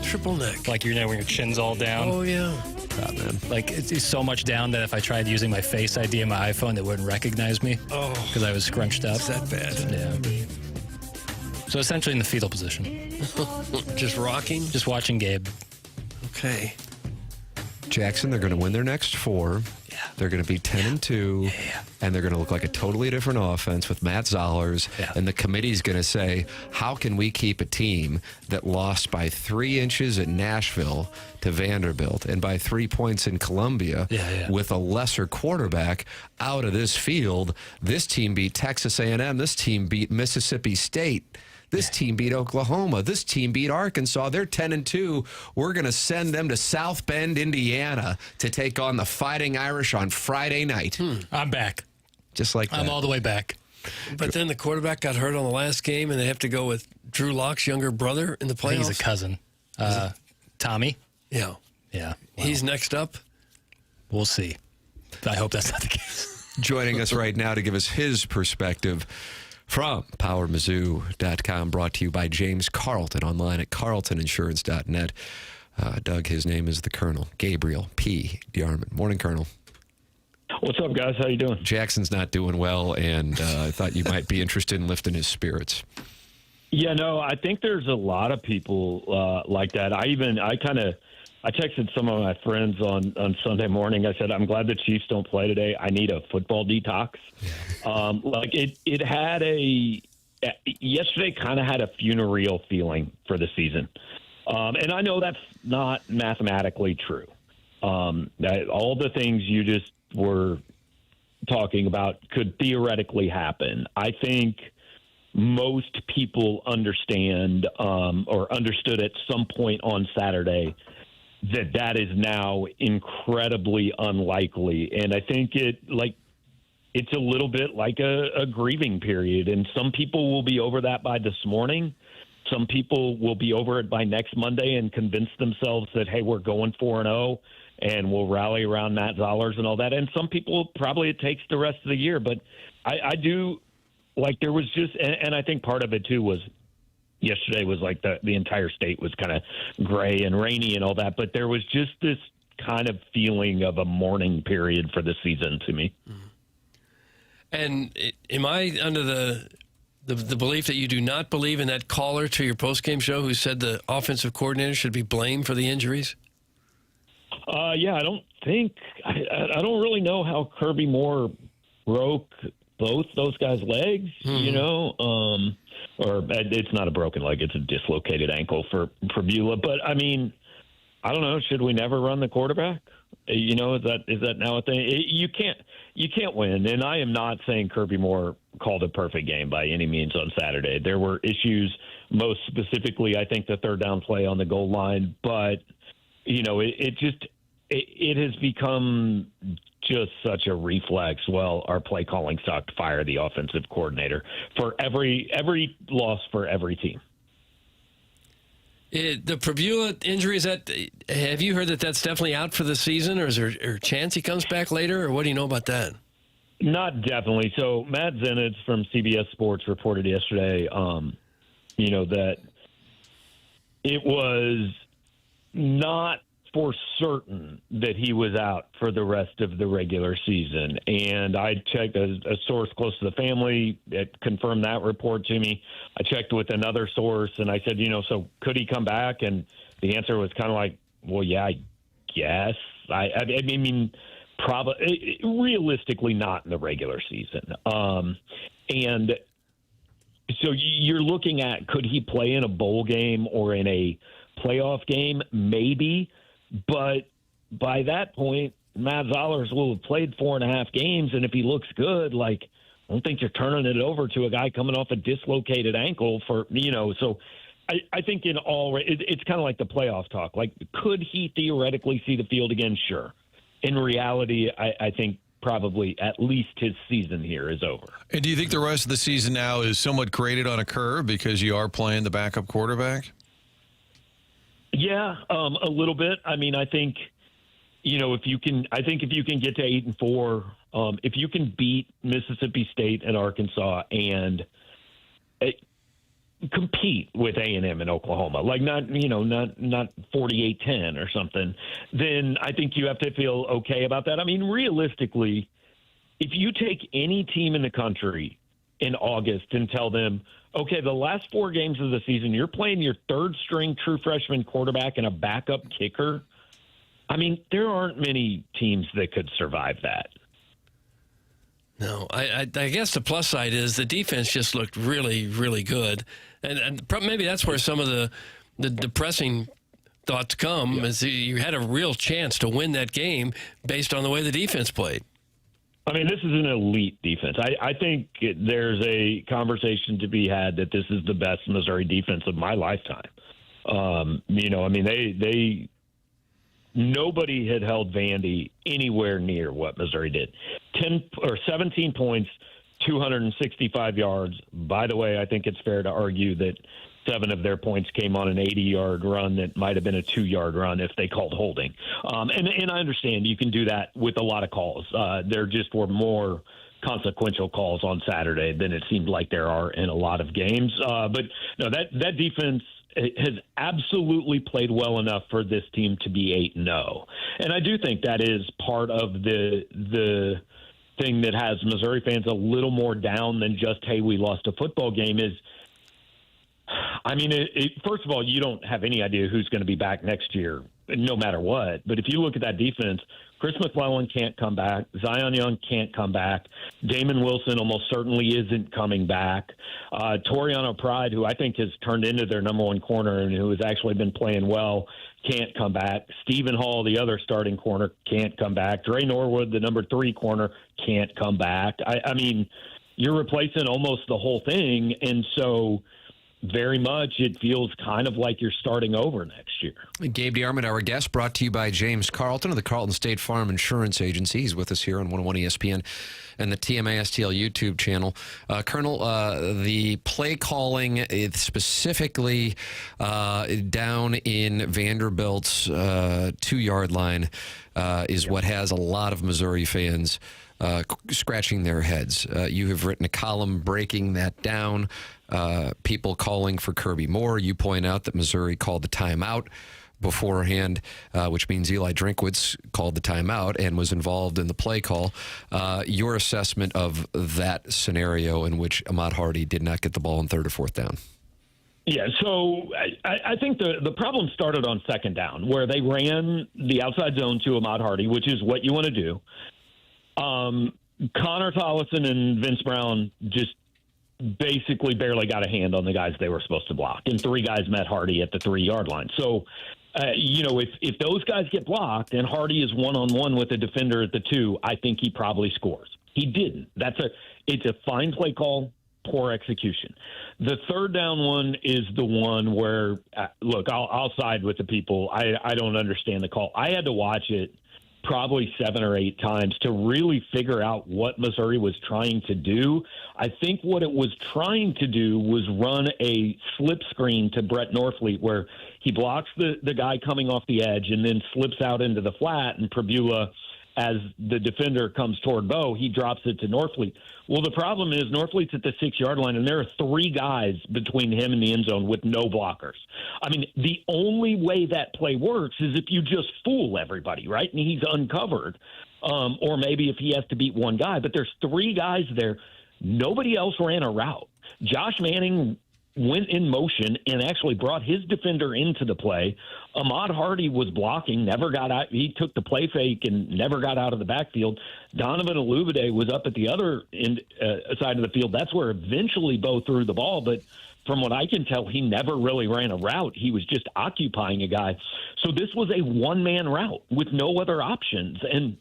Triple neck. like when your chin's all down. Oh, yeah. God, man. Like it's so much down that if I tried using my Face ID on my iPhone, it wouldn't recognize me. Oh. Because I was scrunched up. Is that bad? Yeah. So essentially in the fetal position, Just rocking? just watching Gabe. Okay. Jackson, they're going to win their next 4. Yeah. They're going to be 10-2, and they're going to look like a totally different offense with Matt Zollers. Yeah. And the committee's going to say, how can we keep a team that lost by 3 inches at Nashville to Vanderbilt and by 3 points in Columbia with a lesser quarterback out of this field? This team beat Texas A&M. This team beat Mississippi State. This team beat Oklahoma. This team beat Arkansas. They're 10-2. We're going to send them to South Bend, Indiana to take on the Fighting Irish on Friday night. I'm back. Just like that. I'm all the way back. But then the quarterback got hurt on the last game, and they have to go with Drew Lock's younger brother in the I think playoffs. he's a cousin. Tommy? Yeah. Yeah. He's next up. We'll see. I hope that's not the case. Joining us right now to give us his perspective from PowerMizzou.com, brought to you by James Carlton, online at carltoninsurance.net. Doug, his name is the Colonel, Gabriel P. DeArmond. Morning, Colonel. What's up, guys? How you doing? Jackson's not doing well, and I thought you might be interested in lifting his spirits. Yeah, no, I think there's a lot of people like that. I texted some of my friends on Sunday morning. I said, I'm glad the Chiefs don't play today. I need a football detox. Yesterday kind of had a funereal feeling for the season. And I know that's not mathematically true. All the things you just were talking about could theoretically happen. I think most people understand or understood at some point on Saturday that is now incredibly unlikely. And I think it's a little bit like a grieving period. And some people will be over that by this morning. Some people will be over it by next Monday and convince themselves that, hey, we're going 4-0 and we'll rally around Matt Zollers and all that. And some people probably it takes the rest of the year. But I do like there was just, and I think part of it too was yesterday was like the entire state was kind of gray and rainy and all that. But there was just this kind of feeling of a mourning period for the season to me. And am I under the belief that you do not believe in that caller to your postgame show who said the offensive coordinator should be blamed for the injuries? Yeah, I don't really know how Kirby Moore broke both those guys' legs, or it's not a broken leg, it's a dislocated ankle for Beulah. But I mean, I don't know. Should we never run the quarterback? Is that now a thing? You can't win. And I am not saying Kirby Moore called a perfect game by any means on Saturday. There were issues, most specifically, I think the third down play on the goal line. But it has become just such a reflex. Well, our play calling sucked. Fire the offensive coordinator for every loss for every team. The Pavia injury, have you heard that that's definitely out for the season, or is there a chance he comes back later, or what do you know about that? Not definitely. So Matt Zenitz from CBS Sports reported yesterday, that it was not for certain that he was out for the rest of the regular season. And I checked a source close to the family that confirmed that report to me. I checked with another source and I said, so could he come back? And the answer was kind of like, well, yeah, I guess. I mean, probably realistically not in the regular season. And so you're looking at, could he play in a bowl game or in a playoff game? Maybe. But by that point, Matt Zollers will have played 4.5 games, and if he looks good, like, I don't think you're turning it over to a guy coming off a dislocated ankle for, so I think it's kind of like the playoff talk. Like, could he theoretically see the field again? Sure. In reality, I think probably at least his season here is over. And do you think the rest of the season now is somewhat graded on a curve because you are playing the backup quarterback? Yeah, a little bit. I mean, I think, if you can get to 8-4, if you can beat Mississippi State and Arkansas and compete with A&M in Oklahoma, like not 48-10 or something, then I think you have to feel okay about that. I mean, realistically, if you take any team in the country in August and tell them, okay, the last 4 games of the season, you're playing your third-string true freshman quarterback and a backup kicker, I mean, there aren't many teams that could survive that. No, I guess the plus side is the defense just looked really, really good. And maybe that's where some of the depressing thoughts come, is you had a real chance to win that game based on the way the defense played. I mean, this is an elite defense. I think there's a conversation to be had that this is the best Missouri defense of my lifetime. Nobody had held Vandy anywhere near what Missouri did. 17 points, 265 yards. By the way, I think it's fair to argue that 7 of their points came on an 80-yard run that might have been a 2-yard run if they called holding. And I understand you can do that with a lot of calls. There just were more consequential calls on Saturday than it seemed like there are in a lot of games. But no, that defense has absolutely played well enough for this team to be 8-0. And I do think that is part of the thing that has Missouri fans a little more down than just, hey, we lost a football game is, I mean, first of all, you don't have any idea who's going to be back next year, no matter what. But if you look at that defense, Chris McClellan can't come back. Zion Young can't come back. Damon Wilson almost certainly isn't coming back. Toriano Pride, who I think has turned into their number 1 corner and who has actually been playing well, can't come back. Stephen Hall, the other starting corner, can't come back. Dre Norwood, the number 3 corner, can't come back. I mean, you're replacing almost the whole thing, and so very much it feels kind of like you're starting over next year. Gabe DeArmond, our guest, brought to you by James Carlton of the Carlton State Farm Insurance Agency. He's with us here on 101 ESPN and the TMA STL YouTube channel. Colonel, the play calling, specifically down in Vanderbilt's 2-yard line, is what has a lot of Missouri fans scratching their heads. You have written a column breaking that down. People calling for Kirby Moore. You point out that Missouri called the timeout beforehand, which means Eli Drinkwitz called the timeout and was involved in the play call. Your assessment of that scenario in which Ahmad Hardy did not get the ball on 3rd or 4th down? Yeah, so I think the problem started on 2nd down, where they ran the outside zone to Ahmad Hardy, which is what you want to do. Connor Tollison and Vince Brown just basically barely got a hand on the guys they were supposed to block, and 3 guys met Hardy at the 3-yard line. So, if those guys get blocked and Hardy is one-on-one with a defender at the 2, I think he probably scores. He didn't. It's a fine play call, poor execution. The 3rd down one is the one where, look, I'll side with the people. I don't understand the call. I had to watch it probably 7 or 8 times to really figure out what Missouri was trying to do. I think what it was trying to do was run a slip screen to Brett Norfleet where he blocks the guy coming off the edge and then slips out into the flat, and Pavia, as the defender comes toward Bo, he drops it to Norfleet. Well, the problem is Norfleet's at the 6-yard line, and there are 3 guys between him and the end zone with no blockers. I mean, the only way that play works is if you just fool everybody, right? And he's uncovered. Or maybe if he has to beat 1 guy. But there's 3 guys there. Nobody else ran a route. Josh Manning went in motion and actually brought his defender into the play. Ahmad Hardy was blocking, never got out. He took the play fake and never got out of the backfield. Donovan Olubide was up at the other end, side of the field. That's where eventually Bo threw the ball. But from what I can tell, he never really ran a route. He was just occupying a guy. So this was a one-man route with no other options. And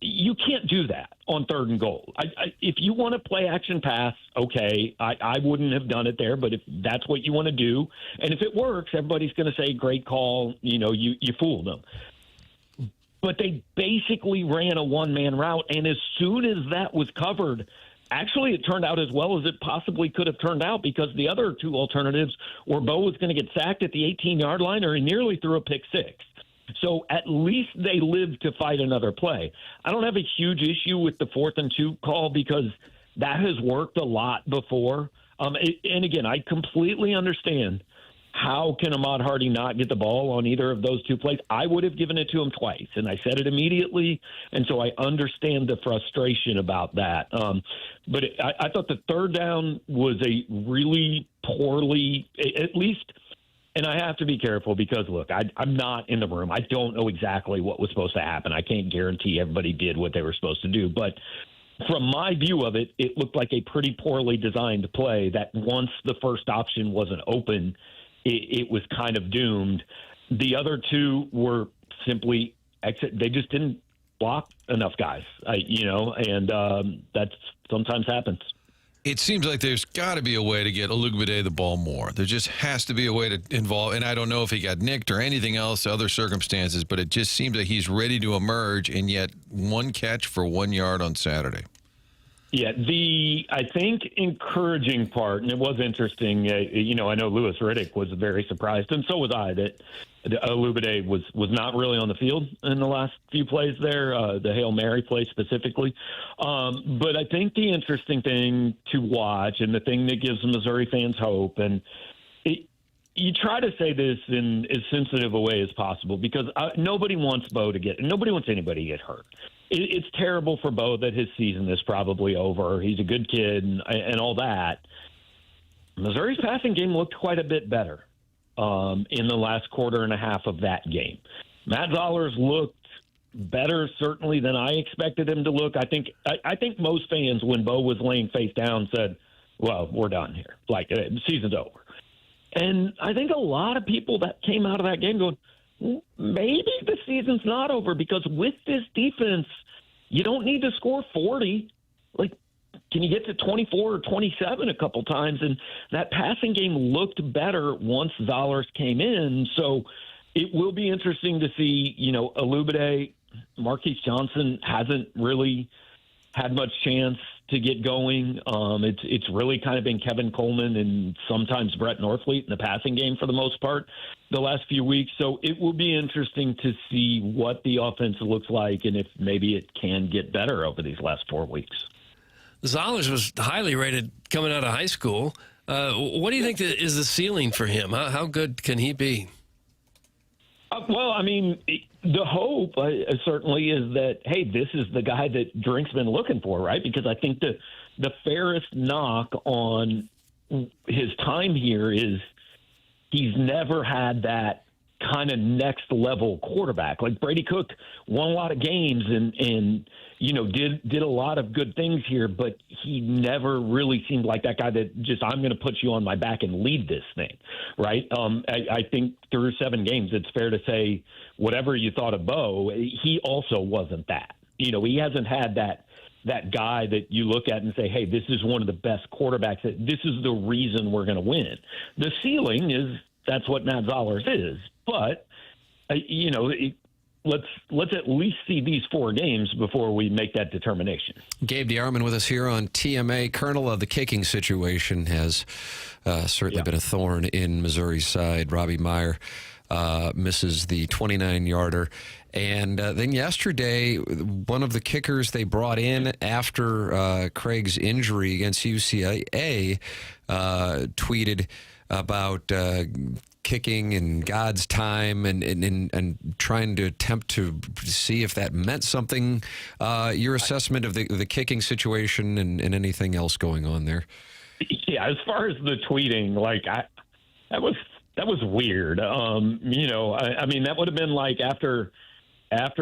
you can't do that on 3rd and goal. If you want to play action pass, okay, I wouldn't have done it there, but if that's what you want to do, and if it works, everybody's going to say, great call, you fooled them. But they basically ran a one-man route, and as soon as that was covered, actually it turned out as well as it possibly could have turned out, because the other two alternatives were Bo was going to get sacked at the 18-yard line, or he nearly threw a pick six. So at least they lived to fight another play. I don't have a huge issue with the 4th and 2 call, because that has worked a lot before. And again, I completely understand, how can Ahmad Hardy not get the ball on either of those two plays? I would have given it to him twice, and I said it immediately, and so I understand the frustration about that. But I thought the 3rd down was a really poorly, at least – and I have to be careful because, look, I'm not in the room. I don't know exactly what was supposed to happen. I can't guarantee everybody did what they were supposed to do. But from my view of it, it looked like a pretty poorly designed play that once the first option wasn't open, it was kind of doomed. The other two were simply exit. They just didn't block enough guys, and that sometimes happens. It seems like there's got to be a way to get Olugbade the ball more. There just has to be a way to involve, and I don't know if he got nicked or anything else, other circumstances, but it just seems like he's ready to emerge, and yet 1 catch for 1 yard on Saturday. Yeah, I think, encouraging part, and it was interesting, I know Louis Riddick was very surprised, and so was I, that Olugbade was not really on the field in the last few plays there, the Hail Mary play specifically. But I think the interesting thing to watch, and the thing that gives Missouri fans hope, and you try to say this in as sensitive a way as possible, because nobody wants nobody wants anybody to get hurt. It's terrible for Bo that his season is probably over. He's a good kid and all that. Missouri's passing game looked quite a bit better in the last quarter and a half of that game. Matt Zollers looked better, certainly, than I expected him to look. I think most fans, when Bo was laying face down, said, well, we're done here. Like, the season's over. And I think a lot of people that came out of that game going, maybe the season's not over, because with this defense, you don't need to score 40. Like, can you get to 24 or 27 a couple times? And that passing game looked better once Zollers came in. So it will be interesting to see, Olugbade, Marquise Johnson hasn't really had much chance to get going. It's really kind of been Kevin Coleman and sometimes Brett Norfleet in the passing game for the most part the last few weeks. So it will be interesting to see what the offense looks like and if maybe it can get better over these last 4 weeks. Zollers was highly rated coming out of high school. What do you think is the ceiling for him? How good can he be? Well, I mean, the hope certainly is that, hey, this is the guy that Drink's been looking for, right? Because I think the fairest knock on his time here is he's never had that kind of next level quarterback. Like Brady Cook won a lot of games and did a lot of good things here, but he never really seemed like that guy that just, I'm going to put you on my back and lead this thing, right? I think through 7 games, it's fair to say whatever you thought of Bo, he also wasn't that. He hasn't had that guy that you look at and say, hey, this is one of the best quarterbacks. This is the reason we're going to win. The ceiling is that's what Matt Zollers is. But, let's at least see these 4 games before we make that determination. Gabe DeArmond with us here on TMA. Colonel of the kicking situation has certainly been a thorn in Missouri's side. Robbie Meyer misses the 29-yarder. And then yesterday, one of the kickers they brought in after Craig's injury against UCLA tweeted about kicking in God's time and trying to attempt to see if that meant something. Your assessment of the kicking situation and anything else going on there? Yeah, as far as the tweeting, that was weird. I mean, that would have been like after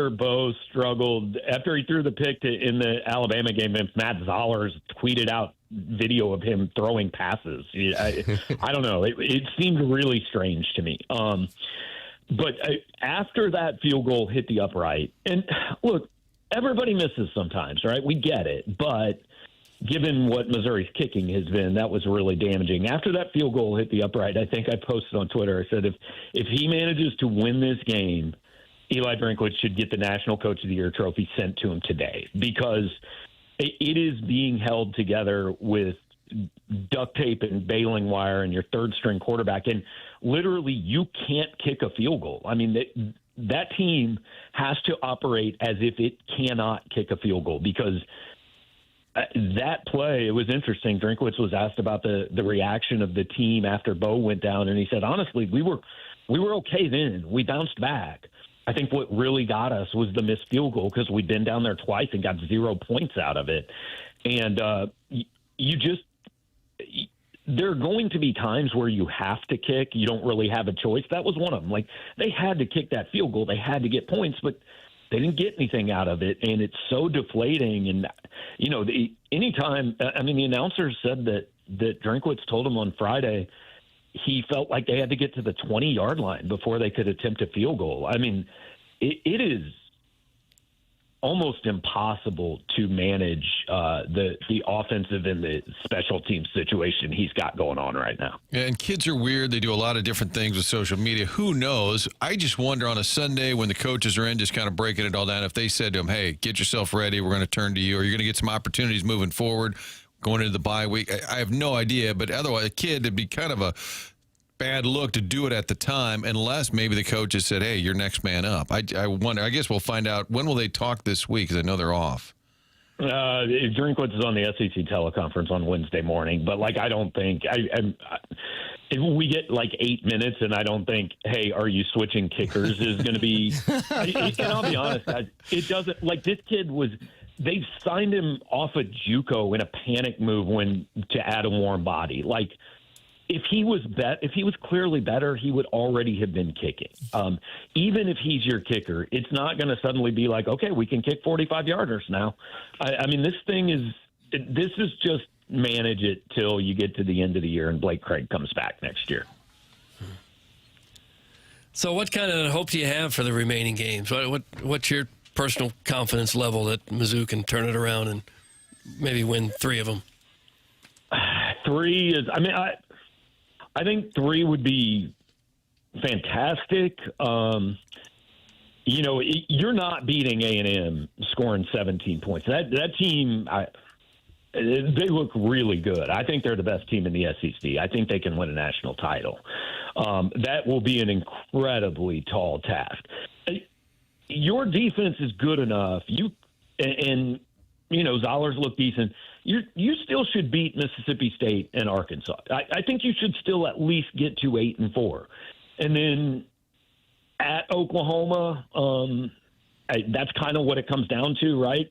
Bo struggled, after he threw the pick in the Alabama game, and Matt Zollers tweeted out video of him throwing passes. I don't know. It seemed really strange to me. But after that field goal hit the upright, and look, everybody misses sometimes, right? We get it. But given what Missouri's kicking has been, that was really damaging. After that field goal hit the upright, I think I posted on Twitter, I said, if he manages to win this game, Eli Drinkwitz should get the National Coach of the Year trophy sent to him today, because it is being held together with duct tape and baling wire and your third-string quarterback. And literally, you can't kick a field goal. I mean, that team has to operate as if it cannot kick a field goal, because that play, it was interesting. Drinkwitz was asked about the reaction of the team after Bo went down, and he said, honestly, we were okay then. We bounced back. I think what really got us was the missed field goal, because we'd been down there twice and got 0 points out of it. And there are going to be times where you have to kick. You don't really have a choice. That was one of them. Like, they had to kick that field goal. They had to get points, but they didn't get anything out of it, and it's so deflating. And, anytime – I mean, the announcers said that Drinkwitz told him on Friday he felt like they had to get to the 20-yard line before they could attempt a field goal. I mean, it is almost impossible to manage the offensive and the special team situation he's got going on right now. Yeah, and kids are weird. They do a lot of different things with social media. Who knows? I just wonder on a Sunday when the coaches are in, just kind of breaking it all down, if they said to him, hey, get yourself ready, we're going to turn to you, or you're going to get some opportunities moving forward going into the bye week. I have no idea, but otherwise, a kid, it'd be kind of a bad look to do it at the time, unless maybe the coach has said, hey, you're next man up. I wonder. I guess we'll find out. When will they talk this week? Because I know they're off. Drinkwitz is on the SEC teleconference on Wednesday morning, but I don't think if we get 8 minutes, and I don't think, hey, are you switching kickers is going to be. And I'll be honest, it doesn't. This kid was. They signed him off of JUCO in a panic move to add a warm body. If he was clearly better, he would already have been kicking. Even if he's your kicker, it's not going to suddenly be okay, we can kick 45-yarders now. I mean, this is just manage it till you get to the end of the year and Blake Craig comes back next year. So what kind of hope do you have for the remaining games? What's your personal confidence level that Mizzou can turn it around and maybe win 3 of them? 3 is, I think 3 would be fantastic. You're not beating A&M scoring 17 points. That team, they look really good. I think they're the best team in the SEC. I think they can win a national title. That will be an incredibly tall task. Your defense is good enough. Zollers look decent. You still should beat Mississippi State and Arkansas. I think you should still at least get to 8-4. And then at Oklahoma, that's kind of what it comes down to, right?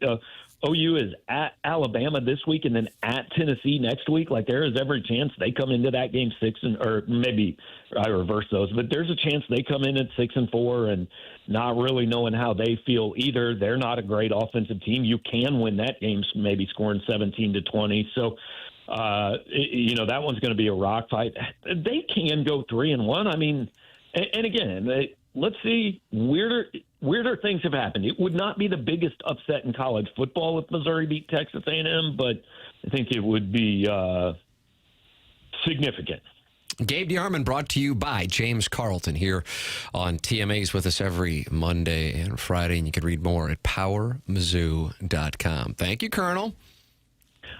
OU is at Alabama this week and then at Tennessee next week. There is every chance they come into that game 6 or maybe I reverse those, but there's a chance they come in at 6-4 and not really knowing how they feel either. They're not a great offensive team. You can win that game, maybe scoring 17-20. So, that one's going to be a rock fight. They can go 3-1. I mean, and again, let's see, weirder things have happened. It would not be the biggest upset in college football if Missouri beat Texas A&M, but I think it would be significant. Gabe DeArmond brought to you by James Carlton here on TMA's with us every Monday and Friday, and you can read more at powermizzou.com. Thank you, Colonel.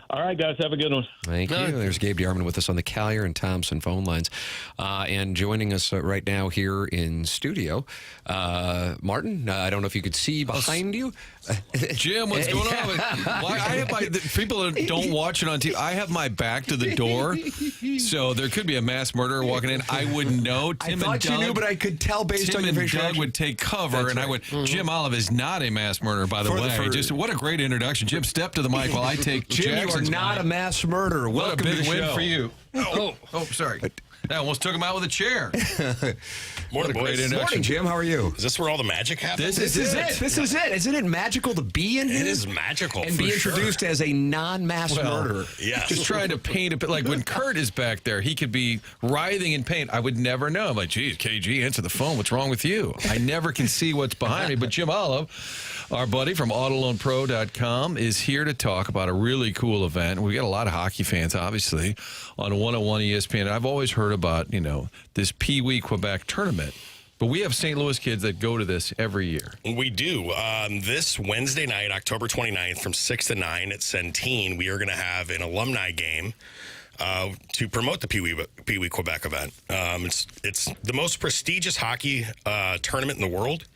All right, guys, have a good one. Thank you. There's Gabe DeArmond with us on the Collier and Thompson phone lines. And joining us right now here in studio, Martin, I don't know if you could see behind you. Jim, what's going on? I have people that don't watch it on TV, I have my back to the door, so there could be a mass murderer walking in. I wouldn't know. I thought you knew, but I could tell based on your facial Doug would take cover, and I would. Jim Olive is not a mass murderer, by the way. Just what a great introduction. Jim, step to the mic while I take Jim, you are not a mass murderer. Welcome what a big to the win show. for you. Oh, sorry. That almost took him out with a chair. Morning, What a great boys. introduction. Morning, Jim. How are you? Is this where all the magic happens? This is it. This is it. Isn't it magical to be in here? It is magical. And be introduced as a non-mass murderer. Yes. Just trying to paint a bit. Like when Kurt is back there, he could be writhing in pain. I would never know. I'm like, geez, KG, answer the phone. What's wrong with you? I never can see what's behind me. But Jim Olive, our buddy from AutoLoanPro.com, is here to talk about a really cool event. We got a lot of hockey fans, obviously, on 101 ESPN. I've always heard about, this Pee Wee Quebec tournament. But we have St. Louis kids that go to this every year. We do. This Wednesday night, October 29th, from 6 to 9 at Centene, we are going to have an alumni game to promote the Pee Wee Quebec event. It's the most prestigious hockey tournament in the world.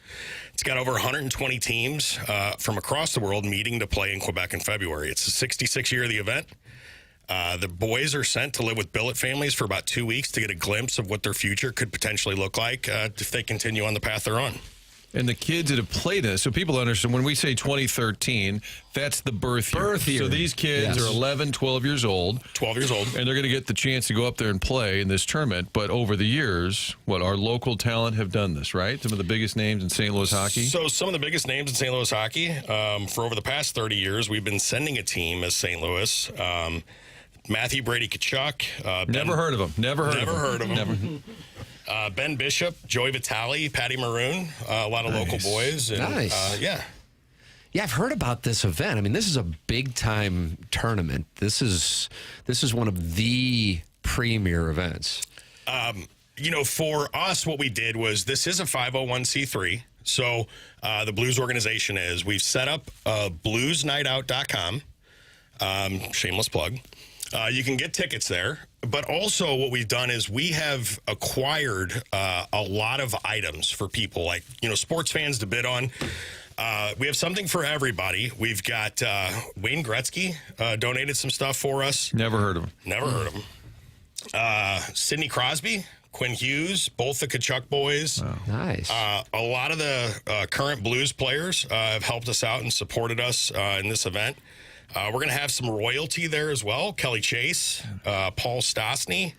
It's got over 120 teams from across the world meeting to play in Quebec in February. It's the 66th year of the event. The boys are sent to live with billet families for about 2 weeks to get a glimpse of what their future could potentially look like if they continue on the path they're on. And the kids that have played this, so people understand, when we say 2013, that's the birth year. So these kids are 11, 12 years old. 12 years old. And they're going to get the chance to go up there and play in this tournament. But over the years, our local talent have done this, right? Some of the biggest names in St. Louis hockey? So some of the biggest names in St. Louis hockey, for over the past 30 years, we've been sending a team as St. Louis. Matthew Brady Tkachuk. Never heard of him. Never heard of him. Ben Bishop, Joey Vitale, Patty Maroon, a lot of local boys. And, Nice. Yeah, I've heard about this event. I mean, this is a big-time tournament. This is one of the premier events. For us, what we did was this is a 501c3. So the Blues organization we've set up bluesnightout.com. Shameless plug. You can get tickets there. But also what we've done is we have acquired a lot of items for people, like, sports fans to bid on. We have something for everybody. We've got Wayne Gretzky donated some stuff for us. Never heard of him. Never heard of him. Sidney Crosby, Quinn Hughes, both the Tkachuk boys. Wow. Nice. A lot of the current Blues players have helped us out and supported us in this event. We're going to have some royalty there as well. Kelly Chase, Paul Stastny,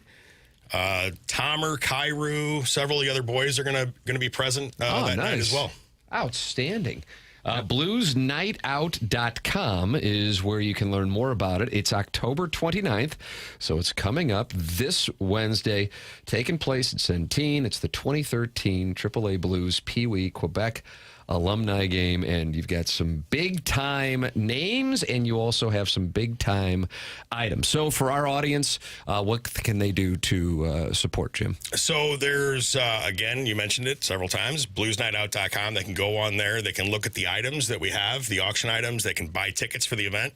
Tomer, Kairu, several of the other boys are going to be present that night as well. Outstanding. Bluesnightout.com is where you can learn more about it. It's October 29th, so it's coming up this Wednesday, taking place at Centene. It's the 2013 AAA Blues Pee Wee Quebec alumni game, and you've got some big-time names, and you also have some big-time items. So for our audience, what can they do to support, Jim? So there's, again, you mentioned it several times, bluesnightout.com. They can go on there. They can look at the items that we have, the auction items. They can buy tickets for the event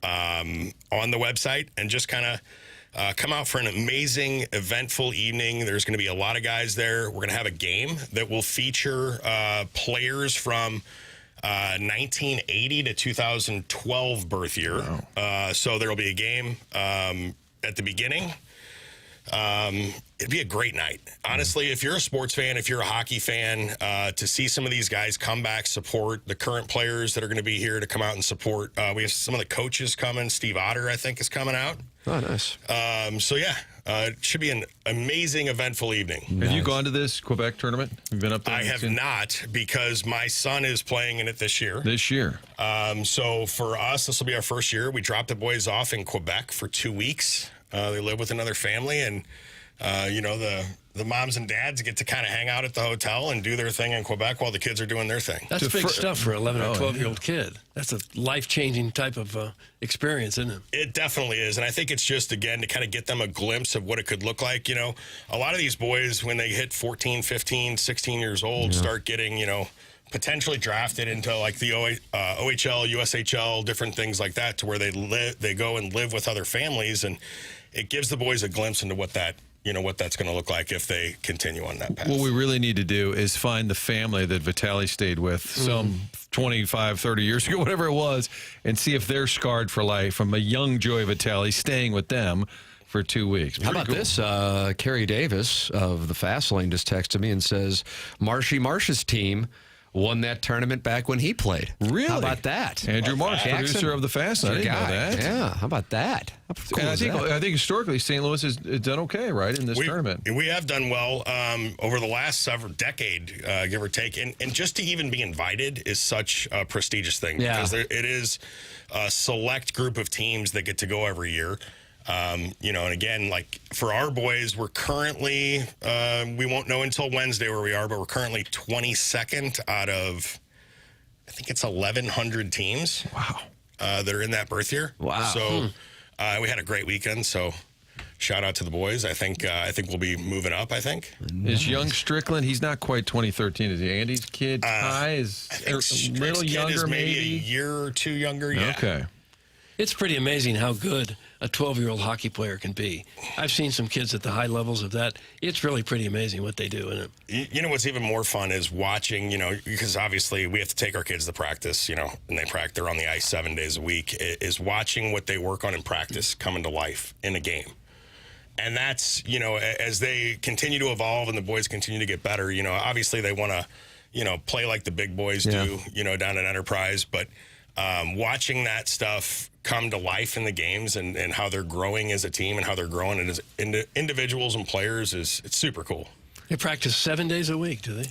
on the website and just kind of come out for an amazing, eventful evening. There's going to be a lot of guys there. We're going to have a game that will feature players from 1980 to 2012 birth year. Wow. So there will be a game at the beginning. It'd be a great night. Honestly, if you're a sports fan, if you're a hockey fan, to see some of these guys come back, support the current players that are going to be here to come out and support. We have some of the coaches coming. Steve Otter, I think, is coming out. Oh, nice. It should be an amazing, eventful evening. Have you gone to this Quebec tournament? You've been up there? I have not, because my son is playing in it this year. So for us, this will be our first year. We dropped the boys off in Quebec for 2 weeks. They live with another family, and the moms and dads get to kind of hang out at the hotel and do their thing in Quebec while the kids are doing their thing. That's big stuff for an 11 or 12-year-old kid. That's a life-changing type of experience, isn't it? It definitely is, and I think it's just, again, to kind of get them a glimpse of what it could look like. A lot of these boys, when they hit 14, 15, 16 years old, start getting, potentially drafted into like the OHL, USHL, different things like that, to where they go and live with other families, and it gives the boys a glimpse into what that's going to look like if they continue on that path. What we really need to do is find the family that Vitale stayed with some 25, 30 years ago, whatever it was, and see if they're scarred for life from a young Joey Vitale staying with them for 2 weeks. How about this? Kerry Davis of the Fast Lane just texted me and says, Marsh's team won that tournament back when he played. Really? How about that? Andrew Marks, Jackson, producer of The Fast. I your didn't know guy. that. Yeah, how about that? How cool And is that? I think historically St. Louis has done okay, right, in this tournament. We have done well over the last several decade, give or take. And just to even be invited is such a prestigious thing. Yeah. Because it is a select group of teams that get to go every year. And again, like for our boys, we're currently, we won't know until Wednesday where we are, but we're currently 22nd out of, I think it's 1,100 teams. Wow. That are in that birth year. Wow. So we had a great weekend. So shout out to the boys. I think we'll be moving up, I think. Is young Strickland, he's not quite 2013, is he? Andy's kid, Ty, is I think a little Strick's kid younger, is maybe maybe? a year or two younger. Yeah. Okay. It's pretty amazing how good a 12-year-old hockey player can be. I've seen some kids at the high levels of that. It's really pretty amazing what they do in it. You know what's even more fun is watching, because obviously we have to take our kids to practice, and they're on the ice 7 days a week, is watching what they work on in practice coming to life in a game. And that's, as they continue to evolve and the boys continue to get better, obviously they want to, play like the big boys do, down at Enterprise. But watching that stuff come to life in the games and how they're growing as a team and how they're growing as individuals and players it's super cool. They practice 7 days a week, do they?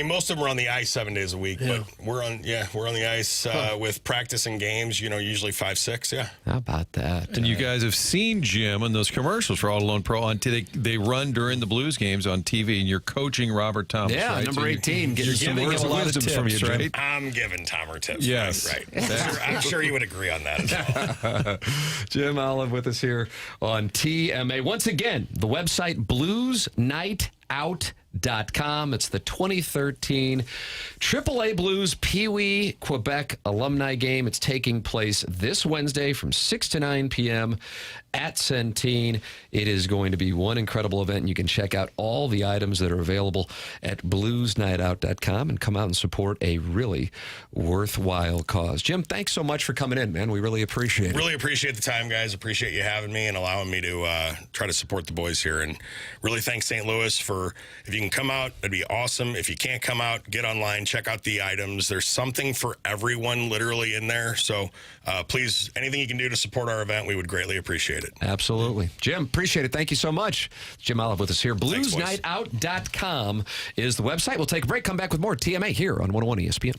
Most of them are on the ice 7 days a week, but we're on the ice with practice and games, usually 5, 6, yeah. How about that? And you guys have seen Jim on those commercials for All Alone Pro. They run during the Blues games on TV, and you're coaching Robert Thomas, Yeah, right? number 18, getting some words of wisdom from you, Jim. right? I'm giving Tomer tips. Yes. Right. I'm sure you would agree on that as well. Jim Olive with us here on TMA. Once again, the website bluesnightout.com. It's the 2013 AAA Blues Pee Wee Quebec alumni game. It's taking place this Wednesday from 6 to 9 p.m. at Centene. It is going to be one incredible event, and you can check out all the items that are available at bluesnightout.com and come out and support a really worthwhile cause. Jim, thanks so much for coming in, man. We really appreciate it. Really appreciate the time, guys. Appreciate you having me and allowing me to try to support the boys here. And really thanks St. Louis for, if you can come out, that'd be awesome. If you can't come out, get online, check out the items. There's something for everyone literally in there. So please, anything you can do to support our event, we would greatly appreciate it. Absolutely. Jim, appreciate it. Thank you so much. Jim Olive with us here. Bluesnightout.com is the website. We'll take a break, come back with more TMA here on 101 ESPN.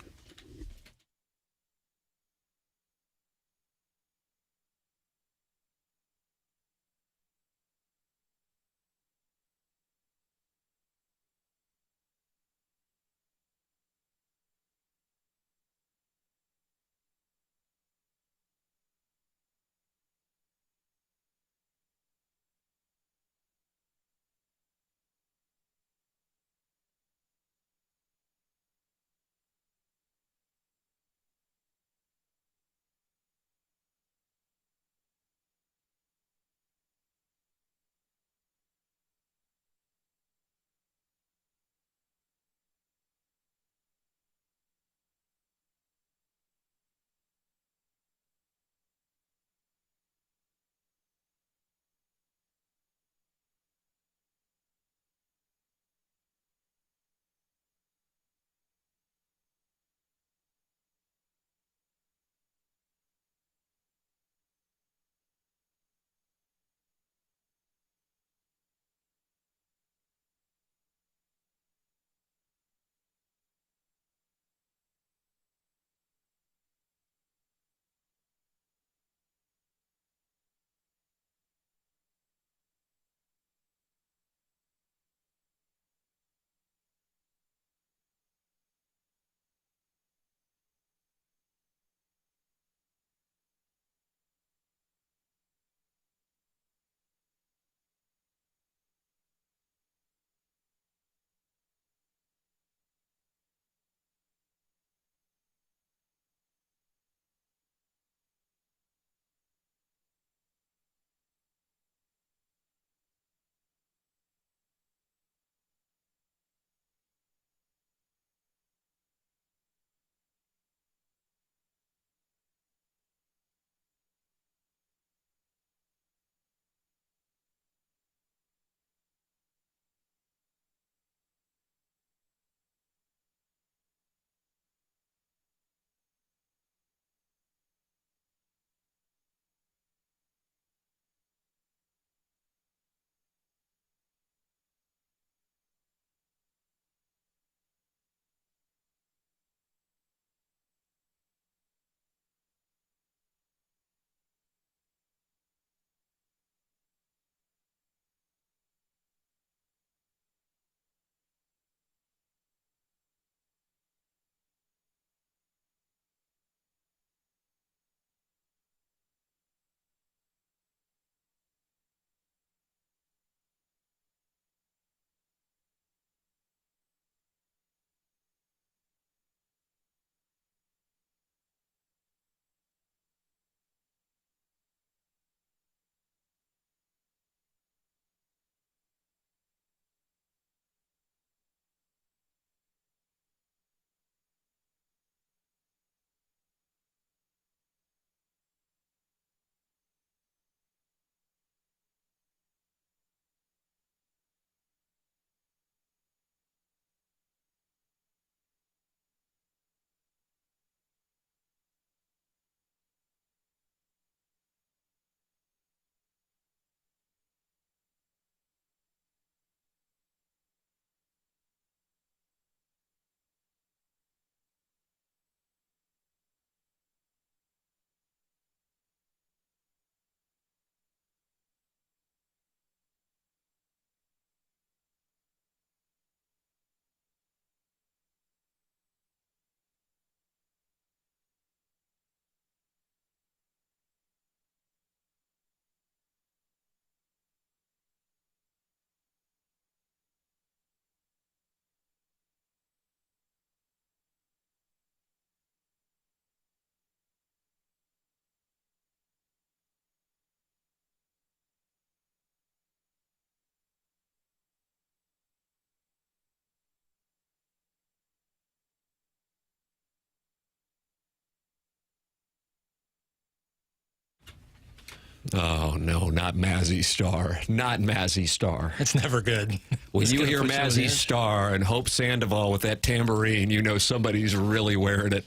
Oh, no, not Mazzy Star. Not Mazzy Star. It's never good. When It's you gonna hear put you on the Mazzy edge. Star and Hope Sandoval with that tambourine, you know somebody's really wearing it.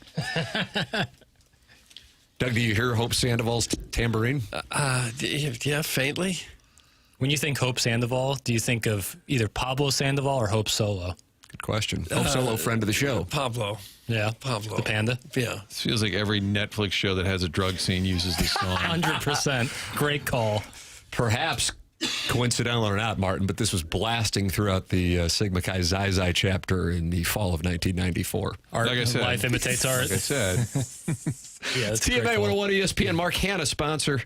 Doug, do you hear Hope Sandoval's tambourine? Yeah, faintly. When you think Hope Sandoval, do you think of either Pablo Sandoval or Hope Solo? Good question. Hope Solo, friend of the show. Pablo. Yeah. Pablo. The panda? Yeah. This feels like every Netflix show that has a drug scene uses this song. 100%. Great call. Perhaps coincidental or not, Martin, but this was blasting throughout the Sigma Chi Xi Xi chapter in the fall of 1994. Art, Like I said. life imitates art. Like I said. Yeah, that's a great TMA call. 101 ESPN. Mark Hanna, sponsor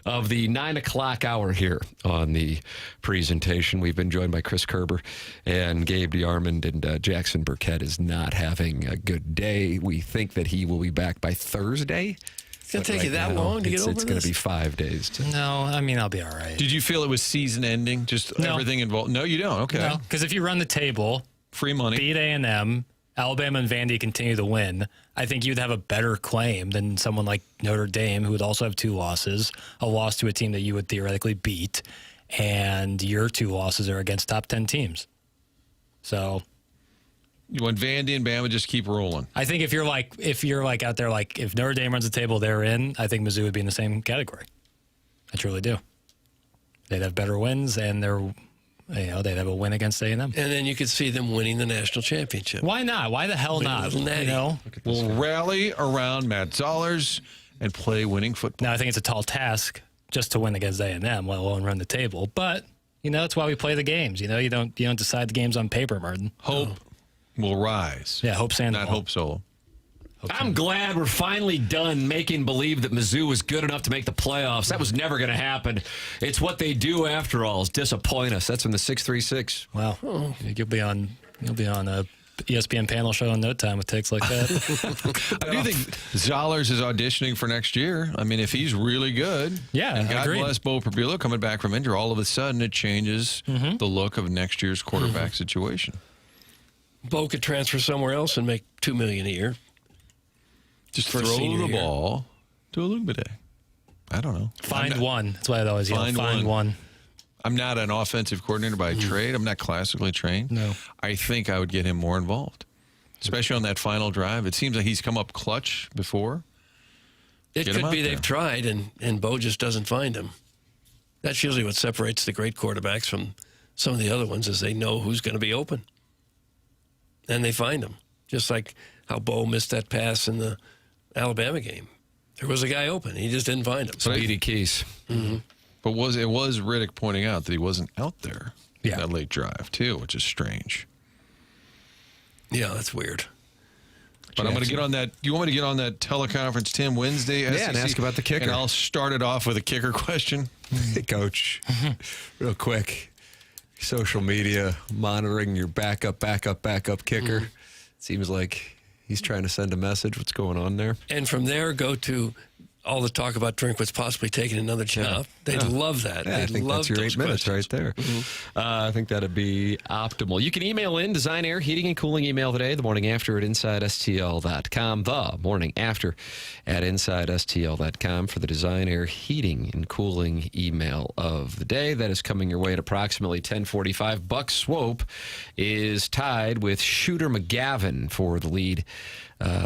of the 9 o'clock hour here on the presentation. We've been joined by Chris Kerber and Gabe DeArmond, and Jackson Burkett is not having a good day. We think that he will be back by Thursday. It's going to take you that long to get over It's going this? to be 5 days. No, I mean, I'll be all right. Did you feel it was season ending? Just No. everything involved? No, you don't. Okay. No, because if you run the table, Free money. beat A&M, Alabama and Vandy continue to win, I think you'd have a better claim than someone like Notre Dame, who would also have 2 losses, a loss to a team that you would theoretically beat, and your 2 losses are against top 10 teams. So You want Vandy and Bama just keep rolling. I think if you're like out there, like if Notre Dame runs the table, they're in. I think Mizzou would be in the same category. I truly do. They'd have better wins, and they'd have a win against A&M. And then you could see them winning the national championship. Why not? Why the hell Win a not? little natty. You know? We'll rally around Matt Zollers and play winning football. Now I think it's a tall task just to win against A&M, let alone run the table. But that's why we play the games. You don't decide the games on paper, Martin. Hope will rise. Yeah, Hope Sandoval. Not Hope Solo. I'm glad we're finally done making believe that Mizzou was good enough to make the playoffs. That was never going to happen. It's what they do after all, is disappoint us. That's in the 636. Wow. You'll be on a ESPN panel show in no time with takes like that. I do think Zollers is auditioning for next year. I mean, if he's really good, Yeah, and God agreed. bless Bo Perbilo coming back from injury, all of a sudden it changes the look of next year's quarterback situation. Bo could transfer somewhere else and make $2 million a year. Just For a throw senior the year. ball to Illuminate. I don't know. Find one. That's why I always yell. Find one. I'm not an offensive coordinator by trade. I'm not classically trained. No. I think I would get him more involved, especially on that final drive. It seems like he's come up clutch before. It Get him could out be there. they've tried and Bo just doesn't find him. That's usually what separates the great quarterbacks from some of the other ones, is they know who's going to be open. And they find him. Just like how Bo missed that pass in the Alabama game. There was a guy open. He just didn't find him. Speedy Keys. But it was Riddick pointing out that he wasn't out there in that late drive, too, which is strange. Yeah, that's weird. But I'm going to get on that. You want me to get on that teleconference, Tim, Wednesday? Yeah, and SEC? ask about the kicker. And I'll start it off with a kicker question. Hey, Coach, real quick. Social media, monitoring your backup kicker. Seems like he's trying to send a message. What's going on there? And from there, go to all the talk about Drinkwitz possibly taking another job. They'd love that. Yeah, I They'd think love that's your 8 those minutes questions. right there. I think that'd be optimal. You can email in Design Air Heating and Cooling email today, the morning after at InsideSTL.com. The morning after at InsideSTL.com for the Design Air Heating and Cooling email of the day. That is coming your way at approximately 10:45. Buck Swope is tied with Shooter McGavin for the lead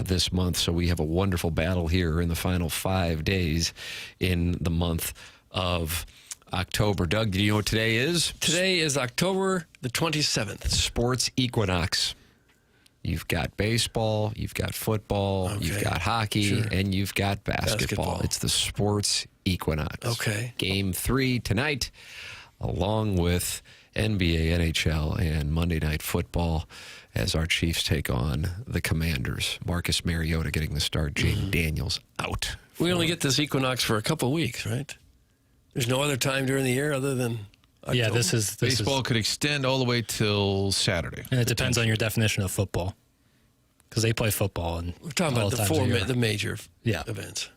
this month. So we have a wonderful battle here in the final 5 days in the month of October. Doug, do you know what today is? Today is October the 27th. Sports Equinox. You've got baseball, you've got football, you've got hockey, and you've got basketball. It's the Sports Equinox. Okay. Game 3 tonight, along with NBA, NHL, and Monday Night Football as our Chiefs take on the Commanders. Marcus Mariota getting the start, Jaden Daniels out. We only get this equinox for a couple of weeks, right? There's no other time during the year other than October. Yeah, this is Baseball could extend all the way till Saturday. And it depends on your definition of football, because they play football. And We're talking all about the times of year. the major events.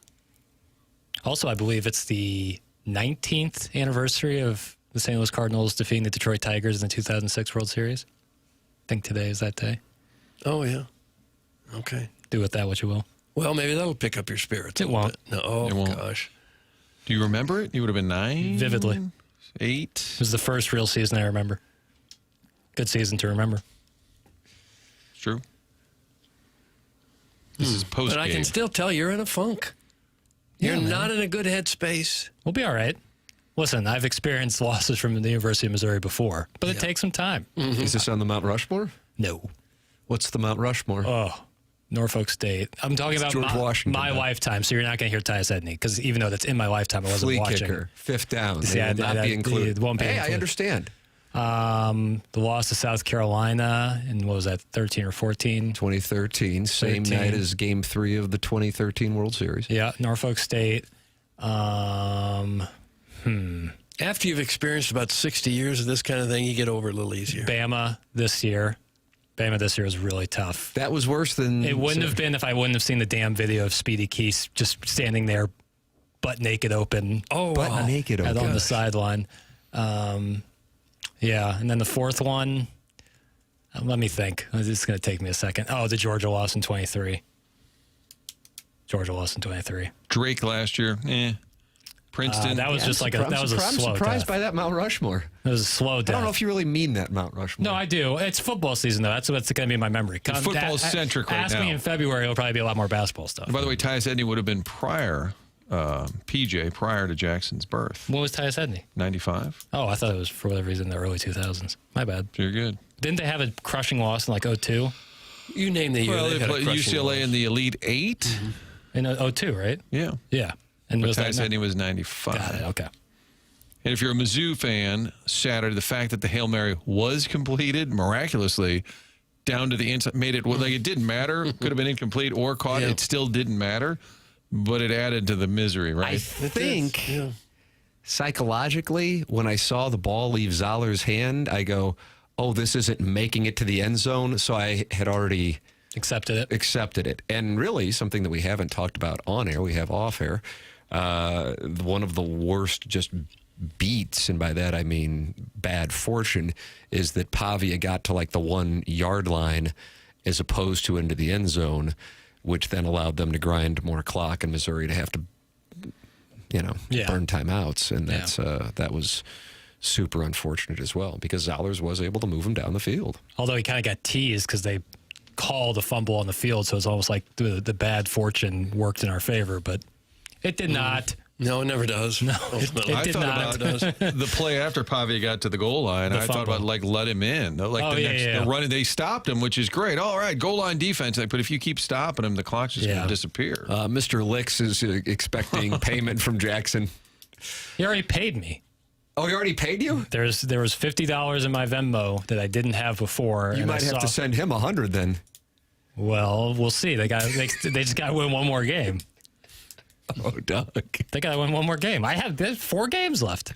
Also, I believe it's the 19th anniversary of the St. Louis Cardinals defeating the Detroit Tigers in the 2006 World Series. I think today is that day. Oh, yeah. Okay. Do with that what you will. Well, maybe that'll pick up your spirits. It won't. No, It won't. Gosh. Do you remember it? You would have been 9? Vividly. 8? It was the first real season I remember. Good season to remember. It's true. This is post-game. But I can still tell you're in a funk. You're not in a good headspace. We'll be all right. Listen, I've experienced losses from the University of Missouri before, but it takes some time. Is this on the Mount Rushmore? No. What's the Mount Rushmore? Oh, Norfolk State. I'm talking about George Washington, my then. lifetime, so you're not going to hear Tyus Edney, because even though that's in my lifetime, I wasn't Flea watching. kicker, 5th down. They Yeah, will not be included. It won't be hey, included. I understand. The loss to South Carolina in, what was that, 13 or 14? 2013, same 13. night as Game 3 of the 2013 World Series. Yeah, Norfolk State. After you've experienced about 60 years of this kind of thing, you get over it a little easier. Bama this year. Bama this year was really tough. That was worse than... It wouldn't have been if I wouldn't have seen the damn video of Speedy Keese just standing there, butt naked open. Oh, butt naked open. On the sideline. Yeah, and then the fourth one, let me think. It's going to take me a second. Oh, the Georgia loss in 23. Georgia loss in 23. Drake last year, Princeton. That was just like that was a slow I'm surprised death. by that Mount Rushmore. It was a slow death. I don't know if you really mean that Mount Rushmore. No, I do. It's football season, though. That's what's going to be in my memory. Football-centric right Ask now. me in February, it'll probably be a lot more basketball stuff. And by the way, Tyus Edney would have been prior to Jackson's birth. When was Tyus Edney? 95. Oh, I thought it was, for whatever reason, the early 2000s. My bad. You're good. Didn't they have a crushing loss in like 02? You name the year. Well, they played UCLA in the Elite 8. Mm-hmm. In 02, right? Yeah. Yeah. And But was that Tyus Edney was 95. Got it. Okay. And if you're a Mizzou fan, Saturday, the fact that the Hail Mary was completed miraculously down to the inside made it like it didn't matter. Could have been incomplete or caught. Yeah. It still didn't matter. But it added to the misery, right? I think psychologically, when I saw the ball leave Zollers' hand, I go, oh, this isn't making it to the end zone. So I had already accepted it. And really, something that we haven't talked about on air, we have off air, one of the worst just beats, and by that I mean bad fortune, is that Pavia got to like the 1 yard line as opposed to into the end zone, which then allowed them to grind more clock and Missouri to have to, burn timeouts. And that's that was super unfortunate as well, because Zollers was able to move him down the field. Although he kind of got teased because they called a fumble on the field, so it's almost like the bad fortune worked in our favor, but it did not. No, it never does. No, ultimately. it did not. The play after Pavia got to the goal line, I thought about let him in. Like the running, they stopped him, which is great. All right, goal line defense. But if you keep stopping him, the clock's just going to disappear. Mr. Licks is expecting payment from Jackson. He already paid me. Oh, he already paid you? There was $50 in my Venmo that I didn't have before. You might have to send him $100 then. Well, we'll see. They just got to win one more game. Oh, Doug. They got to win one more game. There's 4 games left.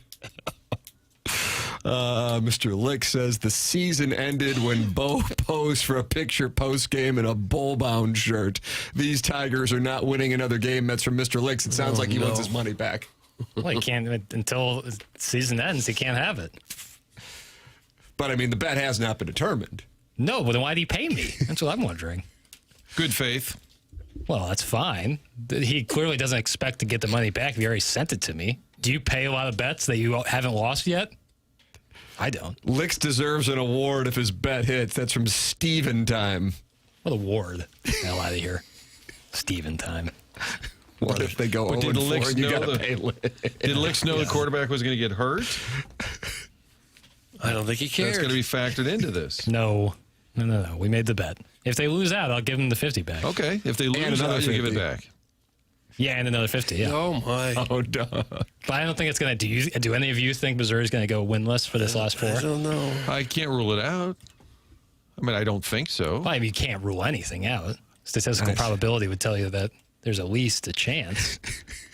Mr. Lick says the season ended when Bo posed for a picture post-game in a bull-bound shirt. These Tigers are not winning another game. That's from Mr. Licks. It sounds like he wants his money back. Well, he can't until the season ends. He can't have it. But, I mean, the bet has not been determined. No, but then why did he pay me? That's what I'm wondering. Good faith. Well, that's fine. He clearly doesn't expect to get the money back if he already sent it to me. Do you pay a lot of bets that you haven't lost yet? I don't. Licks deserves an award if his bet hits. That's from Steven Time. What award? Hell out of here. Steven Time. What if they go 0-4 and you got to pay Licks? Did Licks know the quarterback was going to get hurt? I don't think he cared. That's going to be factored into this. No. We made the bet. If they lose out, I'll give them the 50 back. Okay. If they lose out, you give it back. Yeah, and another 50, yeah. Oh, my. Oh, duh. But I don't think it's going to... Do any of you think Missouri's going to go winless for this last 4? I don't know. I can't rule it out. I mean, I don't think so. Well, I mean, you can't rule anything out. Statistical probability would tell you that there's at least a chance.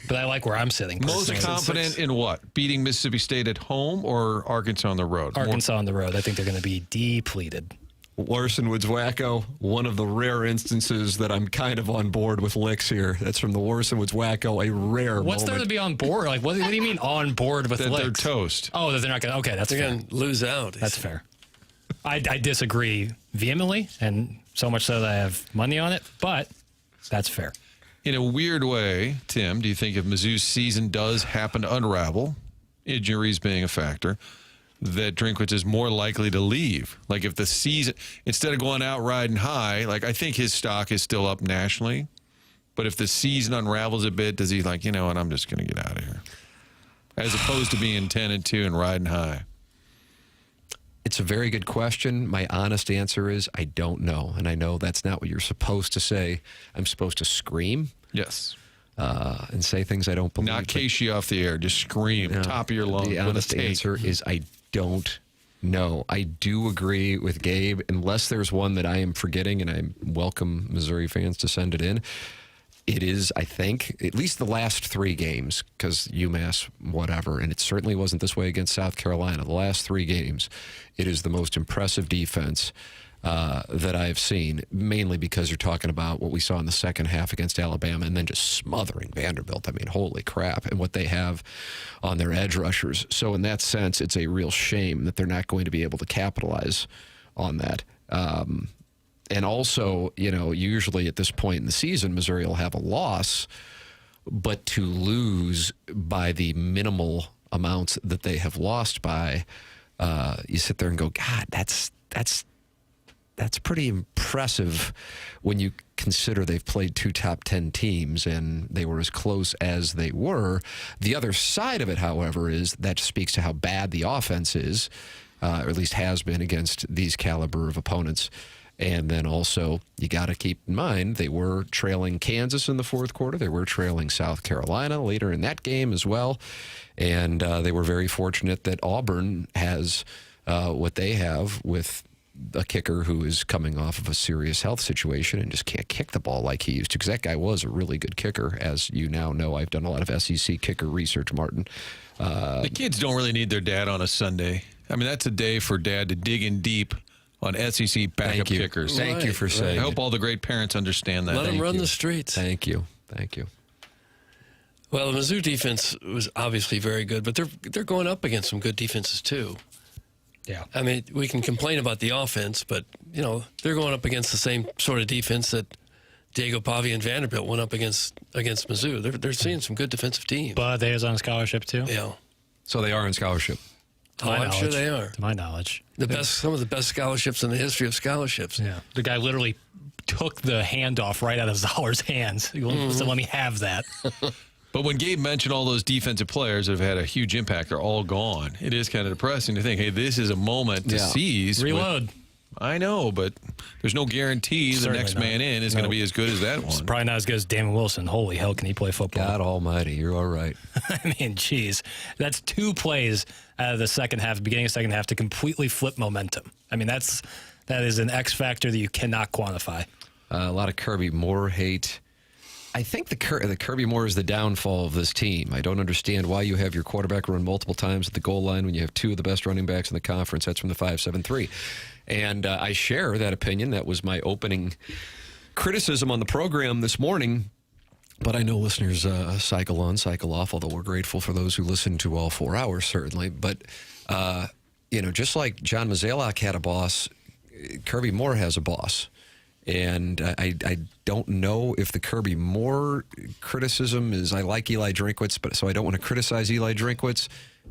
But I like where I'm sitting. Most confident in what? Beating Mississippi State at home or Arkansas on the road? Arkansas on the road. I think they're going to be depleted. Larson Woods Wacko, one of the rare instances that I'm kind of on board with Licks here. That's from the Larson Woods Wacko, a rare What's there to be on board? Like, what do you mean on board with that Licks? They're toast. Oh, that they're not going to... Okay, that's they're fair. going to lose out. That's fair. I disagree vehemently, and so much so that I have money on it, but that's fair. In a weird way, Tim, do you think if Mizzou's season does happen to unravel, injuries being a factor, that Drinkwitz is more likely to leave? Like if the season, instead of going out riding high, like I think his stock is still up nationally, but if the season unravels a bit, does he like, you know what, I'm just going to get out of here? As opposed to being 10-2 and riding high. It's a very good question. My honest answer is I don't know. And I know that's not what you're supposed to say. I'm supposed to scream. Yes. And say things I don't believe. Not case you off the air. Just scream. No, Top of your lungs. The honest answer is I don't know. I do agree with Gabe, unless there's one that I am forgetting, and I welcome Missouri fans to send it in. It is, I think, at least the last 3 games, because UMass, whatever, and it certainly wasn't this way against South Carolina. The last 3 games, it is the most impressive defense that I've seen, mainly because you're talking about what we saw in the second half against Alabama and then just smothering Vanderbilt. I mean, holy crap, and what they have on their edge rushers. So in that sense, it's a real shame that they're not going to be able to capitalize on that. And also, you know, usually at this point in the season, Missouri will have a loss, but to lose by the minimal amounts that they have lost by, you sit there and go, God, that's pretty impressive when you consider they've played 2 top 10 teams and they were as close as they were. The other side of it, however, is that speaks to how bad the offense is, or at least has been against these caliber of opponents. And then also, you got to keep in mind, they were trailing Kansas in the fourth quarter. They were trailing South Carolina later in that game as well. And they were very fortunate that Auburn has what they have with a kicker who is coming off of a serious health situation and just can't kick the ball like he used to, because that guy was a really good kicker. As you now know, I've done a lot of SEC kicker research, Martin. The kids don't really need their dad on a Sunday. I mean, that's a day for dad to dig in deep on SEC backup kickers. Thank you for saying I hope all the great parents understand that. Let them run the streets. Thank you. Thank you. Well, the Mizzou defense was obviously very good, but they're going up against some good defenses too. Yeah. I mean, we can complain about the offense, but, you know, they're going up against the same sort of defense that Diego Pavia and Vanderbilt went up against Mizzou. They're seeing some good defensive teams. But they is on scholarship too. Yeah. So they are on scholarship. Oh, I'm sure they are. To my knowledge. Some of the best scholarships in the history of scholarships. Yeah. The guy literally took the handoff right out of Zollers' hands. So let me have that. But when Gabe mentioned all those defensive players that have had a huge impact, they're all gone. It is kind of depressing to think, hey, this is a moment to seize. Reload. I know, but there's no guarantee the next man in is going to be as good as that one. It's probably not as good as Damon Wilson. Holy hell, can he play football? God almighty, you're all right. I mean, geez. That's 2 plays out of the second half, beginning of the second half, to completely flip momentum. I mean, that is an X factor that you cannot quantify. A lot of Kirby Moore hate. I think the Kirby Moore is the downfall of this team. I don't understand why you have your quarterback run multiple times at the goal line when you have 2 of the best running backs in the conference. That's from the 5.73. And I share that opinion. That was my opening criticism on the program this morning. But I know listeners cycle on, cycle off, although we're grateful for those who listen to all 4 hours, certainly. But, just like John Mazalak had a boss, Kirby Moore has a boss. And I don't know if the Kirby Moore criticism is, I like Eli Drinkwitz, but so I don't want to criticize Eli Drinkwitz.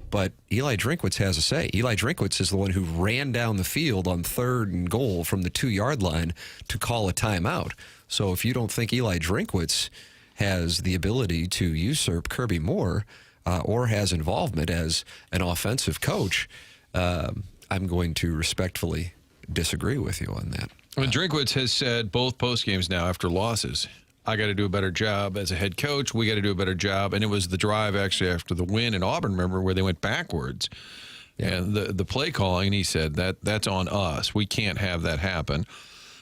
But Eli Drinkwitz has a say. Eli Drinkwitz is the one who ran down the field on 3rd and goal from the 2-yard line to call a timeout. So if you don't think Eli Drinkwitz has the ability to usurp Kirby Moore or has involvement as an offensive coach, I'm going to respectfully disagree with you on that. Well, Drinkwitz has said both post games now after losses, I got to do a better job as a head coach. We got to do a better job. And it was the drive actually after the win in Auburn, remember, where they went backwards. Yeah. And the play calling, he said that's on us. We can't have that happen.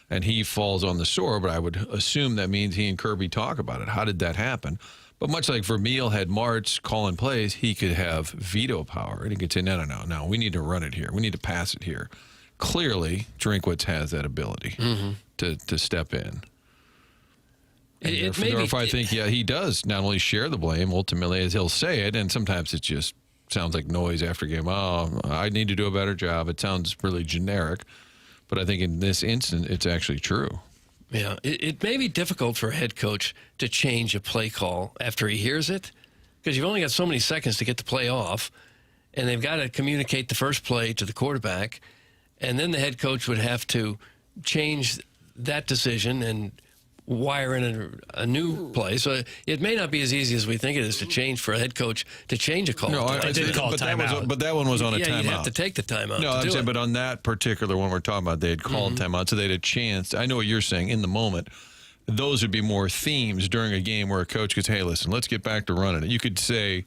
And he falls on the sword, but I would assume that means he and Kirby talk about it. How did that happen? But much like Vermeil had Martz calling plays, he could have veto power. And he could say, no, we need to run it here. We need to pass it here. Clearly, Drinkwitz has that ability to step in. If I think, he does not only share the blame, ultimately, as he'll say it, and sometimes it just sounds like noise after game. Oh, I need to do a better job. It sounds really generic. But I think in this instance, it's actually true. Yeah, it may be difficult for a head coach to change a play call after he hears it, because you've only got so many seconds to get the play off, and they've got to communicate the first play to the quarterback, and then the head coach would have to change that decision and wire in a new play. So it may not be as easy as we think it is to change for a head coach to change a call. No, I did call timeout. But that one was on a timeout. Yeah, you'd have to take the timeout. No, I'm saying, but on that particular one we're talking about, they had called timeout, so they had a chance. I know what you're saying in the moment. Those would be more themes during a game where a coach could say, hey, listen, let's get back to running it. You could say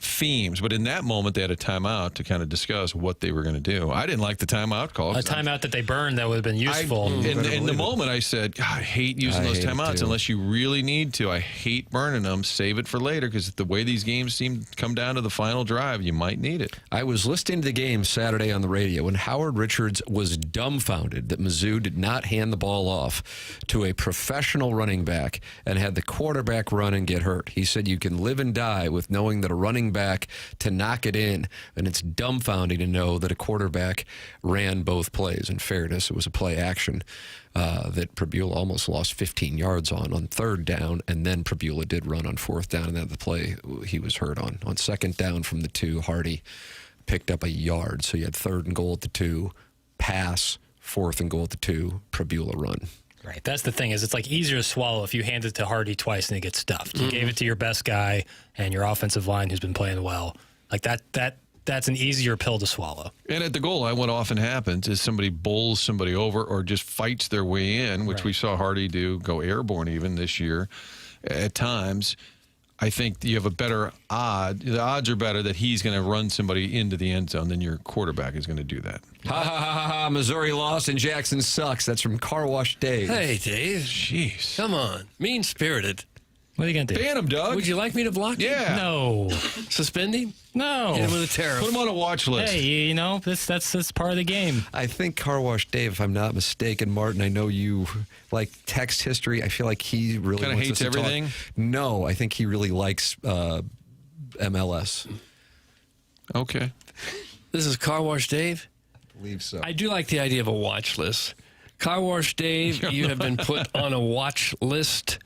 themes, but in that moment they had a timeout to kind of discuss what they were going to do. I didn't like the timeout call. A timeout that they burned that would have been useful. In the moment I said, God, I hate using those timeouts unless you really need to. I hate burning them. Save it for later, because the way these games seem to come down to the final drive, you might need it. I was listening to the game Saturday on the radio when Howard Richards was dumbfounded that Mizzou did not hand the ball off to a professional running back and had the quarterback run and get hurt. He said you can live and die with knowing that a running back to knock it in, and it's dumbfounding to know that a quarterback ran both plays. In fairness, it was a play action that Pavia almost lost 15 yards on third down, and then Pavia did run on fourth down, and that the play he was hurt on. On second down from the 2, Hardy picked up a yard, so you had 3rd and goal at the 2, pass, 4th and goal at the 2, Pavia run. Right. That's the thing, is it's like easier to swallow if you hand it to Hardy twice and it gets stuffed. You gave it to your best guy and your offensive line who's been playing well. Like that's an easier pill to swallow. And at the goal line, what often happens is somebody bowls somebody over or just fights their way in, which we saw Hardy do, go airborne even this year at times. I think you have a better odd. The odds are better that he's going to run somebody into the end zone than your quarterback is going to do that. Ha, ha, ha, ha, ha. Missouri lost and Jackson sucks. That's from Car Wash Dave. Hey, Dave. Jeez. Come on. Mean-spirited. What are you going to do? Ban him, Doug. Would you like me to block him? Yeah. No. Suspend him? No. Hit him with a tariff. Put him on a watch list. Hey, you know, that's part of the game. I think Car Wash Dave, if I'm not mistaken, Martin, I know you like text history. I feel like he really kind of hates everything. No, I think he really likes MLS. Okay. This is Car Wash Dave? I believe so. I do like the idea of a watch list. Car Wash Dave, you have been put on a watch list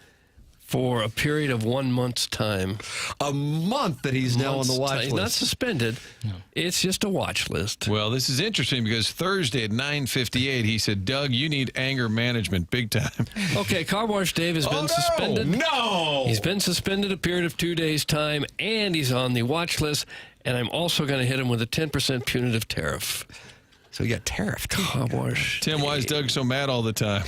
for a period of 1 month's time. A month that he's now on the watch list. He's not suspended. No. It's just a watch list. Well, this is interesting because Thursday at 9:58, he said, Doug, you need anger management big time. Okay, Car Wash Dave has been suspended. No! He's been suspended a period of 2 days' time, and he's on the watch list, and I'm also going to hit him with a 10% punitive tariff. So you got tariff. Car Wash. Tim, why is Doug so mad all the time?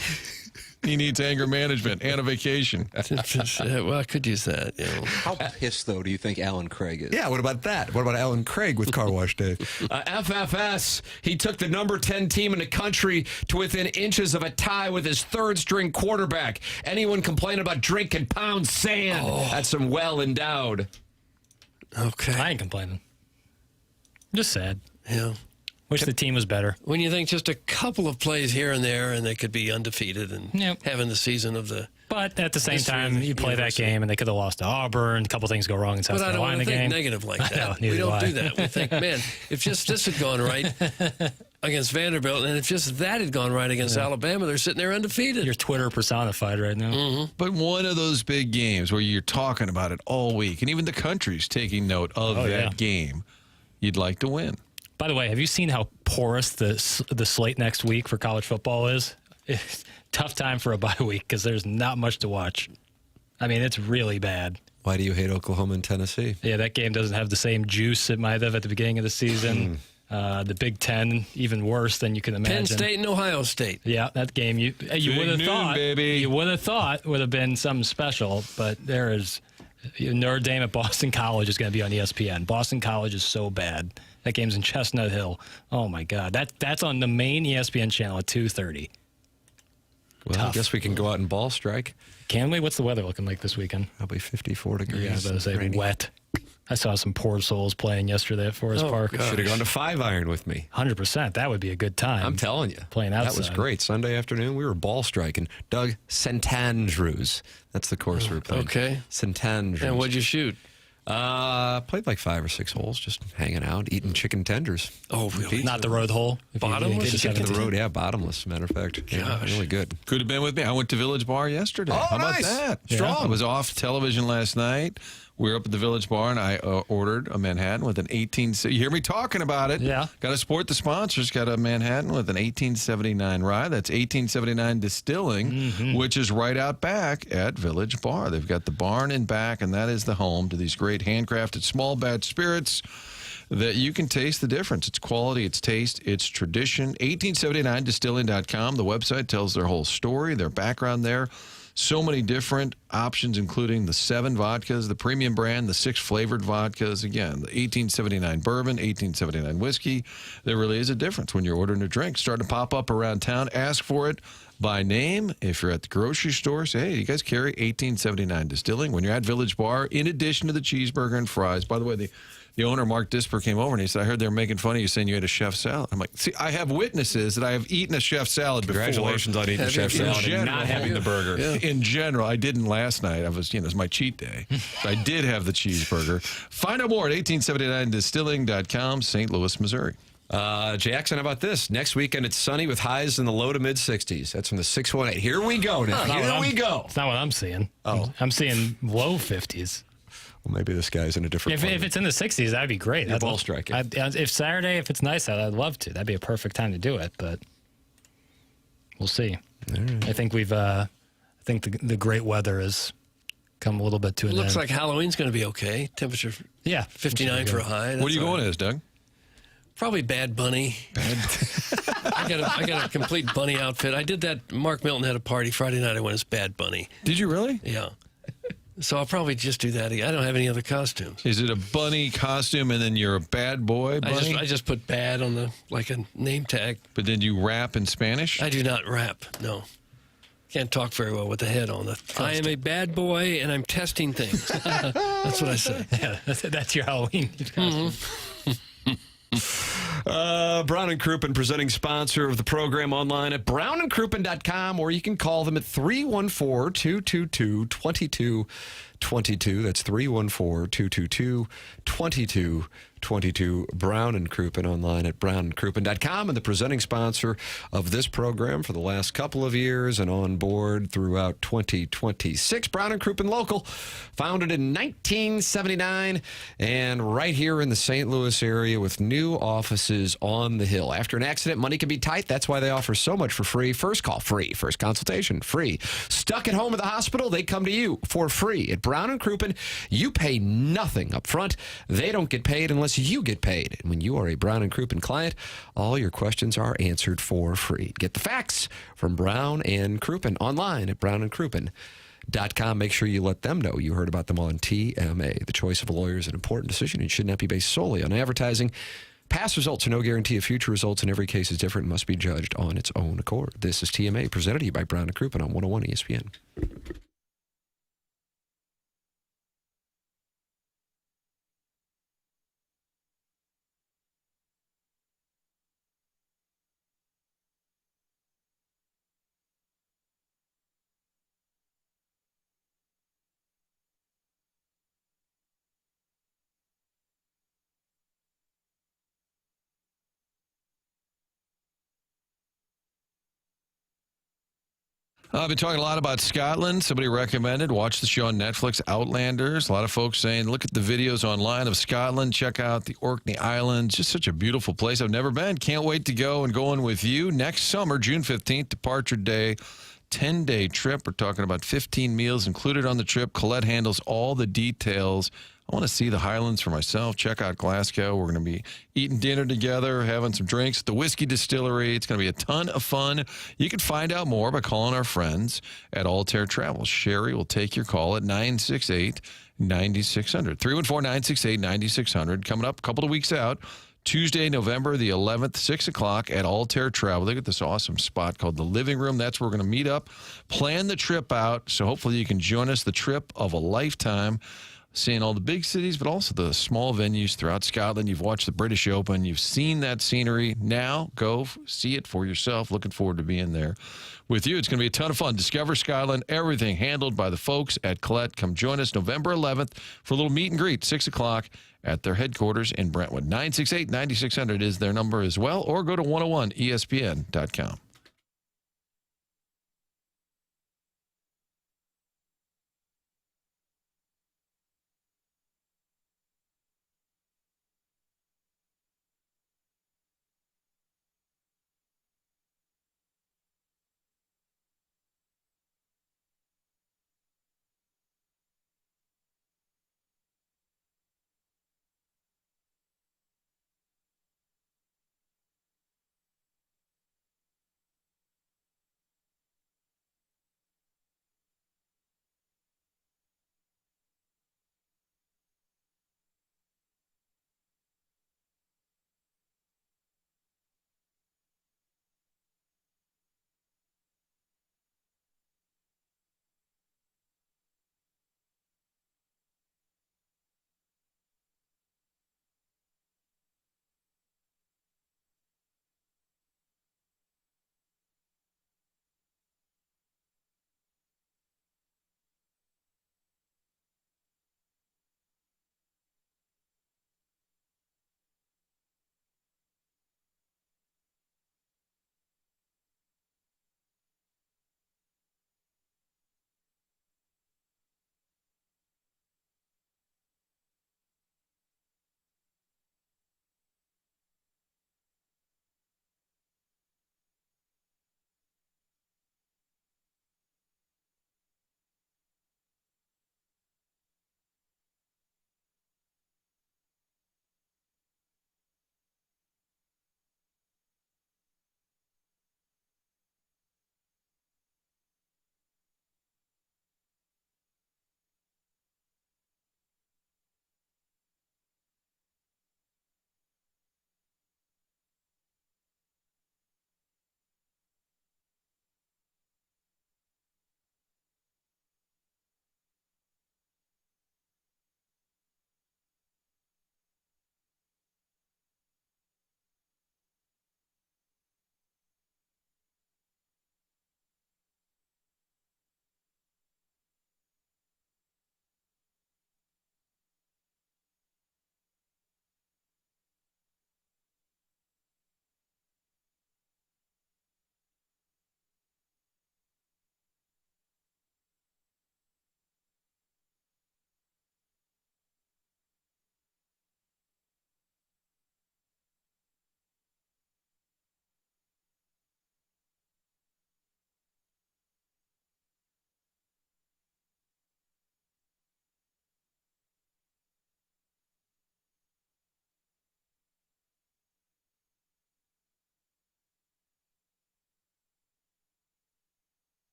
He needs anger management and a vacation. Well, I could use that. You know. How pissed, though, do you think Alan Craig is? Yeah, what about that? What about Alan Craig with Car Wash Day? FFS, he took the number 10 team in the country to within inches of a tie with his third-string quarterback. Anyone complaining about drinking pound sand? That's some well-endowed. Okay. I ain't complaining. I'm just sad. Yeah. Wish the team was better. When you think just a couple of plays here and there, and they could be undefeated and having the season of the. But at the same time, you play that game, and they could have lost to Auburn. A couple things go wrong in South But I don't Carolina want to think game. negative like that. No, we don't do do that. We think, man, if just this had gone right against Vanderbilt, and if just that had gone right against Alabama, they're sitting there undefeated. Your Twitter personified right now. Mm-hmm. But one of those big games where you're talking about it all week, and even the country's taking note of that game, you'd like to win. By the way, have you seen how porous the slate next week for college football is? It's tough time for a bye week because there's not much to watch. I mean, it's really bad. Why do you hate Oklahoma and Tennessee? Yeah, that game doesn't have the same juice it might have at the beginning of the season. The Big Ten, even worse than you can imagine. Penn State and Ohio State. Yeah, that game you would have thought you would have thought would have been something special, but there is Notre Dame at Boston College is going to be on ESPN. Boston College is so bad. That game's in Chestnut Hill. Oh my God, that's on the main ESPN channel at 2:30. Well, I guess we can go out and ball strike. Can we? What's the weather looking like this weekend? Probably 54 degrees. Yeah, I was about to say rainy. wet. I saw some poor souls playing yesterday at Forest Park. Should have gone to 5-iron with me. 100%. That would be a good time. I'm telling you. Playing outside. That was great. Sunday afternoon, we were ball striking. Doug, St. Andrews. That's the course we were playing. Okay. St. Andrews. And what'd you shoot? Played like 5 or 6 holes, just hanging out, eating chicken tenders. Oh, really? Not the road hole. Bottomless Just chicken the road, tender? yeah, bottomless. Matter of fact, yeah, really good. Could have been with me. I went to Village Bar yesterday. Oh, How nice. about that? Strong. I was off television last night. We were up at the Village Bar, and I ordered a Manhattan with an 18. You hear me talking about it? Yeah. Got to support the sponsors. Got a Manhattan with an 1879 rye. That's 1879 Distilling, which is right out back at Village Bar. They've got the barn in back, and that is the home to these great handcrafted small batch spirits that you can taste the difference. It's quality, it's taste, it's tradition. 1879distilling.com. The website tells their whole story, their background there. So many different options, including the 7 vodkas, the premium brand, the 6 flavored vodkas. Again, the 1879 bourbon, 1879 whiskey. There really is a difference when you're ordering a drink. Starting to pop up around town. Ask for it by name. If you're at the grocery store, say, hey, you guys carry 1879 Distilling? When you're at Village Bar, in addition to the cheeseburger and fries. By the way, the owner, Mark Disper, came over and he said, I heard they were making fun of you saying you ate a chef salad. I'm like, see, I have witnesses that I have eaten a chef salad before. Congratulations on eating a chef salad and not having the burger. In general, I didn't last night. It was my cheat day. I did have the cheeseburger. Find out more at 1879distilling.com, St. Louis, Missouri. Jackson, how about this? Next weekend, it's sunny with highs in the low to mid 60s. That's from the 618. Here we go now. Here we go. It's not what I'm seeing. Oh. I'm seeing low 50s. Well, maybe this guy's in a different If it's in the 60s, that'd be great. You're ball striking. If Saturday, if it's nice out, I'd love to. That'd be a perfect time to do it, but we'll see. Right. I think I think the great weather has come a little bit to an end. Looks like Halloween's going to be okay. Temperature, 59 for a high. What are you going as, Doug? Probably Bad Bunny. I got a complete bunny outfit. I did that. Mark Milton had a party Friday night. I went as Bad Bunny. Did you really? Yeah. So I'll probably just do that. I don't have any other costumes. Is it a bunny costume and then you're a bad boy bunny? I just put bad on like a name tag. But then you rap in Spanish? I do not rap, no. Can't talk very well with the head on it. I am a bad boy and I'm testing things. That's what I say. Yeah, that's your Halloween costume. Brown and Crouppen, presenting sponsor of the program, online at brownandcrouppen.com, or you can call them at 314-222-2222. That's 314-222-2222. Brown and Crouppen, online at brownandcrouppen.com, and the presenting sponsor of this program for the last couple of years and on board throughout 2026. Brown and Crouppen Local, founded in 1979 and right here in the St. Louis area with new offices on the Hill. After an accident, money can be tight. That's why they offer so much for free. First call, free. First consultation, free. Stuck at home at the hospital, they come to you for free. At Brown and Crouppen, you pay nothing up front. They don't get paid unless you get paid. And when you are a Brown and Crouppen client, all your questions are answered for free. Get the facts from Brown and Crouppen online at brownandcrouppen.com. Make sure you let them know you heard about them on TMA. The choice of a lawyer is an important decision and should not be based solely on advertising. Past results are no guarantee of future results, and every case is different and must be judged on its own accord. This is TMA, presented to you by Brown and Crouppen on 101 ESPN. I've been talking a lot about Scotland. Somebody recommended watch the show on Netflix, Outlanders. A lot of folks saying look at the videos online of Scotland. Check out the Orkney Islands. Just such a beautiful place. I've never been. Can't wait to go and go in with you next summer, June 15th, departure day. 10-day trip. We're talking about 15 meals included on the trip. Colette handles all the details. I want to see the Highlands for myself. Check out Glasgow. We're going to be eating dinner together, having some drinks at the whiskey distillery. It's going to be a ton of fun. You can find out more by calling our friends at Altair Travel. Sherry will take your call at 968-9600. 314-968-9600. Coming up a couple of weeks out. Tuesday, November the 11th, 6 o'clock at Altair Travel. They got this awesome spot called the Living Room. That's where we're going to meet up, plan the trip out. So hopefully you can join us. The trip of a lifetime. seeing all the big cities, but also the small venues throughout Scotland. You've watched the British Open. You've seen that scenery. Now go see it for yourself. Looking forward to being there with you. It's going to be a ton of fun. Discover Scotland, everything handled by the folks at Colette. Come join us November 11th for a little meet and greet, 6 o'clock at their headquarters in Brentwood. 968-9600 is their number as well, or go to 101ESPN.com.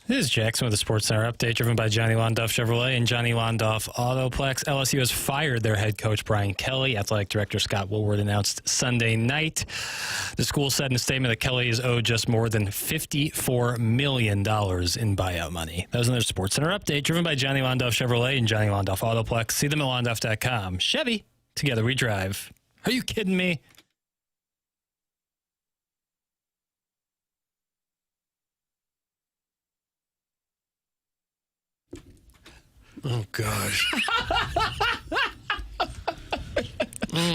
This is Jackson with the Sports Center update, driven by Johnny Londoff Chevrolet and Johnny Londoff Autoplex. LSU has fired their head coach, Brian Kelly. Athletic director Scott Woolward announced Sunday night. The school said in a statement that Kelly is owed just more than $54 million in buyout money. That was another Sports Center update, driven by Johnny Londoff Chevrolet and Johnny Londoff Autoplex. See them at londoff.com. Chevy, together we drive. Are you kidding me? Oh, gosh.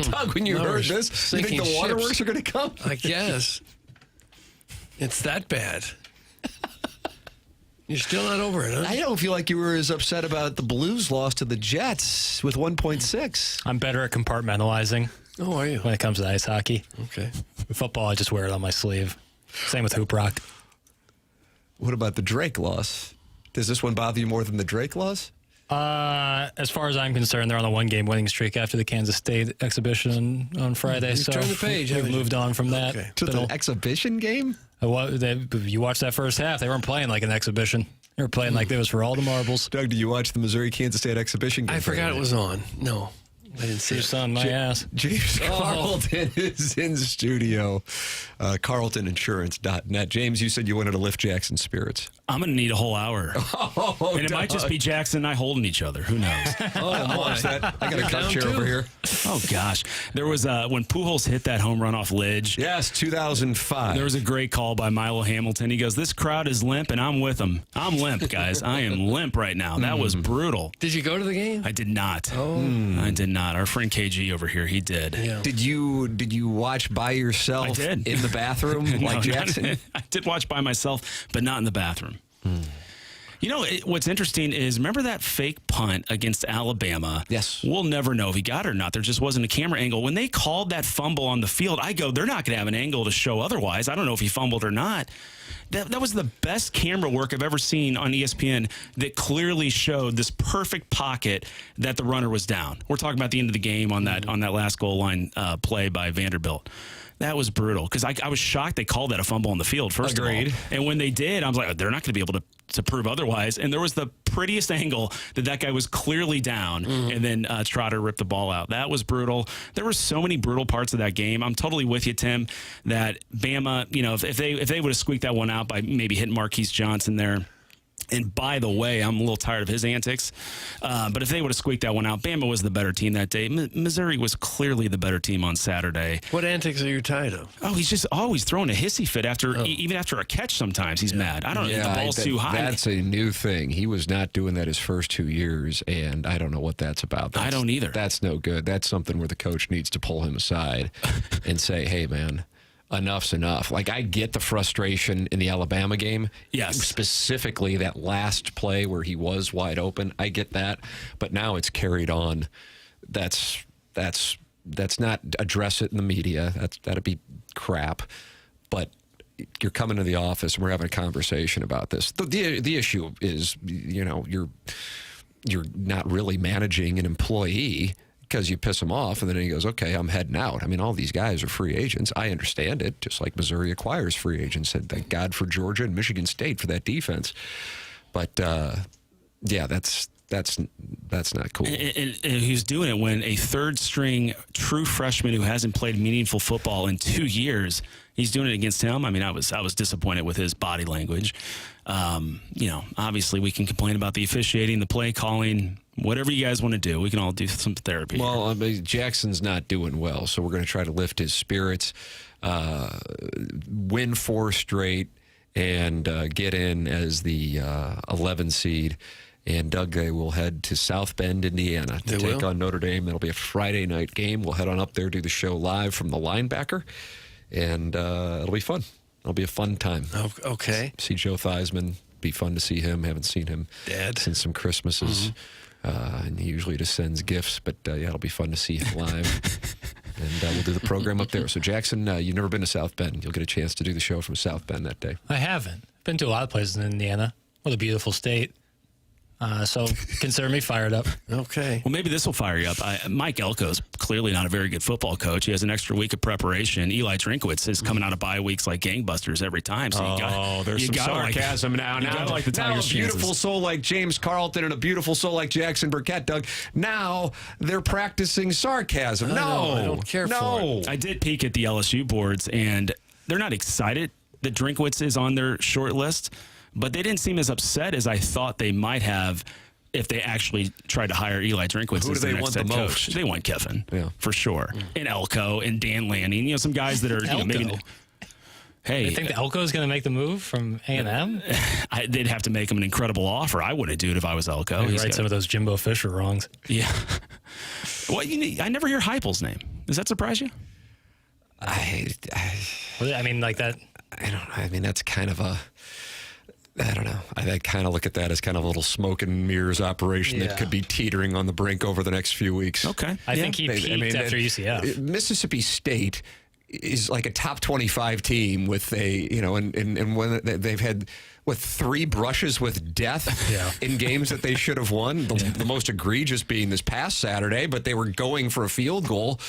Doug, when you heard this, you think the waterworks are going to come? I guess. It's that bad. You're still not over it, huh? I don't feel like you were as upset about the Blues loss to the Jets with 1.6. I'm better at compartmentalizing. Oh, are you? When it comes to ice hockey. Okay. Football, I just wear it on my sleeve. Same with hoop rock. What about the Drake loss? Does this one bother you more than the Drake loss? As far as I'm concerned, they're on a one-game winning streak after the Kansas State exhibition on Friday. You've so turned the page, we've haven't you? moved on from that. Okay. To the exhibition game? You watched that first half. They weren't playing like an exhibition. They were playing like it was for all the marbles. Doug, do you watch the Missouri-Kansas State exhibition game? I forgot it was on. No. I didn't see Who's on my ass? James Carlton is in the studio. CarltonInsurance.net. James, you said you wanted to lift Jackson's spirits. I'm going to need a whole hour. And it might just be Jackson and I holding each other. Who knows? I got a cup chair over here. Oh, gosh. There was when Pujols hit that home run off Lidge. Yes, 2005. There was a great call by Milo Hamilton. He goes, this crowd is limp, and I'm with them. I'm limp, guys. I am limp right now. That was brutal. Did you go to the game? I did not. Oh. I did not. Our friend KG over here, he did. Yeah. Did you watch by yourself I did. in the bathroom like Jackson? I did watch by myself, but not in the bathroom. You know, what's interesting is, remember that fake punt against Alabama? Yes. We'll never know if he got it or not. There just wasn't a camera angle. When they called that fumble on the field, I go, they're not going to have an angle to show otherwise. I don't know if he fumbled or not. That was the best camera work I've ever seen on ESPN that clearly showed this perfect pocket that the runner was down. We're talking about the end of the game on that last goal line play by Vanderbilt. That was brutal because I was shocked they called that a fumble on the field, first of all. And when they did, I was like, oh, they're not going to be able to prove otherwise. And there was the prettiest angle that guy was clearly down, and then Trotter ripped the ball out. That was brutal. There were so many brutal parts of that game. I'm totally with you, Tim, that Bama, if they would have squeaked that one out by maybe hitting Marquise Johnson there. And by the way, I'm a little tired of his antics. But if they would have squeaked that one out, Bama was the better team that day. Missouri was clearly the better team on Saturday. What antics are you tired of? Oh, he's just always throwing a hissy fit even after a catch sometimes. He's mad. I don't know. The ball's too high. That's a new thing. He was not doing that his first 2 years, and I don't know what that's about. I don't either. That's no good. That's something where the coach needs to pull him aside and say, hey, man, enough's enough. Like, I get the frustration in the Alabama game. Yes. Specifically that last play where he was wide open. I get that. But now it's carried on. That's not address it in the media. That'd be crap. But you're coming to the office and we're having a conversation about this. The issue is, you're not really managing an employee, because you piss him off, and then he goes, okay, I'm heading out. I mean, all these guys are free agents. I understand it, just like Missouri acquires free agents. And thank God for Georgia and Michigan State for that defense. But, yeah, that's not cool. And he's doing it when a third-string true freshman who hasn't played meaningful football in 2 years, he's doing it against him. I mean, I was disappointed with his body language. Obviously we can complain about the officiating, the play calling, whatever you guys want to do. We can all do some therapy. Well, I mean, Jackson's not doing well, so we're going to try to lift his spirits, win 4 straight, and get in as the 11 seed. And Doug, they will head to South Bend, Indiana to take on Notre Dame. That'll be a Friday night game. We'll head on up there, do the show live from the linebacker, and it'll be fun. It'll be a fun time. Okay. See Joe Theismann. Be fun to see him. Haven't seen him since some Christmases. And he usually just sends gifts, but it'll be fun to see him live. And we'll do the program up there. So, Jackson, you've never been to South Bend. You'll get a chance to do the show from South Bend that day. I haven't. Been to a lot of places in Indiana. What a beautiful state. So consider me fired up. Okay. Well, maybe this will fire you up. Mike Elko's clearly not a very good football coach. He has an extra week of preparation. Eli Drinkwitz is coming out of bye weeks like gangbusters every time. So there's some sarcasm now. Now like the Tigers' a beautiful soul like James Carlton and a beautiful soul like Jackson Burkett, Doug. Now they're practicing sarcasm. I don't care for it. I did peek at the LSU boards, and they're not excited that Drinkwitz is on their short list. But they didn't seem as upset as I thought they might have if they actually tried to hire Eli Drinkwitz as their next head coach. They want Kiffin, for sure. And Elko and Dan Lanning. Some guys that are maybe. Hey, you think the Elko is going to make the move from A&M? They'd have to make him an incredible offer. I wouldn't do it if I was Elko. Maybe write some of those Jimbo Fisher wrongs. Yeah. Well, I never hear Heupel's name. Does that surprise you? I mean, like that. I don't know. I mean, that's kind of a. I don't know. I kind of look at that as kind of a little smoke and mirrors operation that could be teetering on the brink over the next few weeks. Okay. I think he peaked after UCF. Mississippi State is like a top 25 team with and when they've had 3 brushes with death in games that they should have won. The most egregious being this past Saturday, but they were going for a field goal.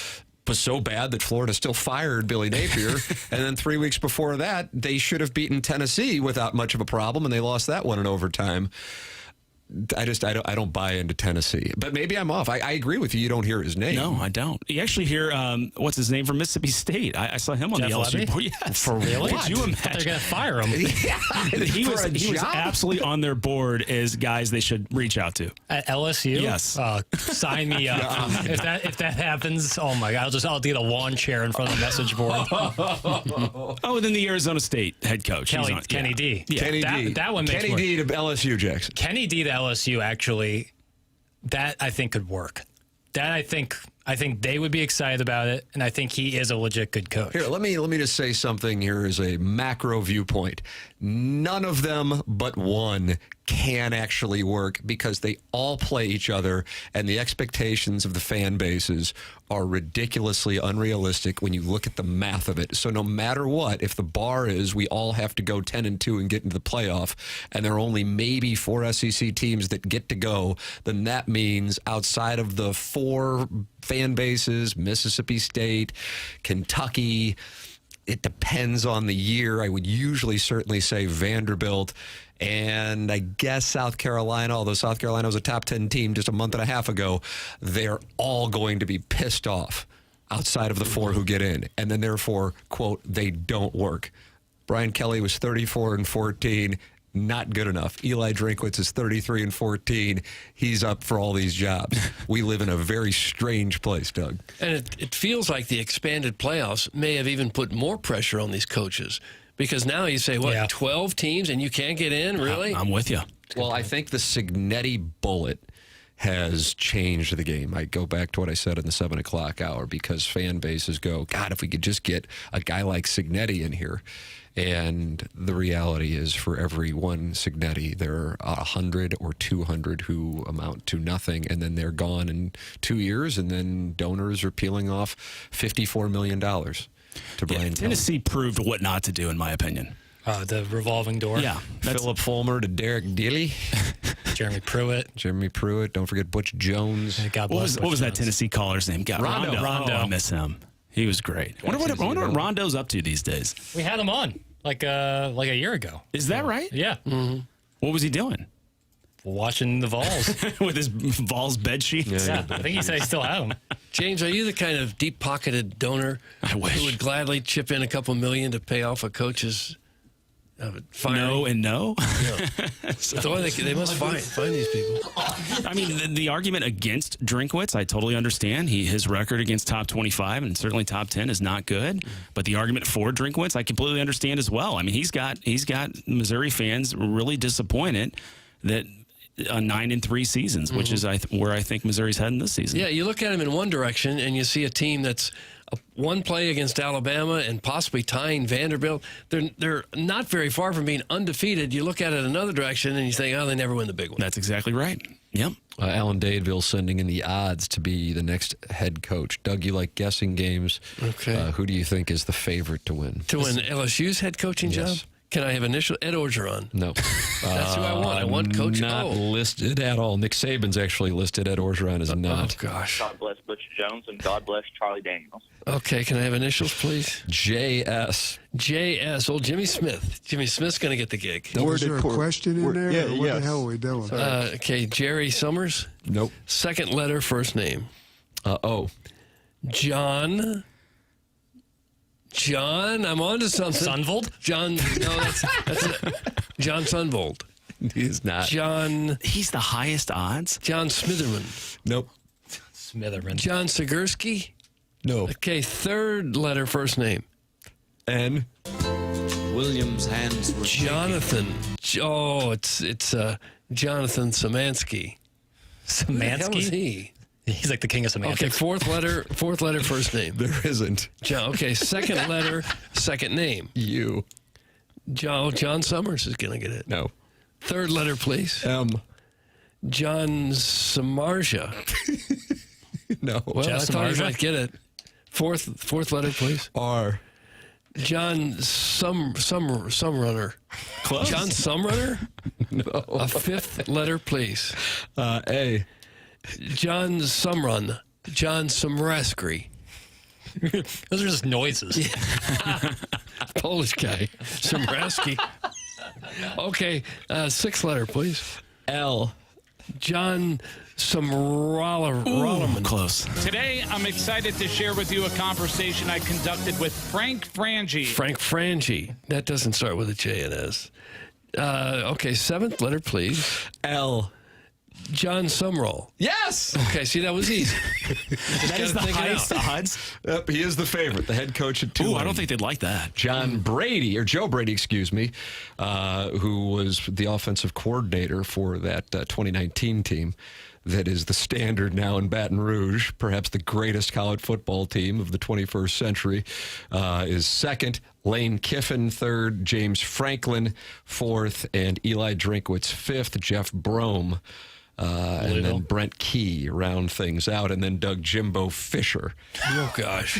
Was so bad that Florida still fired Billy Napier. And then 3 weeks before that, they should have beaten Tennessee without much of a problem, and they lost that one in overtime. I don't buy into Tennessee, but maybe I'm off. I agree with you. You don't hear his name. No, I don't. You actually hear what's his name from Mississippi State. I saw him on Jeff the LSU Levy? board. Yes, For real? Could you imagine? They're going to fire him. he was absolutely on their board as guys they should reach out to. At LSU? Yes. Sign me up. If that happens, oh my God, I'll get a lawn chair in front of the message board. Oh, and then the Arizona State head coach. Kenny D. Yeah. Kenny D. That one makes Kenny D to LSU, Jackson. Kenny D to LSU, actually, that I think could work. That I think they would be excited about it, and I think he is a legit good coach. Here, let me just say something here as a macro viewpoint. None of them but one can actually work because they all play each other, and the expectations of the fan bases are ridiculously unrealistic when you look at the math of it. So no matter what, if the bar is we all have to go 10-2 and get into the playoff, and there are only maybe 4 SEC teams that get to go, then that means outside of the 4 fan bases, Mississippi State, Kentucky, it depends on the year. I would usually certainly say Vanderbilt and I guess South Carolina, although South Carolina was a top 10 team just a month and a half ago. They're all going to be pissed off outside of the 4 who get in. And then therefore, quote, they don't work. Brian Kelly was 34-14. Not good enough. Eli Drinkwitz is 33-14. He's up for all these jobs. We live in a very strange place, Doug. And it feels like the expanded playoffs may have even put more pressure on these coaches because now you say, 12 teams and you can't get in? Really? I'm with you. Well, I think the Signetti bullet has changed the game. I go back to what I said in the 7 o'clock hour because fan bases go, God, if we could just get a guy like Signetti in here. And the reality is for every one Signetti, there are 100 or 200 who amount to nothing, and then they're gone in 2 years, and then donors are peeling off $54 million to Brian Kelly. Tennessee proved what not to do, in my opinion. The revolving door. Yeah. Philip Fulmer to Derek Dilly. Jeremy Pruitt. Don't forget Butch Jones. God bless what was that Tennessee caller's name? Rondo. Oh, I miss him. He was great. I wonder what Rondo's up to these days. We had him on like a year ago. Is that right? Yeah. Mm-hmm. What was he doing? Watching the Vols. With his Vols bed sheets? Yeah, I think he said he still had them. James, are you the kind of deep-pocketed donor who would gladly chip in a couple million to pay off a coach's firing? No and no. So they must find these people. I mean, the argument against Drinkwitz, I totally understand. His record against top 25 and certainly top 10 is not good. But the argument for Drinkwitz, I completely understand as well. I mean, he's got Missouri fans really disappointed that 9-3 seasons, which is where I think Missouri's heading this season. Yeah, you look at him in one direction and you see a team that's one play against Alabama and possibly tying Vanderbilt. They're not very far from being undefeated. You look at it another direction and you think, oh, they never win the big one. That's exactly right. Yep. Alan Dadeville sending in the odds to be the next head coach. Doug, you like guessing games. Okay. Who do you think is the favorite to win? To win LSU's head coaching job? Can I have initial? Ed Orgeron. No. That's who I want. I want Coach Not listed at all. Nick Saban's actually listed. Ed Orgeron is not. Oh, gosh. God bless Butch Jones and God bless Charlie Daniels. Okay, can I have initials, please? JS. JS. Old Jimmy Smith. Jimmy Smith's going to get the gig. Was there a question in there? Yeah, what the hell are we doing? Okay, Jerry Summers. Nope. Second letter, first name. O. John, I'm on to something. Sunvold? John, no, that's it. John Sunvold. He's not. John. He's the highest odds? John Smitherman. Nope. Smitherman. John Segursky. No. Okay, third letter, first name. N. Williams' hands were Jonathan. Oh, it's Jonathan Szymanski. Szymanski? Who the hell is he? He's like the king of semantics. Okay, fourth letter, first name. There isn't. John. Okay, second letter, second name. U. John Summers is going to get it. No. Third letter, please. M. John Samarja. No. Well, I thought you might get it. Fourth letter, please. R. John Sumrunner. Close. John Sumrunner? No. A fifth letter, please. A. John Sumrun. John Sumraskry. Those are just noises. Polish guy. Sumraski. Okay, sixth letter, please. L. John Rollerman. Close. Today, I'm excited to share with you a conversation I conducted with Frank Frangie. Frank Frangie. That doesn't start with a J and S. Okay, seventh letter, please. L. John Sumroll. Yes. Okay, see, that was easy. That is the highest odds. Yep, he is the favorite, the head coach at 2. Ooh, I don't think they'd like that. Joe Brady, excuse me, who was the offensive coordinator for that 2019 team that is the standard now in Baton Rouge, perhaps the greatest college football team of the 21st century, is second. Lane Kiffin third, James Franklin fourth, and Eli Drinkwitz fifth, Jeff Brome. And then Brent Key round things out, and then Doug Jimbo Fisher. Oh, gosh.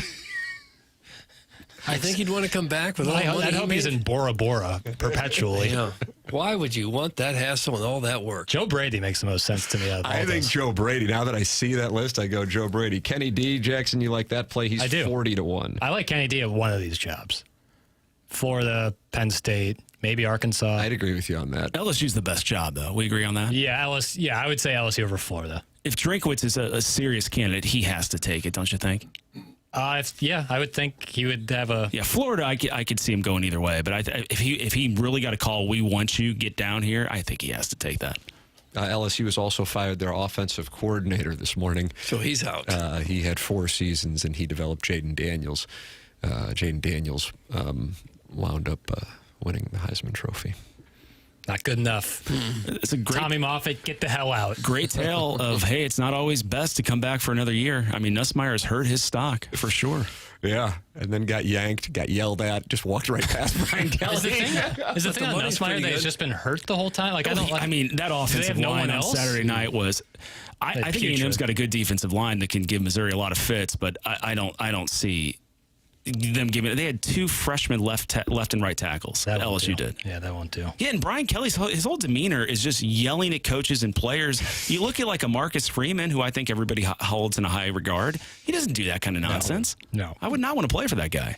I think he'd want to come back with all the money. I hope he's in Bora Bora perpetually. Yeah. Why would you want that hassle and all that work? Joe Brady makes the most sense to me out of all I think this. Joe Brady. Now that I see that list, I go Joe Brady. Kenny D. Jackson, you like that play? He's 40-1. I like Kenny D at one of these jobs. Florida, Penn State, maybe Arkansas. I'd agree with you on that. LSU's the best job, though. We agree on that? Yeah, I would say LSU over Florida. If Drinkwitz is a serious candidate, he has to take it, don't you think? I would think he would have a... Yeah, Florida, I could see him going either way. But if he really got a call, we want you, get down here, I think he has to take that. LSU has also fired their offensive coordinator this morning. So he's out. He had 4 seasons, and he developed Jaden Daniels. Jaden Daniels wound up winning the Heisman Trophy. Not good enough. It's a great, Tommy Moffitt, get the hell out. Great tale of, hey, it's not always best to come back for another year. I mean, Nussmeier's hurt his stock for sure. Yeah, and then got yanked, got yelled at, just walked right past Brian Kelly. Is the thing on Nussmeier that he's just been hurt the whole time? Like I mean, that offensive line on Saturday night was. I think A&M's got a good defensive line that can give Missouri a lot of fits, but I don't see them giving it. They had 2 freshmen left and right tackles. LSU did. Yeah, that won't do. Yeah, and Brian Kelly's his whole demeanor is just yelling at coaches and players. You look at like a Marcus Freeman, who I think everybody holds in a high regard. He doesn't do that kind of nonsense. No. I would not want to play for that guy.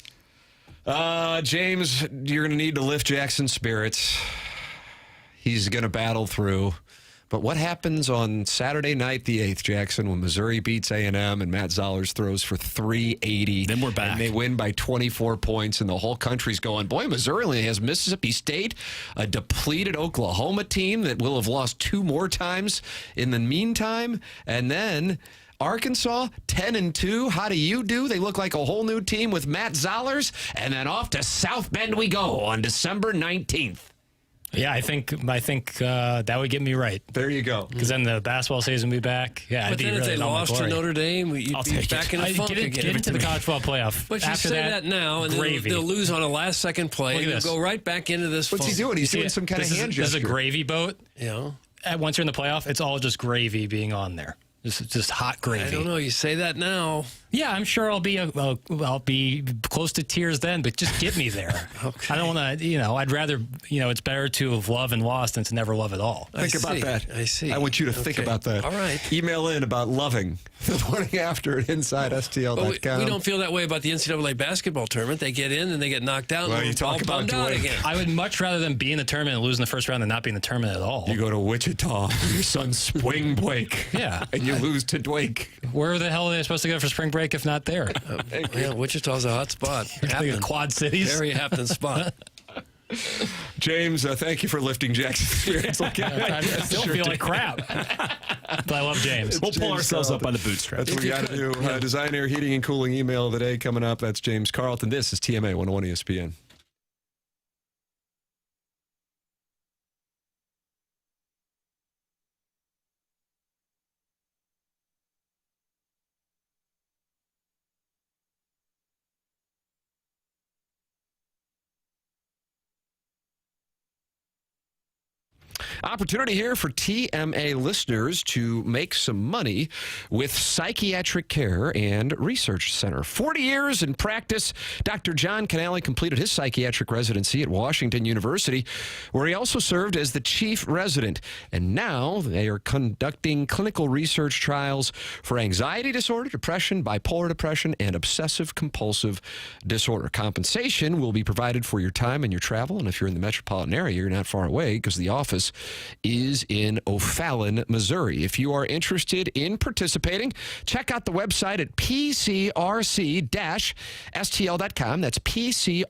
James, you're going to need to lift Jackson's spirits. He's going to battle through. But what happens on Saturday night, the 8th, Jackson, when Missouri beats A&M and Matt Zollers throws for 380? Then we're back. And they win by 24 points, and the whole country's going, boy, Missouri only has Mississippi State, a depleted Oklahoma team that will have lost 2 more times in the meantime. And then Arkansas, 10-2. How do you do? They look like a whole new team with Matt Zollers. And then off to South Bend we go on December 19th. Yeah, I think that would get me right. There you go. Because then the basketball season will be back. Yeah, but then if they lost to Notre Dame, you'd be back in the funk again. Get into the college football playoff. But you After say that now, and they'll lose on a last-second play, and they'll go right back into this What's funk. he doing? He's doing some kind of hand gesture. This is a gravy boat. Yeah. Once you're in the playoff, it's all just gravy being on there. Just hot gravy. I don't know. You say that now. Yeah, I'm sure I'll be close to tears then, but just get me there. Okay. I don't want to, I'd rather, it's better to have loved and lost than to never love at all. Think about that. I see. I want you to think about that. All right. Email in about loving the morning after at InsideSTL.com. We don't feel that way about the NCAA basketball tournament. They get in and they get knocked out. Well, and you talk about bummed out again. I would much rather than be in the tournament and lose in the first round than not be in the tournament at all. You go to Wichita for your son's spring break. Yeah. And you lose to Drake. Where the hell are they supposed to go for spring break if not there? Yeah, Wichita's a hot spot. The Quad Cities. Very happening spot. James, thank you for lifting Jackson's spirits. I still feel like crap. But I love James. We'll pull ourselves up by the bootstraps. That's what we got to do. Design Air Heating and Cooling email of the day coming up. That's James Carlton. This is TMA 101 ESPN. Opportunity here for TMA listeners to make some money with Psychiatric Care and Research Center. 40 years in practice, Dr. John Canale completed his psychiatric residency at Washington University, where he also served as the chief resident. And now they are conducting clinical research trials for anxiety disorder, depression, bipolar depression, and obsessive-compulsive disorder. Compensation will be provided for your time and your travel, and if you're in the metropolitan area, you're not far away because the office is in O'Fallon, Missouri. If you are interested in participating, check out the website at pcrc-stl.com. That's pcrc-stl.com,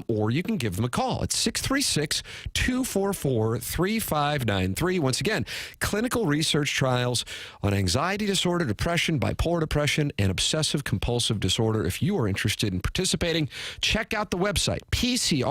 or you can give them a call at 636-244-3593. Once again, clinical research trials on anxiety disorder, depression, bipolar depression, and obsessive compulsive disorder. If you are interested in participating, check out the website, pcrc-stl.com.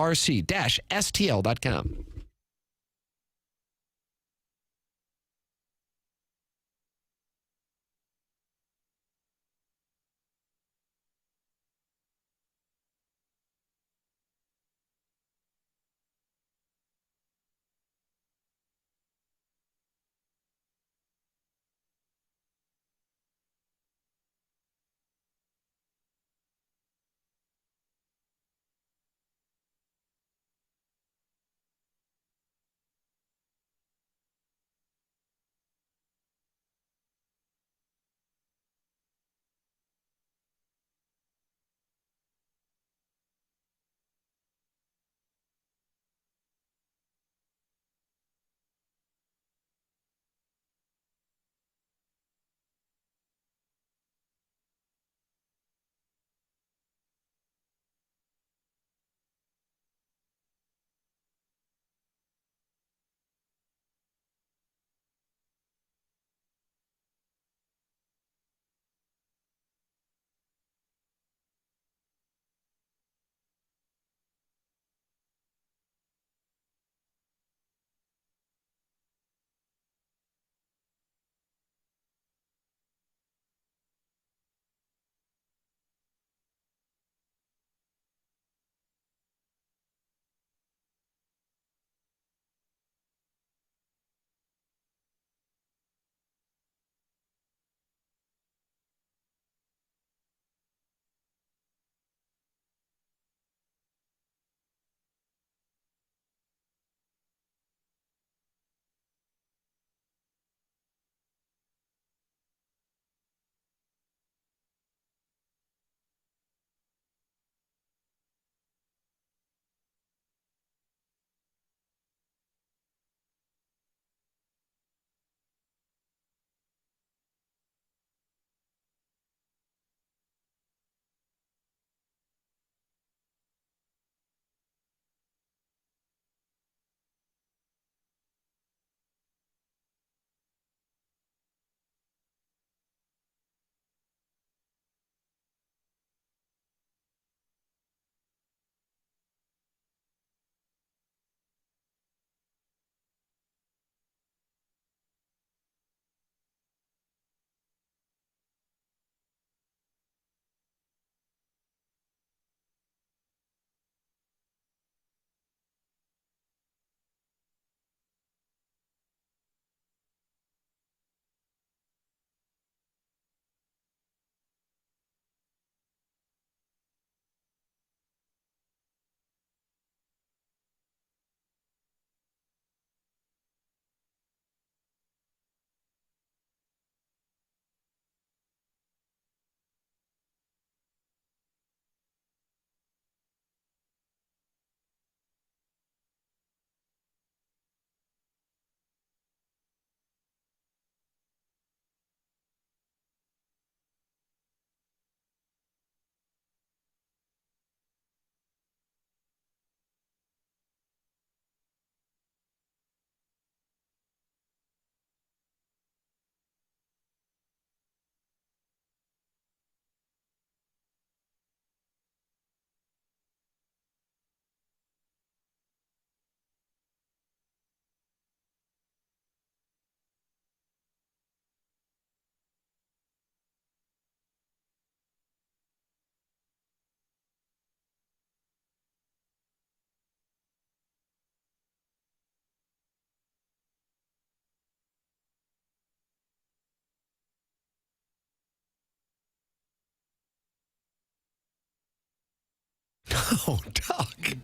Oh, Doug.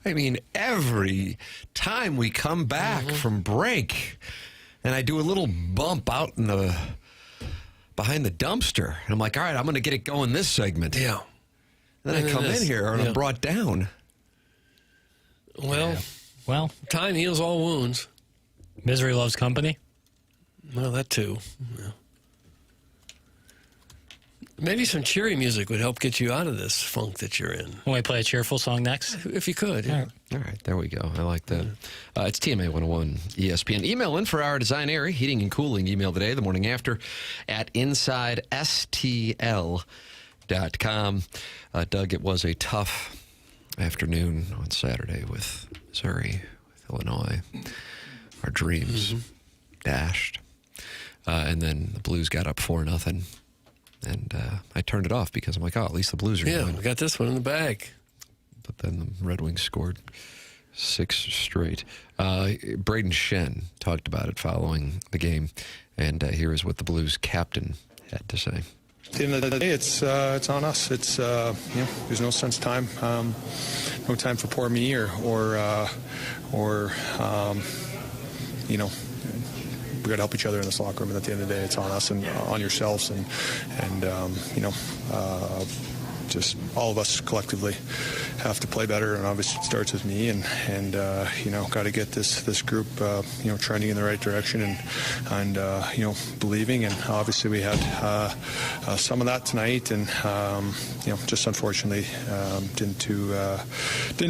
I mean, every time we come back from break and I do a little bump out in the behind the dumpster, and I'm like, all right, I'm going to get it going this segment. Yeah. Then I come in here and I'm brought down. Well, time heals all wounds. Misery loves company. Well, that too. Yeah. Maybe some cheery music would help get you out of this funk that you're in. When we play a cheerful song next? If you could. Yeah. All right, there we go. I like that. It's TMA 101 ESPN. Email in for our design area, heating and cooling email today, the morning after, at InsideSTL.com. Doug, it was a tough afternoon on Saturday with Missouri, with Illinois. Our dreams dashed. And then the Blues got up 4-0. And I turned it off because I'm like, at least the Blues are going. We got this one in the bag. But then the Red Wings scored 6 straight. Braden Shen talked about it following the game. And here is what the Blues captain had to say. At the end of the day, it's on us. It's there's no sense time, no time for poor me or we got to help each other in this locker room. And at the end of the day, it's on us and on yourselves and just all of us collectively have to play better. And obviously, it starts with me and got to get this group trending in the right direction and believing. And obviously, we had some of that tonight, and just unfortunately didn't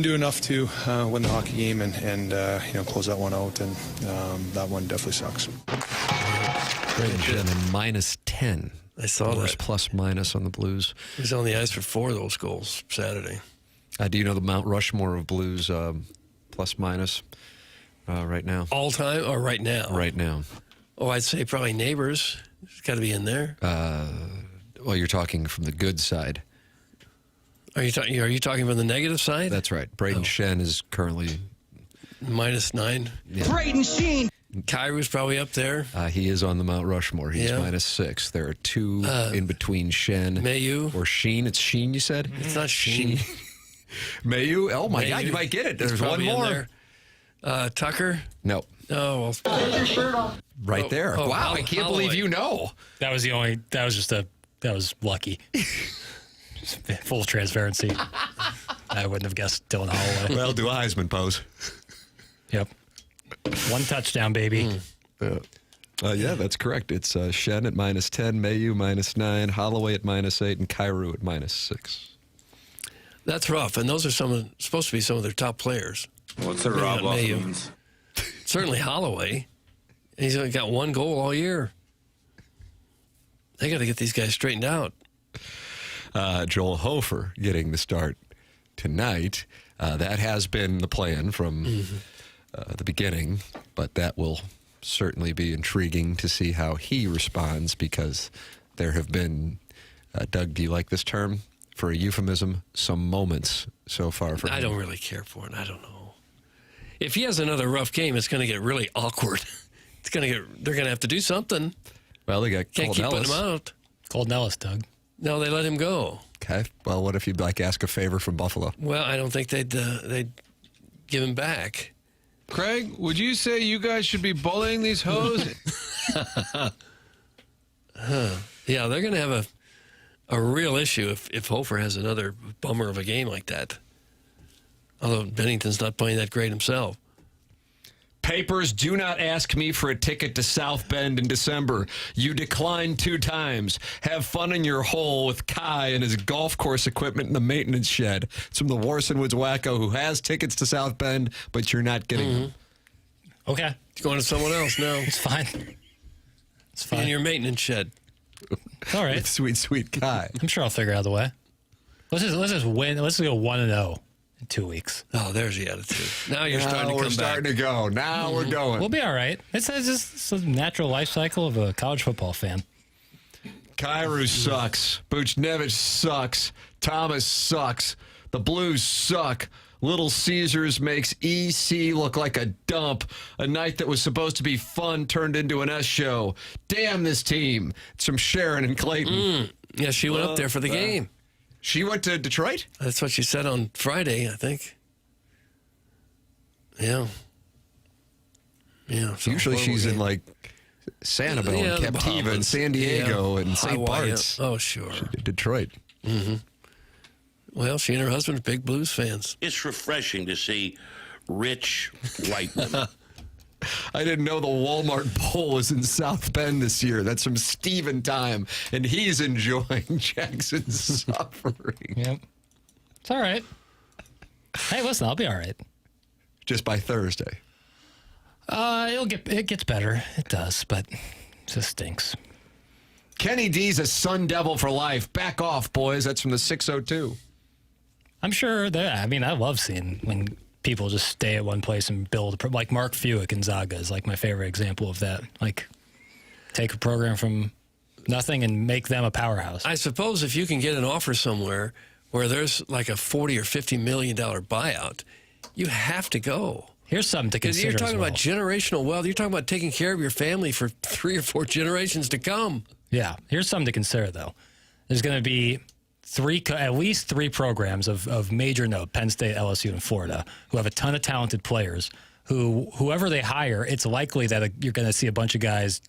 do enough to win the hockey game and close that one out. And that one definitely sucks. Braden Shen -10. I saw that. Plus minus on the Blues. He was on the ice for 4 of those goals Saturday. Do you know the Mount Rushmore of Blues plus minus right now? All time or right now? Right now. Oh, I'd say probably Neighbors. It's got to be in there. Well, you're talking from the good side. Are you talking from the negative side? That's right. Braden Shen is currently -9. Yeah. Braden Shen. Kairu's probably up there. He is on the Mount Rushmore. He's -6. There are 2 in between Shen. Mayu. Or Sheen. It's Sheen, you said? It's not Sheen. Mayu? Oh, my God, you might get it. There's one more. Tucker? No. Oh, well. Get your shirt off. Right there. Wow, I can't believe you know. That was lucky. Just full transparency. I wouldn't have guessed Dylan Holloway. Well, do a Heisman pose. Yep. 1 touchdown, baby. Yeah, that's correct. It's Shen at -10, Mayu -9, Holloway at -8, and Kairu at -6. That's rough, and those are supposed to be some of their top players. What's a Rob means? Certainly Holloway. He's only got 1 goal all year. They got to get these guys straightened out. Joel Hofer getting the start tonight. That has been the plan from the beginning, but that will certainly be intriguing to see how he responds because there have been, Doug, do you like this term? For a euphemism, some moments so far for him. I don't really care for it. I don't know. If he has another rough game, it's going to get really awkward. They're going to have to do something. Well, they got Can't Colt keep Ellis. putting him out. Colt Ellis, Doug. No, they let him go. Okay. Well, what if you'd ask a favor from Buffalo? Well, I don't think they'd give him back. Craig, would you say you guys should be bullying these hoes? Yeah, they're going to have a real issue if Hofer has another bummer of a game like that. Although Bennington's not playing that great himself. Papers, do not ask me for a ticket to South Bend in December. You declined 2 times. Have fun in your hole with Kai and his golf course equipment in the maintenance shed. It's from the Warson Woods Wacko who has tickets to South Bend, but you're not getting them. Okay. It's going to someone else now. It's fine. It's fine. In your maintenance shed. All right. With sweet, sweet Kai. I'm sure I'll figure out the way. Let's just win. Let's go 1-0 in 2 weeks. Oh, there's the attitude. Now you're starting to come we're back. starting to go. Now we're going. We'll be all right. It's just a natural life cycle of a college football fan. Kairu sucks. Buchnevich sucks. Thomas sucks. The Blues suck. Little Caesars makes EC look like a dump. A night that was supposed to be fun turned into an S show. Damn this team. It's from Sharon and Clayton. Yeah, she went up there for the game. She went to Detroit? That's what she said on Friday, I think. Yeah. Yeah. Usually she's in like Sanibel and Captiva and San Diego and St. Bart's. Oh, sure. She did Detroit. Well, she and her husband are big Blues fans. It's refreshing to see rich white women. I didn't know the Walmart Bowl was in South Bend this year. That's from Steven Time, and he's enjoying Jackson's suffering. Yep. It's all right. Hey, listen, I'll be all right. Just by Thursday. It gets better. It does, but it just stinks. Kenny D's a Sun Devil for life. Back off, boys. That's from the 602. I'm sure that, I mean, I love seeing when people just stay at one place and build, like Mark Few at Gonzaga is like my favorite example of that. Like, take a program from nothing and make them a powerhouse. I suppose if you can get an offer somewhere where there's like a $40 or $50 million buyout, you have to go. Here's something to consider. You're talking as well. about generational wealth. You're talking about taking care of your family for 3 or 4 generations to come. Yeah. Here's something to consider, though. There's going to be at least three programs of major note, Penn State, LSU, and Florida, who have a ton of talented players whoever they hire, it's likely that you're going to see a bunch of guys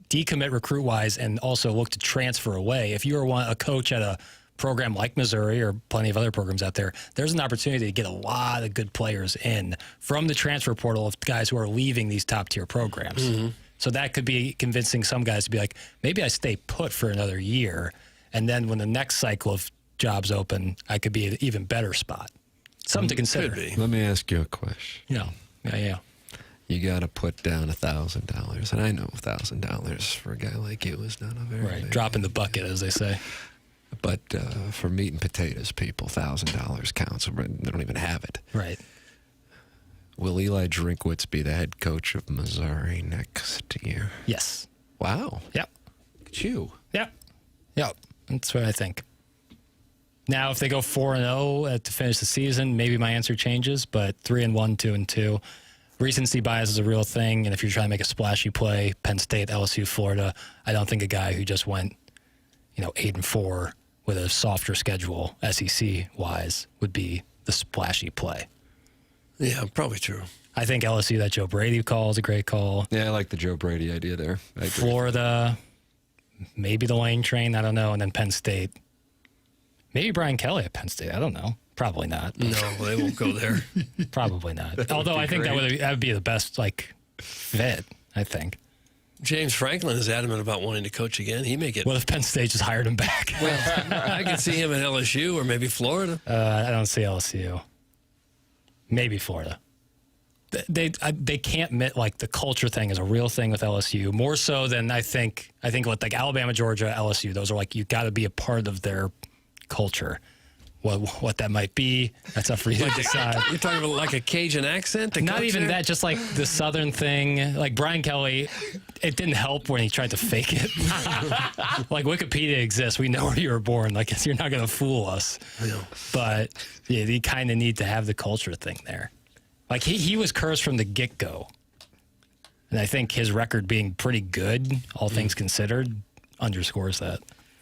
decommit recruit-wise and also look to transfer away. If you're a coach at a program like Missouri or plenty of other programs out there, there's an opportunity to get a lot of good players in from the transfer portal of guys who are leaving these top-tier programs. Mm-hmm. So that could be convincing some guys to be like, maybe I stay put for another year, and then when the next cycle of jobs open, I could be an even better spot. Something to consider. Could be. Let me ask you a question. Yeah. You got to put down $1,000, and I know $1,000 for a guy like you is not a very big drop in the bucket, as they say. But for meat and potatoes, people, $1,000 counts. They don't even have it. Right. Will Eli Drinkwitz be the head coach of Missouri next year? Yes. Wow. Yep. Look at you. Yep. That's what I think. Now, if they go 4-0 to finish the season, maybe my answer changes. But 3-1, 2-2, recency bias is a real thing. And if you're trying to make a splashy play, Penn State, LSU, Florida, I don't think a guy who just went, 8-4 with a softer schedule, SEC-wise, would be the splashy play. Yeah, probably true. I think LSU, that Joe Brady call is a great call. Yeah, I like the Joe Brady idea there. Florida, maybe the Lane Train, I don't know. And then Penn State. Maybe Brian Kelly at Penn State. I don't know. Probably not. No, they won't go there. Probably not. Although I think that would be the best fit, I think. James Franklin is adamant about wanting to coach again. He may get. What if Penn State just hired him back? Well, I could see him at LSU or maybe Florida. I don't see LSU. Maybe Florida. They can't admit the culture thing is a real thing with LSU more so than I think with Alabama, Georgia, LSU. Those are you got to be a part of their culture. What that might be, that's up for you to decide. You're talking about a Cajun accent? Not even that, just the Southern thing. Like Brian Kelly, it didn't help when he tried to fake it. Wikipedia exists. We know where you were born. You're not going to fool us. But yeah, you kind of need to have the culture thing there. He was cursed from the get-go. And I think his record being pretty good, all things considered, underscores that.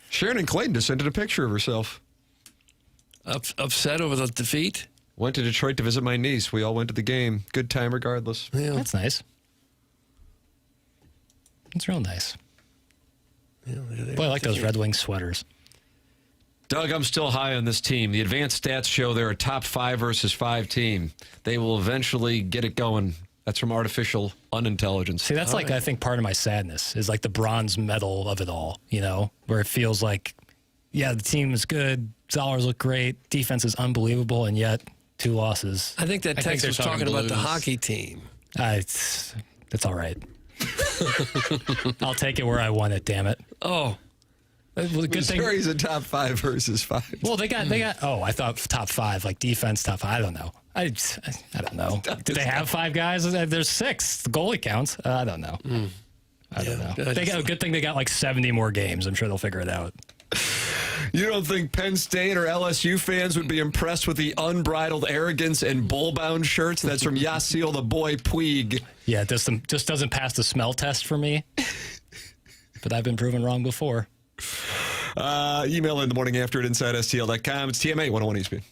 Sharon and Clayton just sent in a picture of herself. Upset over the defeat? Went to Detroit to visit my niece. We all went to the game. Good time regardless. Yeah. That's nice. It's real nice. Yeah, Boy, I like those Red Wings sweaters. Doug, I'm still high on this team. The advanced stats show they're a top 5 versus 5 team. They will eventually get it going. That's from artificial unintelligence. See, that's I think part of my sadness is the bronze medal of it all, where it feels the team is good. Zollers look great. Defense is unbelievable, and yet 2 losses. I think that text was talking about the hockey team. It's all right. I'll take it where I want it, damn it. Oh. Missouri's a top 5 versus 5. Well, they got. I thought top 5, defense top 5. I don't know. I don't know. Do they have 5 guys? There's 6. The goalie counts. I don't know. I don't know. They got a good thing. They got 70 more games. I'm sure they'll figure it out. You don't think Penn State or LSU fans would be impressed with the unbridled arrogance and bull-bound shirts? That's from Yasiel the Boy Puig. Yeah, it just doesn't pass the smell test for me. But I've been proven wrong before. Email in the morning after at InsideSTL.com. It's TMA 101 ESPN.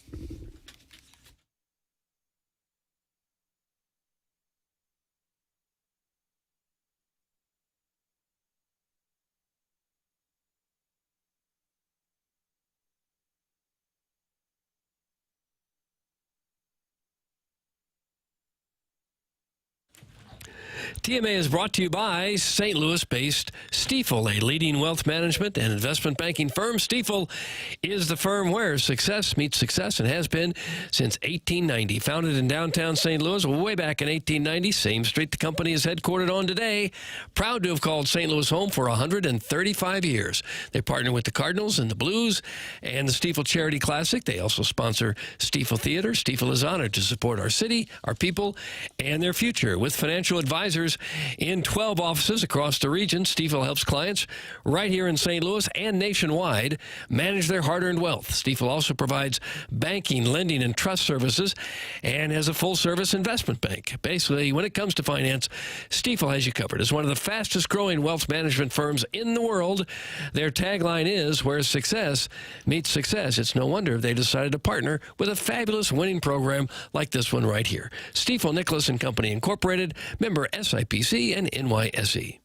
TMA is brought to you by St. Louis-based Stifel, a leading wealth management and investment banking firm. Stifel is the firm where success meets success and has been since 1890. Founded in downtown St. Louis way back in 1890, same street the company is headquartered on today. Proud to have called St. Louis home for 135 years. They partner with the Cardinals and the Blues and the Stifel Charity Classic. They also sponsor Stifel Theater. Stifel is honored to support our city, our people, and their future. With financial advisors in 12 offices across the region, Stifel helps clients right here in St. Louis and nationwide manage their hard-earned wealth. Stifel also provides banking, lending, and trust services and has a full-service investment bank. Basically, when it comes to finance, Stifel has you covered. As one of the fastest-growing wealth management firms in the world, their tagline is, where success meets success. It's no wonder they decided to partner with a fabulous winning program like this one right here. Stifel Nicholas and Company Incorporated, member SIPC and NYSE.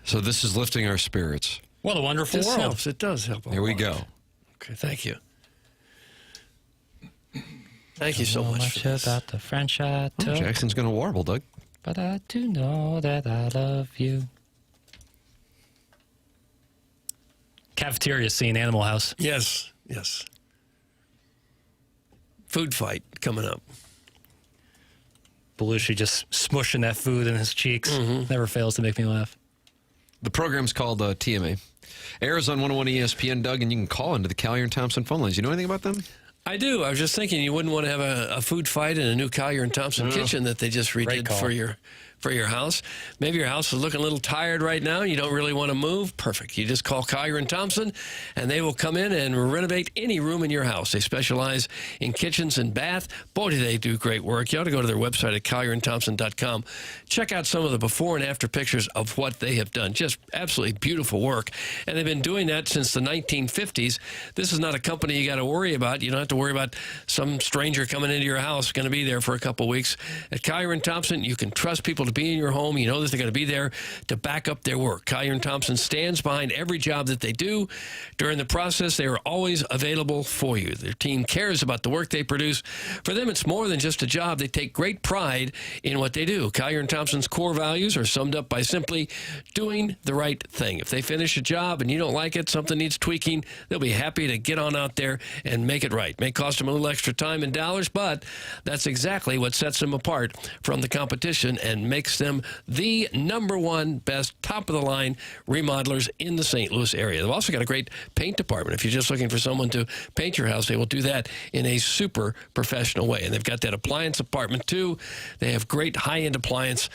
So this is lifting our spirits. What a wonderful This world. helps. It does help. Here we go. Okay, thank you. Thank you so much for this. About the French I Oh, took, Jackson's going to warble, Doug. but I do know that I love you. Cafeteria scene, Animal House. Yes, yes. Food fight coming up. Belushi just smushing that food in his cheeks. Never fails to make me laugh. The program's called TMA. Airs on 101 ESPN, Doug, and you can call into the Collier and Thompson phone lines. You know anything about them? I do. I was just thinking you wouldn't want to have a food fight in a new Collier and Thompson kitchen that they just redid for your house. Maybe your house is looking a little tired right now. You don't really want to move. Perfect. You just call Collier & Thompson, and they will come in and renovate any room in your house. They specialize in kitchens and bath. Boy, do they do great work. You ought to go to their website at collierandthompson.com. Check out some of the before and after pictures of what they have done. Just absolutely beautiful work. And they've been doing that since the 1950s. This is not a company you got to worry about. You don't have to worry about some stranger coming into your house, going to be there for a couple weeks. At Collier & Thompson, you can trust people to be in your home. You know that they're going to be there to back up their work. Collier & Thompson stands behind every job that they do. During the process, they are always available for you. Their team cares about the work they produce. For them, it's more than just a job. They take great pride in what they do. Collier & Thompson's core values are summed up by simply doing the right thing. If they finish a job and you don't like it, something needs tweaking, they'll be happy to get on out there and make it right. May cost them a little extra time and dollars, but that's exactly what sets them apart from the competition and makes them the #1 best, top-of-the-line remodelers in the St. Louis area. They've also got a great paint department. If you're just looking for someone to paint your house, they will do that in a super professional way. And they've got that appliance department, too. They have great high-end appliance.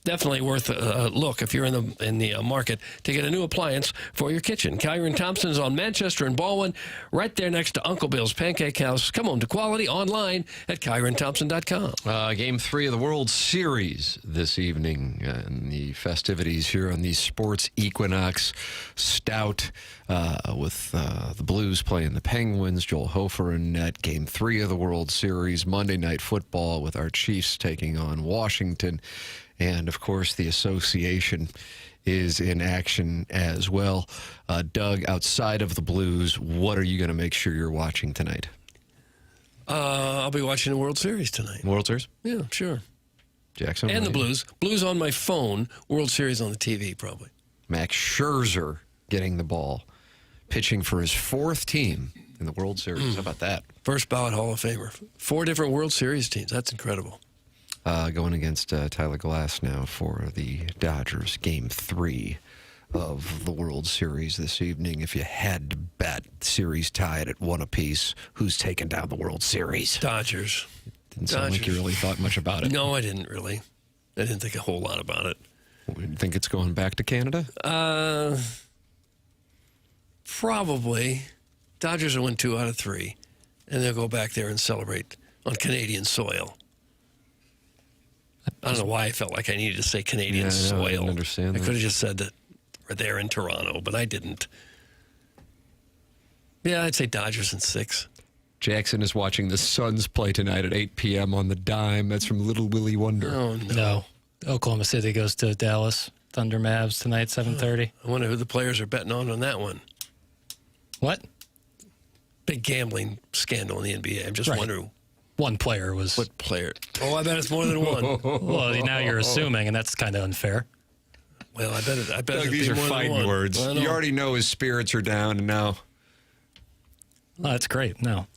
Definitely worth a look if you're in the market to get a new appliance for your kitchen. Collier & Thompson is on Manchester and Baldwin, right there next to Uncle Bill's Pancake House. Come home to quality online at collierandthompson.com. Game 3 of the World Series this evening, and the festivities here on the Sports Equinox Stout with the Blues playing the Penguins. Joel Hofer in net. Game 3 of the World Series, Monday Night Football with our Chiefs taking on Washington. And, of course, the association is in action as well. Doug, outside of the Blues, what are you going to make sure you're watching tonight? I'll be watching the World Series tonight. World Series? Yeah, sure. Jackson? And the Blues. Blues on my phone, World Series on the TV, probably. Max Scherzer getting the ball, pitching for his 4th team in the World Series. How about that? First ballot Hall of Famer. 4 different World Series teams. That's incredible. Going against Tyler Glass now for the Dodgers. Game 3 of the World Series this evening. If you had to bet, series tied at 1 apiece, who's taking down the World Series? Dodgers. Didn't sound like you really thought much about it. No, I didn't really. I didn't think a whole lot about it. You think it's going back to Canada? Probably. Dodgers will win 2 out of 3, and they'll go back there and celebrate on Canadian soil. I don't know why I felt like I needed to say Canadian soil. I didn't understand that. I could have just said that we're there in Toronto, but I didn't. Yeah, I'd say Dodgers in 6. Jackson is watching the Suns play tonight at 8 p.m. on the dime. That's from Little Willie Wonder. Oh, no. Oklahoma City goes to Dallas. Thunder Mavs tonight, 7:30. I wonder who the players are betting on that one. What? Big gambling scandal in the NBA. I'm just wondering. One player was... What player? Oh, I bet it's more than one. Well, now you're assuming, and that's kind of unfair. Well, I bet Doug, these are fighting words. You already know his spirits are down, and now... Oh, that's great. No.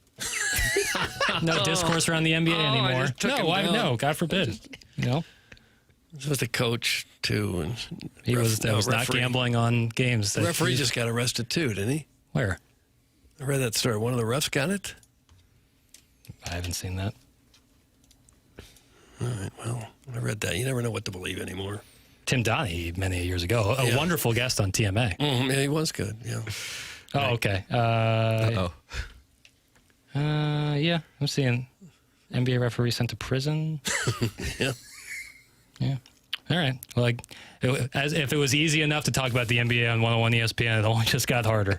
No discourse around the NBA anymore. No, God forbid. No. This was the coach, too. And he was not gambling on games. The referee just got arrested, too, didn't he? Where? I read that story. One of the refs got it? I haven't seen that. All right, well, I read that. You never know what to believe anymore. Tim Donahue, many years ago, a wonderful guest on TMA. Yeah, he was good, yeah. Oh, okay. Yeah, I'm seeing NBA referee sent to prison. Yeah. Yeah. All right. Well, as if it was easy enough to talk about the NBA on 101 ESPN, it only just got harder.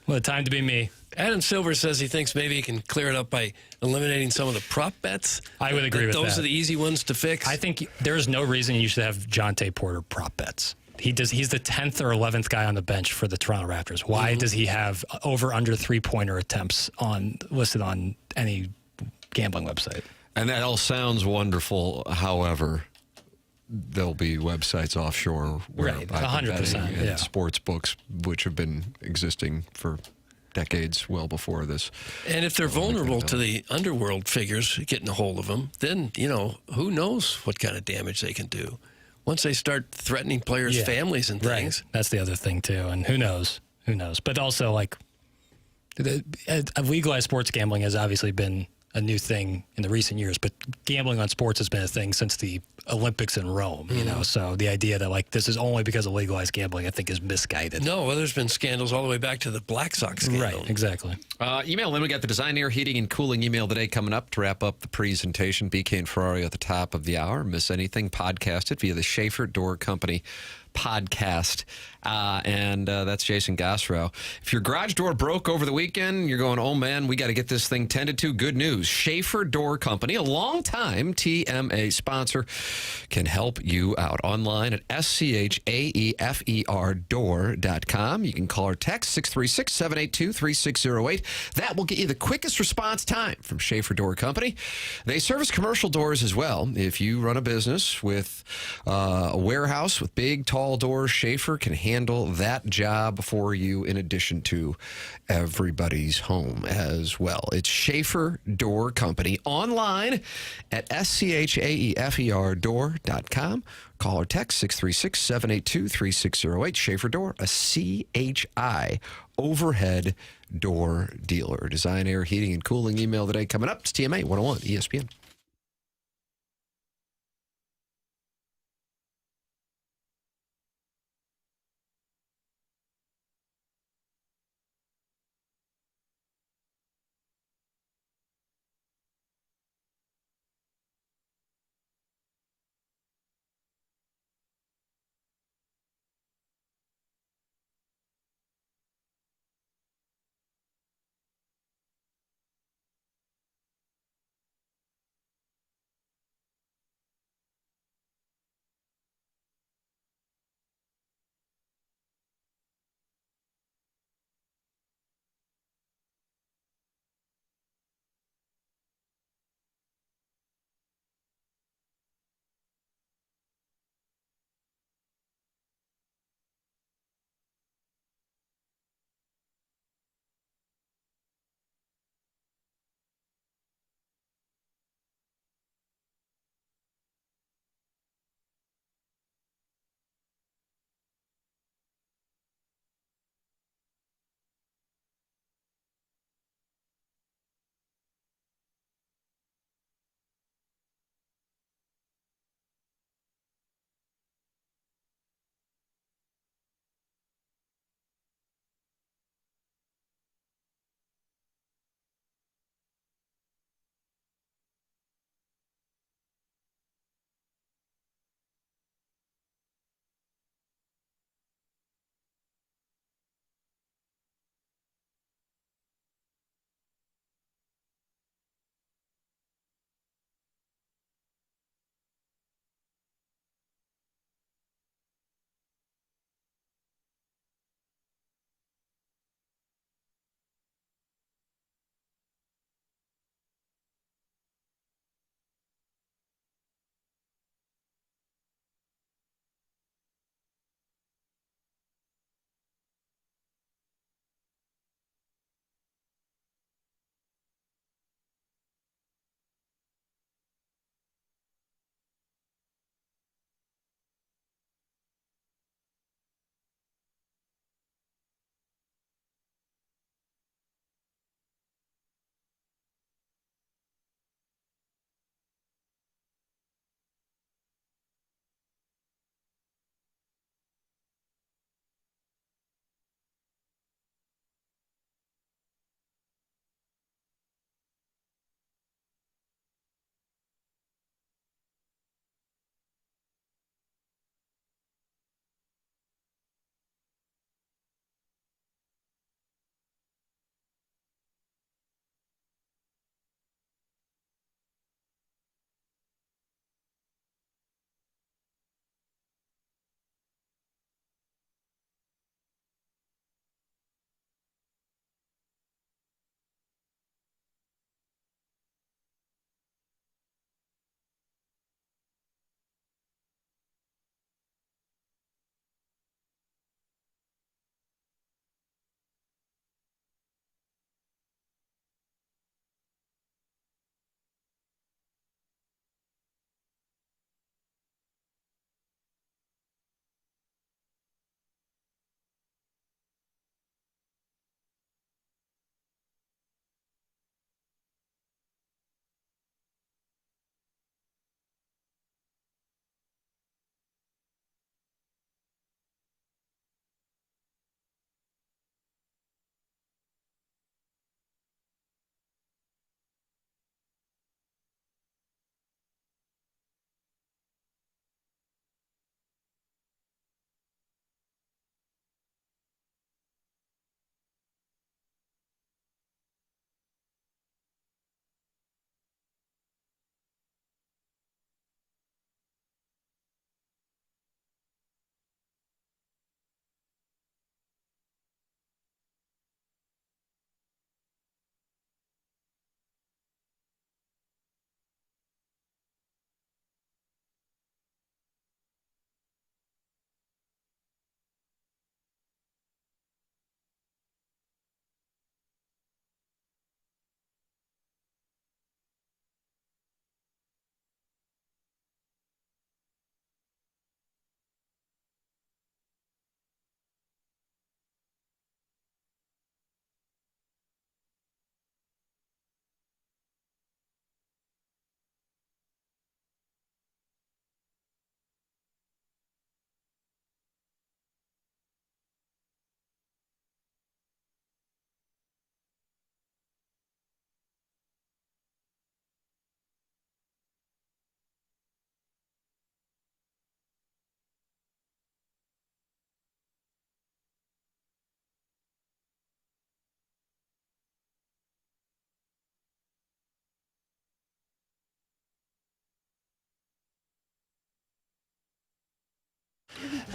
Well, time to be me. Adam Silver says he thinks maybe he can clear it up by eliminating some of the prop bets. I would agree with that. Those are the easy ones to fix. I think there's no reason you should have Jonte Porter prop bets. He's the 10th or 11th guy on the bench for the Toronto Raptors. Why does he have over/under 3-pointer attempts listed on any gambling website? And that all sounds wonderful. However, there'll be websites offshore where 100%, and sports books, which have been existing for decades, well before this. And if they're vulnerable to the underworld figures getting a hold of them, then, who knows what kind of damage they can do. Once they start threatening players' families and things. Right. That's the other thing, too. And who knows? Who knows? But also, legalized sports gambling has obviously been a new thing in the recent years, but gambling on sports has been a thing since the Olympics in Rome, you know. So the idea that like this is only because of legalized gambling, I think, is misguided. No, well, there's been scandals all the way back to the Black Sox scandal. Right, exactly. Email in. We got the Design Air Heating and Cooling email today coming up to wrap up the presentation. BK and Ferrari at the top of the hour. Miss anything? Podcast it via the Schaefer Door Company podcast. And that's Jason Gosrow. If your garage door broke over the weekend, you're going, oh man, we got to get this thing tended to. Good news. Schaefer Door Company, a longtime TMA sponsor, can help you out online at SCHAEFERdoor.com. You can call or text 636-782-3608. That will get you the quickest response time from Schaefer Door Company. They service commercial doors as well. If you run a business with a warehouse with big, tall doors, Schaefer can handle that job for you in addition to everybody's home as well. It's Schaefer Door Company online at SCHAEFERdoor.com. Call or text 636-782-3608. Schaefer Door, a CHI overhead door dealer. Design, Air, Heating, and Cooling email today coming up. It's TMA 101 ESPN.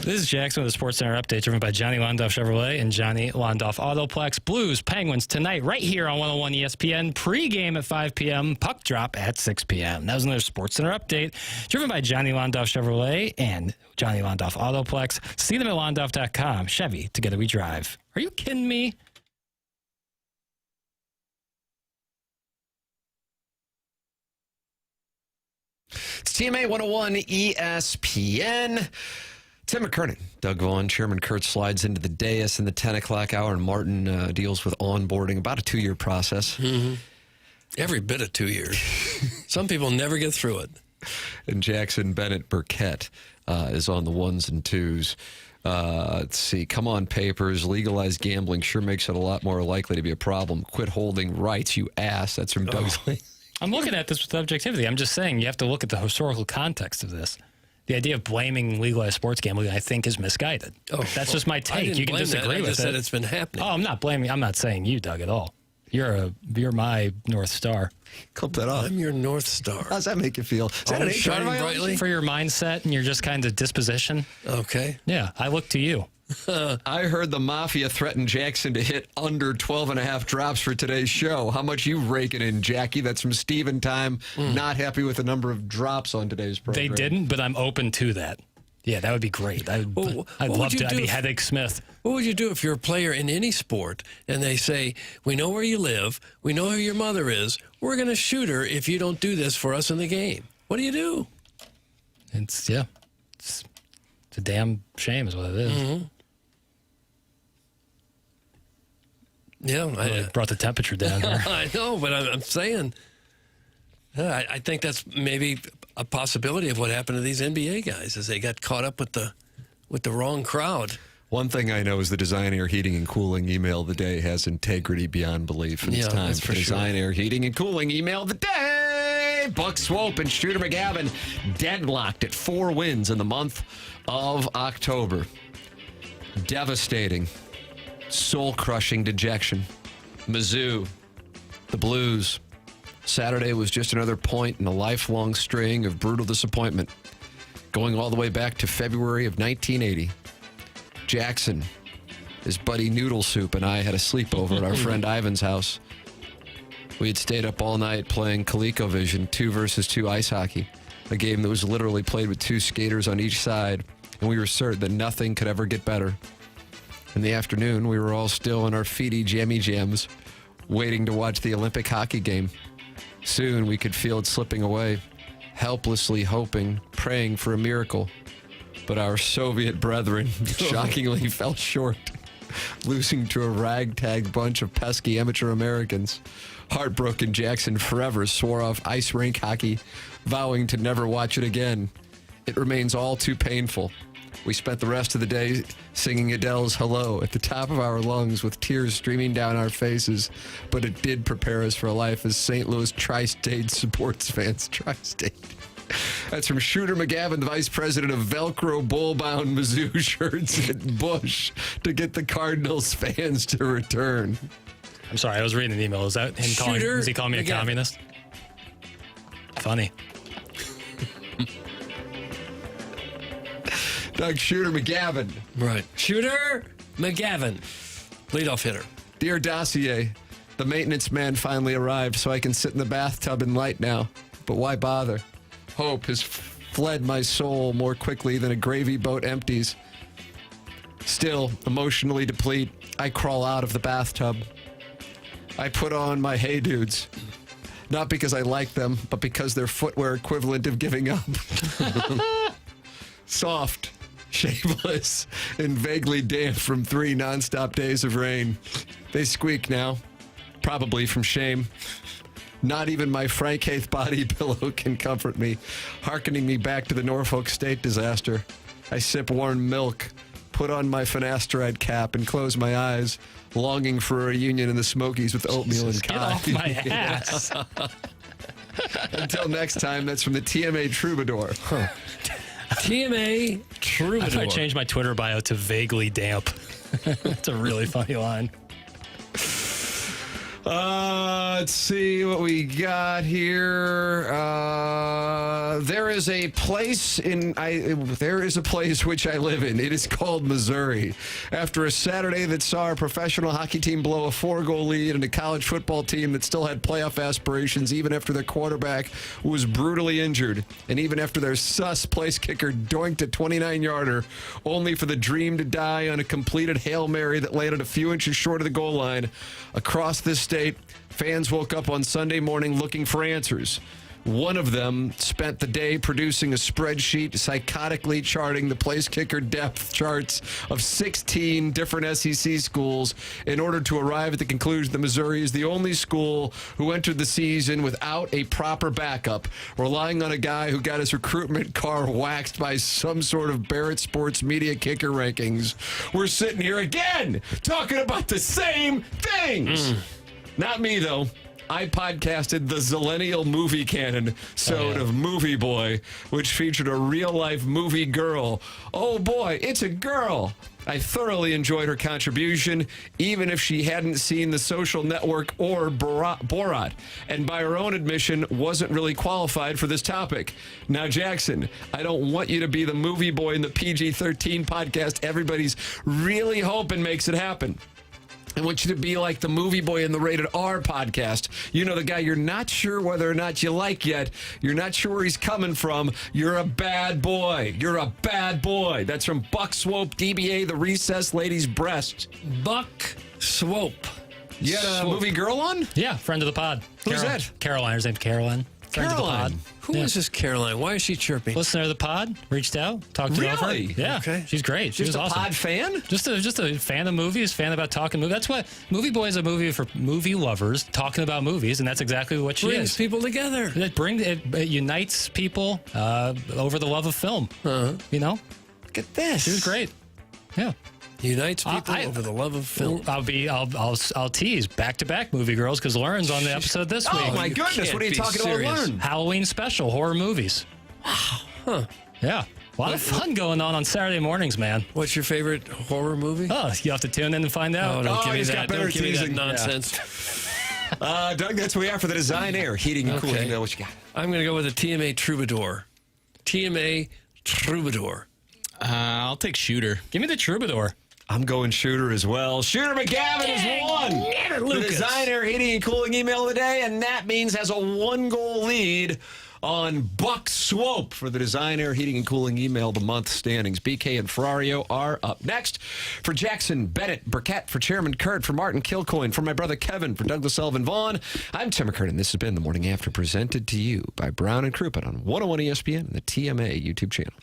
This is Jackson with the Sports Center update, driven by Johnny Londoff Chevrolet and Johnny Londoff Autoplex. Blues, Penguins tonight, right here on 101 ESPN. Pre-game at 5 p.m., puck drop at 6 p.m. That was another Sports Center update, driven by Johnny Londoff Chevrolet and Johnny Londoff Autoplex. See them at londoff.com. Chevy, together we drive. Are you kidding me? It's TMA 101 ESPN. Tim McKernan, Doug Vaughn, Chairman Kurt slides into the dais in the 10 o'clock hour, and Martin deals with onboarding, about a 2-year process. Mm-hmm. Every bit of 2 years. Some people never get through it. And Jackson Burkett is on the ones and twos. Let's see. Come on, papers. Legalized gambling sure makes it a lot more likely to be a problem. Quit holding rights, you ass. That's from Doug's. I'm looking at this with objectivity. I'm just saying you have to look at the historical context of this. The idea of blaming legalized sports gambling, I think, is misguided. That's just my take. You can disagree with it. I just said it's been happening. Oh, I'm not blaming. I'm not saying you, Doug, at all. You're my North Star. Clip that off. I'm your North Star. How does that make you feel? Is that an shining brightly for your mindset and your just kind of disposition? Okay. Yeah, I look to you. I heard the Mafia threaten Jackson to hit under 12.5 drops for today's show. How much you raking in, Jackie? That's from Steven Time. Not happy with the number of drops on today's program. They didn't, but I'm open to that. Yeah, that would be great. I'd love to. I'd be Headache Smith. What would you do if you're a player in any sport and they say, we know where you live, we know who your mother is, we're going to shoot her if you don't do this for us in the game? What do you do? It's a damn shame is what it is. Mm-hmm. Yeah, I brought the temperature down here. I know, but I'm saying, I think that's maybe a possibility of what happened to these NBA guys, is they got caught up with the wrong crowd. One thing I know is the Design Air Heating and Cooling email of the day has integrity beyond belief. And it's time for Design Air Heating and Cooling email of the day. Buck Swope and Shooter McGavin deadlocked at 4 wins in the month of October. Devastating. Soul-crushing dejection. Mizzou, the Blues. Saturday was just another point in a lifelong string of brutal disappointment, going all the way back to February of 1980. Jackson, his buddy Noodle Soup, and I had a sleepover at our friend Ivan's house. We had stayed up all night playing ColecoVision 2 versus 2 ice hockey, a game that was literally played with 2 skaters on each side, and we were certain that nothing could ever get better. In the afternoon, we were all still in our feety jammy jams, waiting to watch the Olympic hockey game. Soon we could feel it slipping away, helplessly hoping, praying for a miracle. But our Soviet brethren shockingly fell short, losing to a ragtag bunch of pesky amateur Americans. Heartbroken, Jackson forever swore off ice rink hockey, vowing to never watch it again. It remains all too painful. We spent the rest of the day singing Adele's Hello at the top of our lungs with tears streaming down our faces, but it did prepare us for life as St. Louis Tri-State sports fans. Tri-State. That's from Shooter McGavin, the vice president of Velcro bull-bound Mizzou shirts at Bush, to get the Cardinals fans to return. I'm sorry, I was reading an email. Is that him calling? Is he calling me a communist? Funny. Doug Shooter McGavin. Right. Shooter McGavin. Leadoff hitter. Dear Dossier, the maintenance man finally arrived so I can sit in the bathtub and light now. But why bother? Hope has fled my soul more quickly than a gravy boat empties. Still, emotionally deplete, I crawl out of the bathtub. I put on my Hey Dudes. Not because I like them, but because they're footwear equivalent of giving up. Soft, shapeless, and vaguely damp from 3 nonstop days of rain. They squeak now, probably from shame. Not even my Frank Haith body pillow can comfort me, hearkening me back to the Norfolk State disaster. I sip warm milk, put on my finasteride cap, and close my eyes, longing for a reunion in the Smokies with oatmeal and coffee. Get off my ass. Until next time, that's from the TMA Troubadour. TMA Troubadour. I thought I changed my Twitter bio to vaguely damp. That's a really funny line. Let's see what we got here. There is a place which I live in. It is called Missouri. After a Saturday that saw our professional hockey team blow a 4-goal lead and a college football team that still had playoff aspirations even after their quarterback was brutally injured, and even after their sus place kicker doinked a 29-yarder, only for the dream to die on a completed Hail Mary that landed a few inches short of the goal line. Across this state, fans woke up on Sunday morning looking for answers. One of them spent the day producing a spreadsheet psychotically charting the place kicker depth charts of 16 different SEC schools in order to arrive at the conclusion that Missouri is the only school who entered the season without a proper backup, relying on a guy who got his recruitment car waxed by some sort of Barrett Sports Media kicker rankings. We're sitting here again talking about the same things. Not me, though. I podcasted the Zillennial movie canon of Movie Boy, which featured a real-life movie girl. Oh, boy, it's a girl. I thoroughly enjoyed her contribution, even if she hadn't seen The Social Network or Borat, and by her own admission, wasn't really qualified for this topic. Now, Jackson, I don't want you to be the movie boy in the PG-13 podcast everybody's really hoping makes it happen. I want you to be like the movie boy in the Rated R podcast. You know, the guy you're not sure whether or not you like yet. You're not sure where he's coming from. You're a bad boy. You're a bad boy. That's from Buck Swope, DBA, The Recess Lady's Breast. Buck Swope. You had a movie girl on? Yeah, friend of the pod. Who's that? Caroline. Her name's Caroline. Friend of the pod. Who is this Caroline? Why is she chirping? Listener of the pod, reached out, talked to her. Yeah, okay. She's great. She Just was a awesome. pod fan? Just a fan of movies, fan about talking movies. That's what Movie Boy is, a movie for movie lovers talking about movies, and that's exactly what she Brings is. people together. It unites people over the love of film. You know, look at this. She was great. Yeah. Unites people over the love of film. I'll tease back-to-back movie girls because Lauren's on the episode this week. Oh my goodness! What are you talking about, Lauren? Halloween special horror movies. Huh? Yeah, a lot of fun going on Saturday mornings, man. What's your favorite horror movie? Oh, you have to tune in and find out. Oh, don't give me he's that. got better Don't give me that teasing. nonsense. Doug, that's where we are for the Design Air Heating and Cooling. What you got? I'm going to go with a TMA Troubadour. TMA Troubadour. I'll take Shooter. Give me the Troubadour. I'm going Shooter as well. Shooter McGavin is one. The Design Air Heating and Cooling email of the day, and that means has a 1-goal lead on Buck Swope for the Design Air Heating and Cooling email of the month standings. BK and Ferrario are up next. For Jackson Burkett, for Chairman Kurt, for Martin Kilcoyne, for my brother Kevin, for Douglas Sullivan Vaughn, I'm Tim McKernan. This has been The Morning After, presented to you by Brown and Crouppen on 101 ESPN and the TMA YouTube channel.